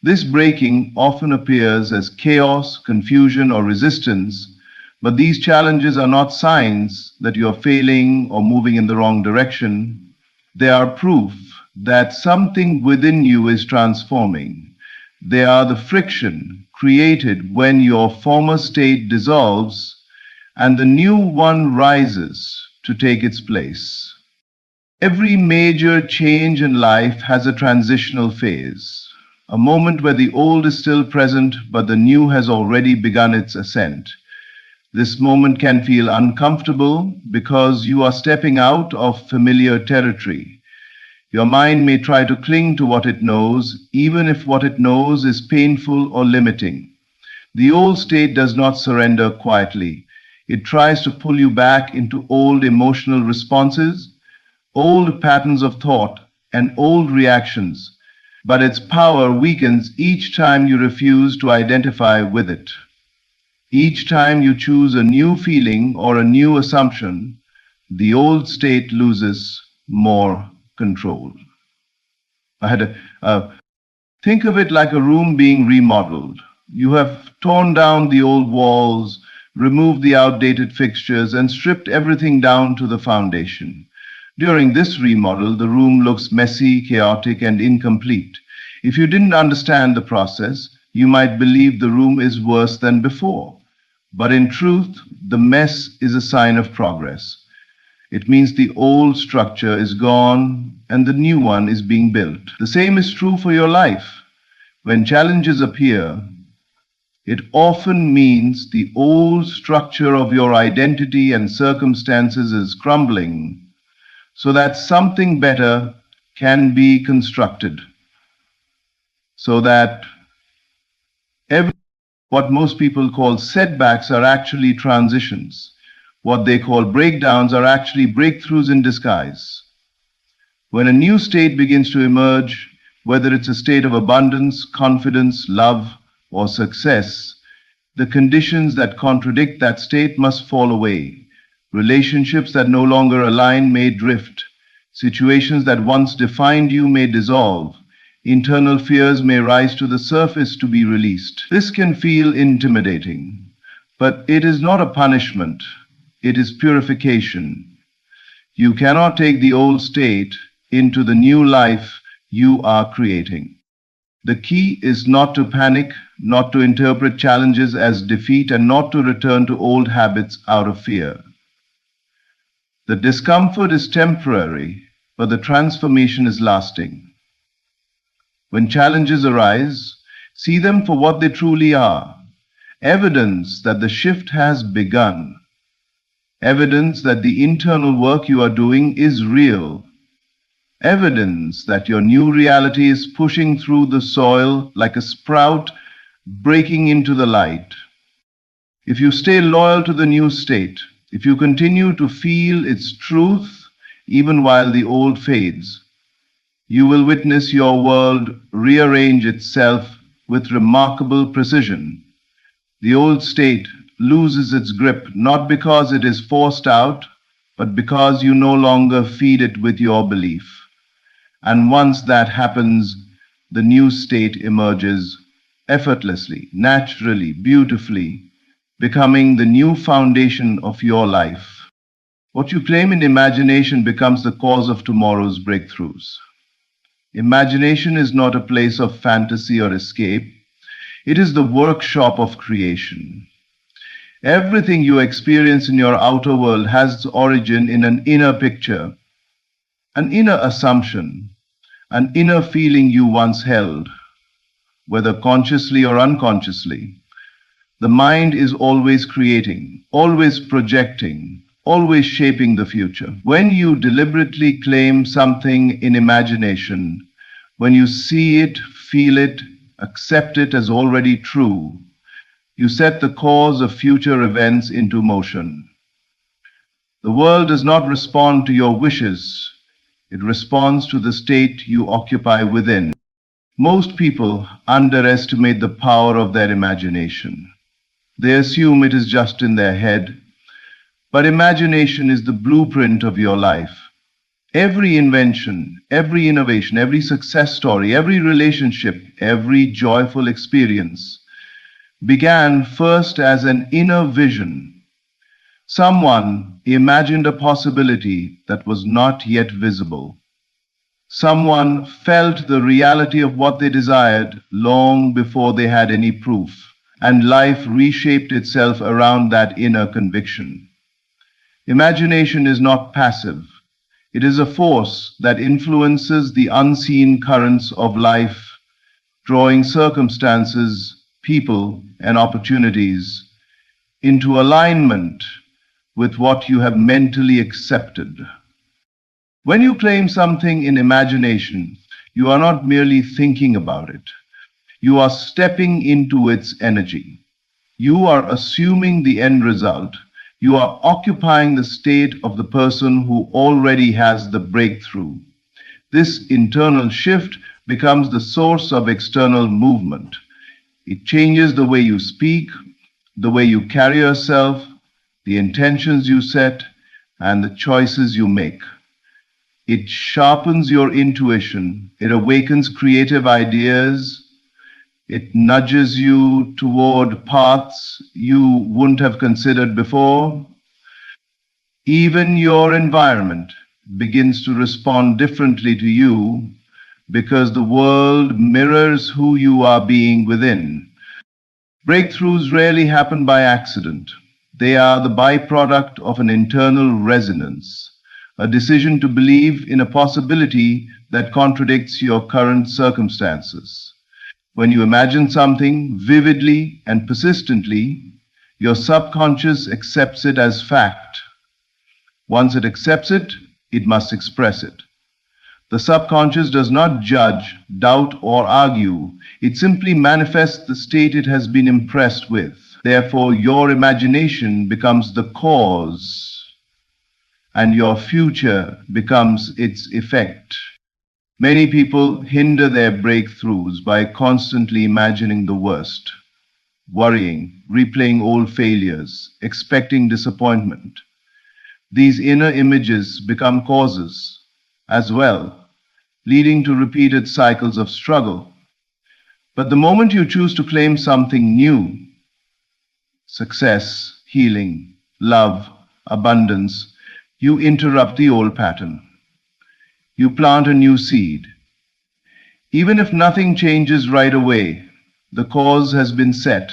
This breaking often appears as chaos, confusion, or resistance, but these challenges are not signs that you are failing or moving in the wrong direction. They are proof that something within you is transforming. They are the friction created when your former state dissolves and the new one rises to take its place. Every major change in life has a transitional phase, a moment where the old is still present but the new has already begun its ascent. This moment can feel uncomfortable because you are stepping out of familiar territory. Your mind may try to cling to what it knows, even if what it knows is painful or limiting. The old state does not surrender quietly. It tries to pull you back into old emotional responses, old patterns of thought, and old reactions. But its power weakens each time you refuse to identify with it. Each time you choose a new feeling or a new assumption, the old state loses more control. Think of it like a room being remodeled. You have torn down the old walls, removed the outdated fixtures, and stripped everything down to the foundation. During this remodel, the room looks messy, chaotic, and incomplete. If you didn't understand the process, you might believe the room is worse than before. But in truth, the mess is a sign of progress. It means the old structure is gone and the new one is being built. The same is true for your life. When challenges appear, it often means the old structure of your identity and circumstances is crumbling so that something better can be constructed, so that every What most people call setbacks are actually transitions. What they call breakdowns are actually breakthroughs in disguise. When a new state begins to emerge, whether it's a state of abundance, confidence, love, or success, the conditions that contradict that state must fall away. Relationships that no longer align may drift. Situations that once defined you may dissolve. Internal fears may rise to the surface to be released. This can feel intimidating, but it is not a punishment. It is purification. You cannot take the old state into the new life you are creating. The key is not to panic, not to interpret challenges as defeat, and not to return to old habits out of fear. The discomfort is temporary, but the transformation is lasting. When challenges arise, see them for what they truly are: evidence that the shift has begun, evidence that the internal work you are doing is real, evidence that your new reality is pushing through the soil like a sprout breaking into the light. If you stay loyal to the new state, if you continue to feel its truth even while the old fades, you will witness your world rearrange itself with remarkable precision. The old state loses its grip not because it is forced out, but because you no longer feed it with your belief. And once that happens, the new state emerges effortlessly, naturally, beautifully, becoming the new foundation of your life. What you claim in imagination becomes the cause of tomorrow's breakthroughs. Imagination is not a place of fantasy or escape. It is the workshop of creation. Everything you experience in your outer world has its origin in an inner picture, an inner assumption, an inner feeling you once held, whether consciously or unconsciously. The mind is always creating, always projecting, always shaping the future. When you deliberately claim something in imagination, when you see it, feel it, accept it as already true, you set the cause of future events into motion. The world does not respond to your wishes. It responds to the state you occupy within. Most people underestimate the power of their imagination. They assume it is just in their head. But imagination is the blueprint of your life. Every invention, every innovation, every success story, every relationship, every joyful experience began first as an inner vision. Someone imagined a possibility that was not yet visible. Someone felt the reality of what they desired long before they had any proof, and life reshaped itself around that inner conviction. Imagination is not passive. It is a force that influences the unseen currents of life, drawing circumstances, people, and opportunities into alignment with what you have mentally accepted. When you claim something in imagination, you are not merely thinking about it. You are stepping into its energy. You are assuming the end result. You are occupying the state of the person who already has the breakthrough. This internal shift becomes the source of external movement. It changes the way you speak, the way you carry yourself, the intentions you set, and the choices you make. It sharpens your intuition. It awakens creative ideas. It nudges you toward paths you wouldn't have considered before. Even your environment begins to respond differently to you because the world mirrors who you are being within. Breakthroughs rarely happen by accident. They are the byproduct of an internal resonance, a decision to believe in a possibility that contradicts your current circumstances. When you imagine something vividly and persistently, your subconscious accepts it as fact. Once it accepts it, it must express it. The subconscious does not judge, doubt, or argue. It simply manifests the state it has been impressed with. Therefore, your imagination becomes the cause, and your future becomes its effect. Many people hinder their breakthroughs by constantly imagining the worst, worrying, replaying old failures, expecting disappointment. These inner images become causes as well, leading to repeated cycles of struggle. But the moment you choose to claim something new, success, healing, love, abundance, you interrupt the old pattern. You plant a new seed. Even if nothing changes right away, the cause has been set.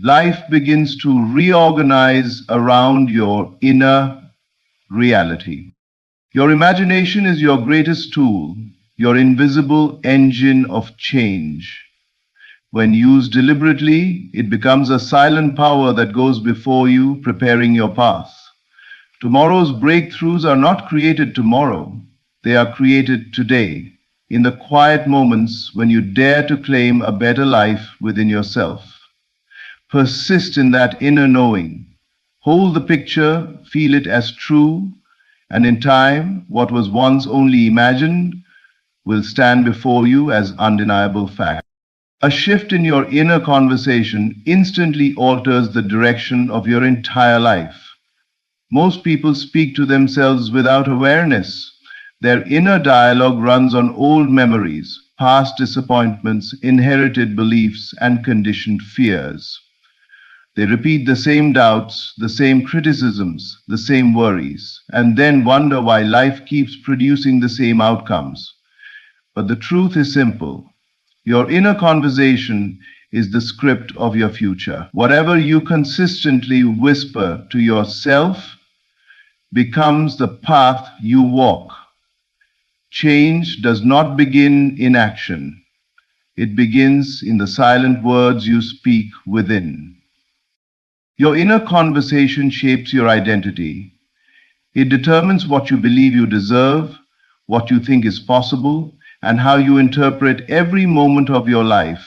Life begins to reorganize around your inner reality. Your imagination is your greatest tool, your invisible engine of change. When used deliberately, it becomes a silent power that goes before you, preparing your path. Tomorrow's breakthroughs are not created tomorrow. They are created today, in the quiet moments when you dare to claim a better life within yourself. Persist in that inner knowing. Hold the picture, feel it as true, and in time, what was once only imagined will stand before you as undeniable fact. A shift in your inner conversation instantly alters the direction of your entire life. Most people speak to themselves without awareness. Their inner dialogue runs on old memories, past disappointments, inherited beliefs, and conditioned fears. They repeat the same doubts, the same criticisms, the same worries, and then wonder why life keeps producing the same outcomes. But the truth is simple. Your inner conversation is the script of your future. Whatever you consistently whisper to yourself becomes the path you walk. Change does not begin in action. It begins in the silent words you speak within. Your inner conversation shapes your identity. It determines what you believe you deserve, what you think is possible, and how you interpret every moment of your life.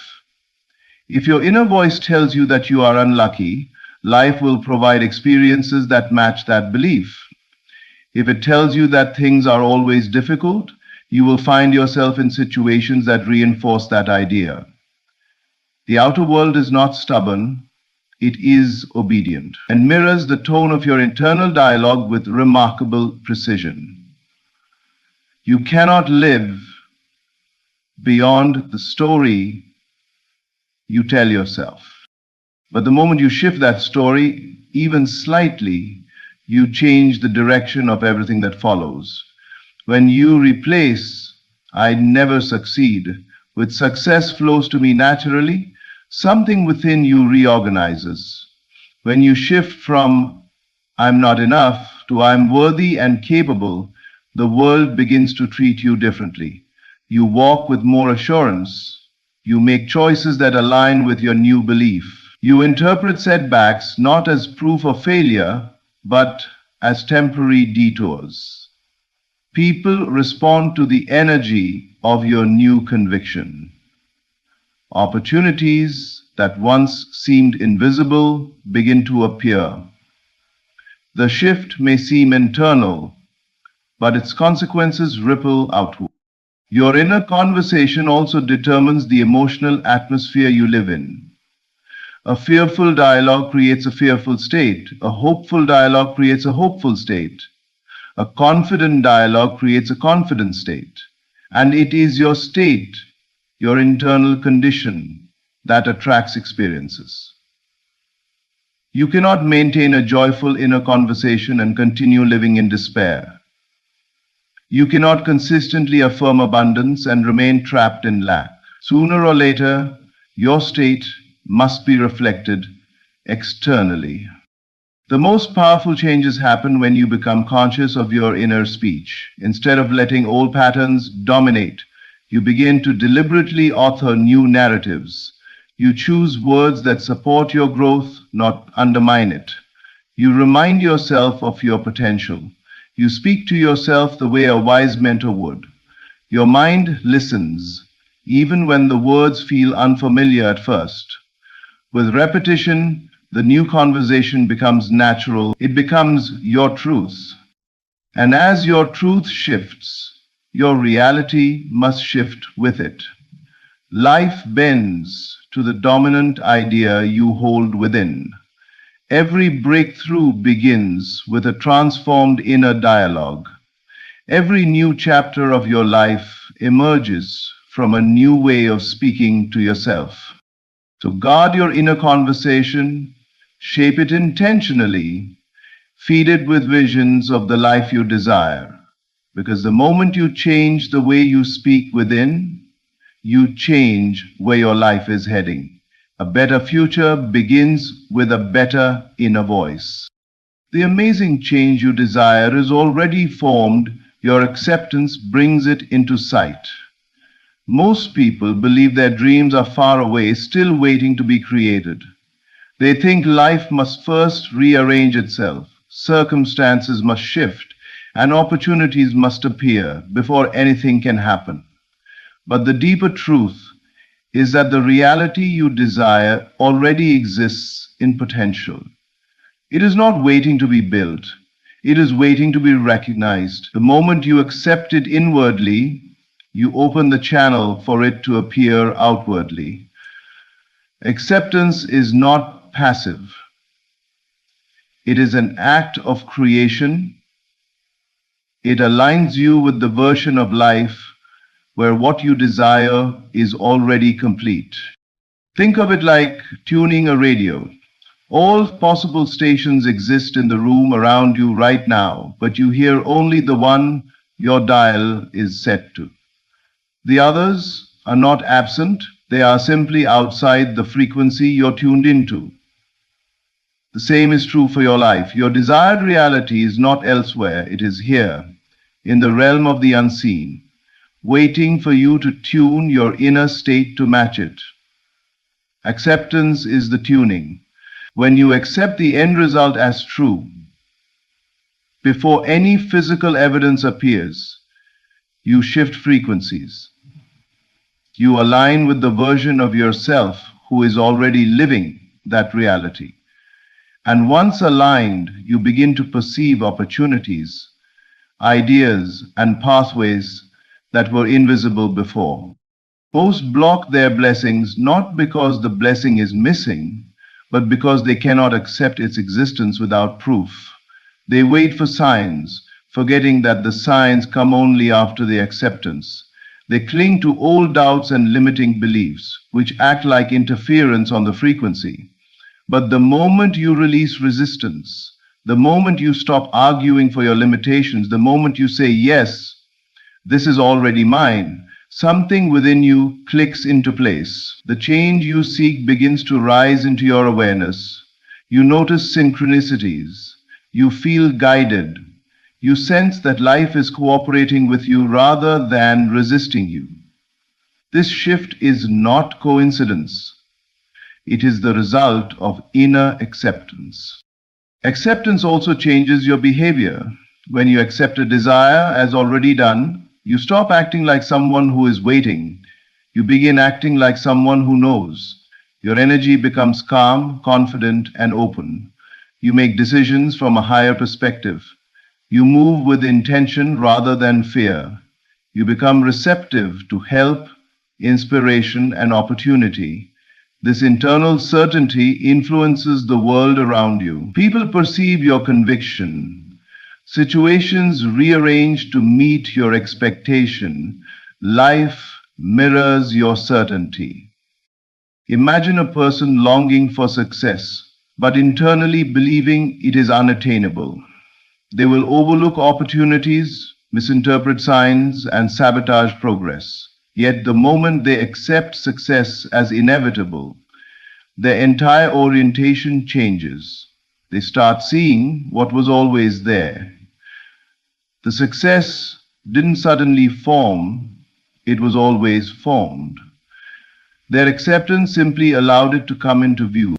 If your inner voice tells you that you are unlucky, life will provide experiences that match that belief. If it tells you that things are always difficult, you will find yourself in situations that reinforce that idea. The outer world is not stubborn, it is obedient, and mirrors the tone of your internal dialogue with remarkable precision. You cannot live beyond the story you tell yourself. But the moment you shift that story, even slightly, you change the direction of everything that follows. When you replace "I never succeed" with "success flows to me naturally," something within you reorganizes. When you shift from "I'm not enough" to "I'm worthy and capable," the world begins to treat you differently. You walk with more assurance. You make choices that align with your new belief. You interpret setbacks not as proof of failure, but as temporary detours. People respond to the energy of your new conviction. Opportunities that once seemed invisible begin to appear. The shift may seem internal, but its consequences ripple outward. Your inner conversation also determines the emotional atmosphere you live in. A fearful dialogue creates a fearful state. A hopeful dialogue creates a hopeful state. A confident dialogue creates a confident state. And it is your state, your internal condition, that attracts experiences. You cannot maintain a joyful inner conversation and continue living in despair. You cannot consistently affirm abundance and remain trapped in lack. Sooner or later, your state must be reflected externally. The most powerful changes happen when you become conscious of your inner speech. Instead of letting old patterns dominate, you begin to deliberately author new narratives. You choose words that support your growth, not undermine it. You remind yourself of your potential. You speak to yourself the way a wise mentor would. Your mind listens, even when the words feel unfamiliar at first. With repetition, the new conversation becomes natural. It becomes your truth. And as your truth shifts, your reality must shift with it. Life bends to the dominant idea you hold within. Every breakthrough begins with a transformed inner dialogue. Every new chapter of your life emerges from a new way of speaking to yourself. So guard your inner conversation, shape it intentionally, feed it with visions of the life you desire. Because the moment you change the way you speak within, you change where your life is heading. A better future begins with a better inner voice. The amazing change you desire is already formed. Your acceptance brings it into sight. Most people believe their dreams are far away, still waiting to be created. They think life must first rearrange itself, circumstances must shift, and opportunities must appear before anything can happen. But the deeper truth is that the reality you desire already exists in potential. It is not waiting to be built. It is waiting to be recognized. The moment you accept it inwardly, you open the channel for it to appear outwardly. Acceptance is not passive. It is an act of creation. It aligns you with the version of life where what you desire is already complete. Think of it like tuning a radio. All possible stations exist in the room around you right now, but you hear only the one your dial is set to. The others are not absent, they are simply outside the frequency you're tuned into. The same is true for your life. Your desired reality is not elsewhere, it is here, in the realm of the unseen, waiting for you to tune your inner state to match it. Acceptance is the tuning. When you accept the end result as true, before any physical evidence appears, you shift frequencies. You align with the version of yourself who is already living that reality. And once aligned, you begin to perceive opportunities, ideas, and pathways that were invisible before. Most block their blessings not because the blessing is missing, but because they cannot accept its existence without proof. They wait for signs, forgetting that the signs come only after the acceptance. They cling to old doubts and limiting beliefs, which act like interference on the frequency. But the moment you release resistance, the moment you stop arguing for your limitations, the moment you say, yes, this is already mine, something within you clicks into place. The change you seek begins to rise into your awareness. You notice synchronicities. You feel guided. You sense that life is cooperating with you rather than resisting you. This shift is not coincidence. It is the result of inner acceptance. Acceptance also changes your behavior. When you accept a desire as already done, you stop acting like someone who is waiting. You begin acting like someone who knows. Your energy becomes calm, confident, and open. You make decisions from a higher perspective. You move with intention rather than fear. You become receptive to help, inspiration, and opportunity. This internal certainty influences the world around you. People perceive your conviction. Situations rearrange to meet your expectation. Life mirrors your certainty. Imagine a person longing for success, but internally believing it is unattainable. They will overlook opportunities, misinterpret signs, and sabotage progress. Yet the moment they accept success as inevitable, their entire orientation changes. They start seeing what was always there. The success didn't suddenly form, it was always formed. Their acceptance simply allowed it to come into view.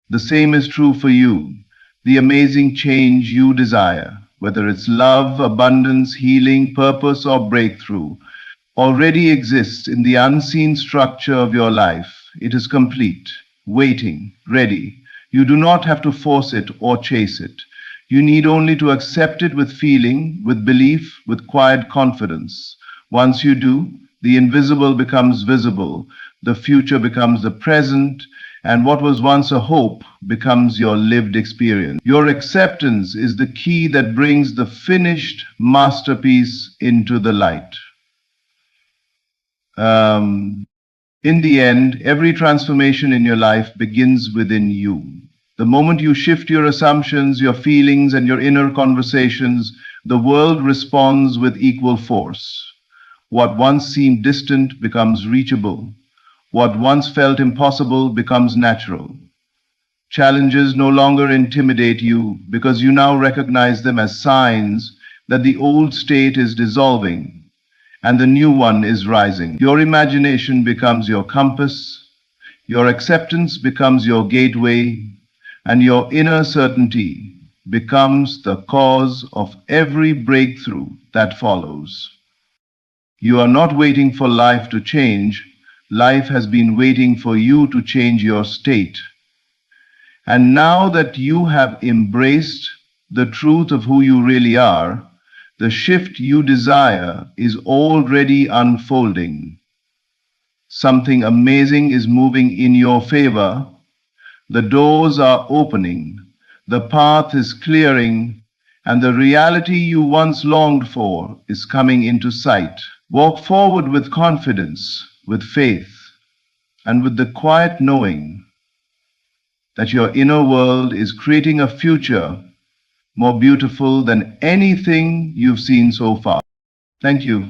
The same is true for you. The amazing change you desire, whether it's love, abundance, healing, purpose, or breakthrough, already exists in the unseen structure of your life. It is complete, waiting, ready. You do not have to force it or chase it. You need only to accept it with feeling, with belief, with quiet confidence. Once you do, the invisible becomes visible, the future becomes the present, and what was once a hope becomes your lived experience. Your acceptance is the key that brings the finished masterpiece into the light. In the end, every transformation in your life begins within you. The moment you shift your assumptions, your feelings, and your inner conversations, the world responds with equal force. What once seemed distant becomes reachable. What once felt impossible becomes natural. Challenges no longer intimidate you because you now recognize them as signs that the old state is dissolving and the new one is rising. Your imagination becomes your compass, your acceptance becomes your gateway, and your inner certainty becomes the cause of every breakthrough that follows. You are not waiting for life to change. Life has been waiting for you to change your state. And now that you have embraced the truth of who you really are, the shift you desire is already unfolding. Something amazing is moving in your favor. The doors are opening, the path is clearing, and the reality you once longed for is coming into sight. Walk forward with confidence, with faith, and with the quiet knowing that your inner world is creating a future more beautiful than anything you've seen so far. Thank you.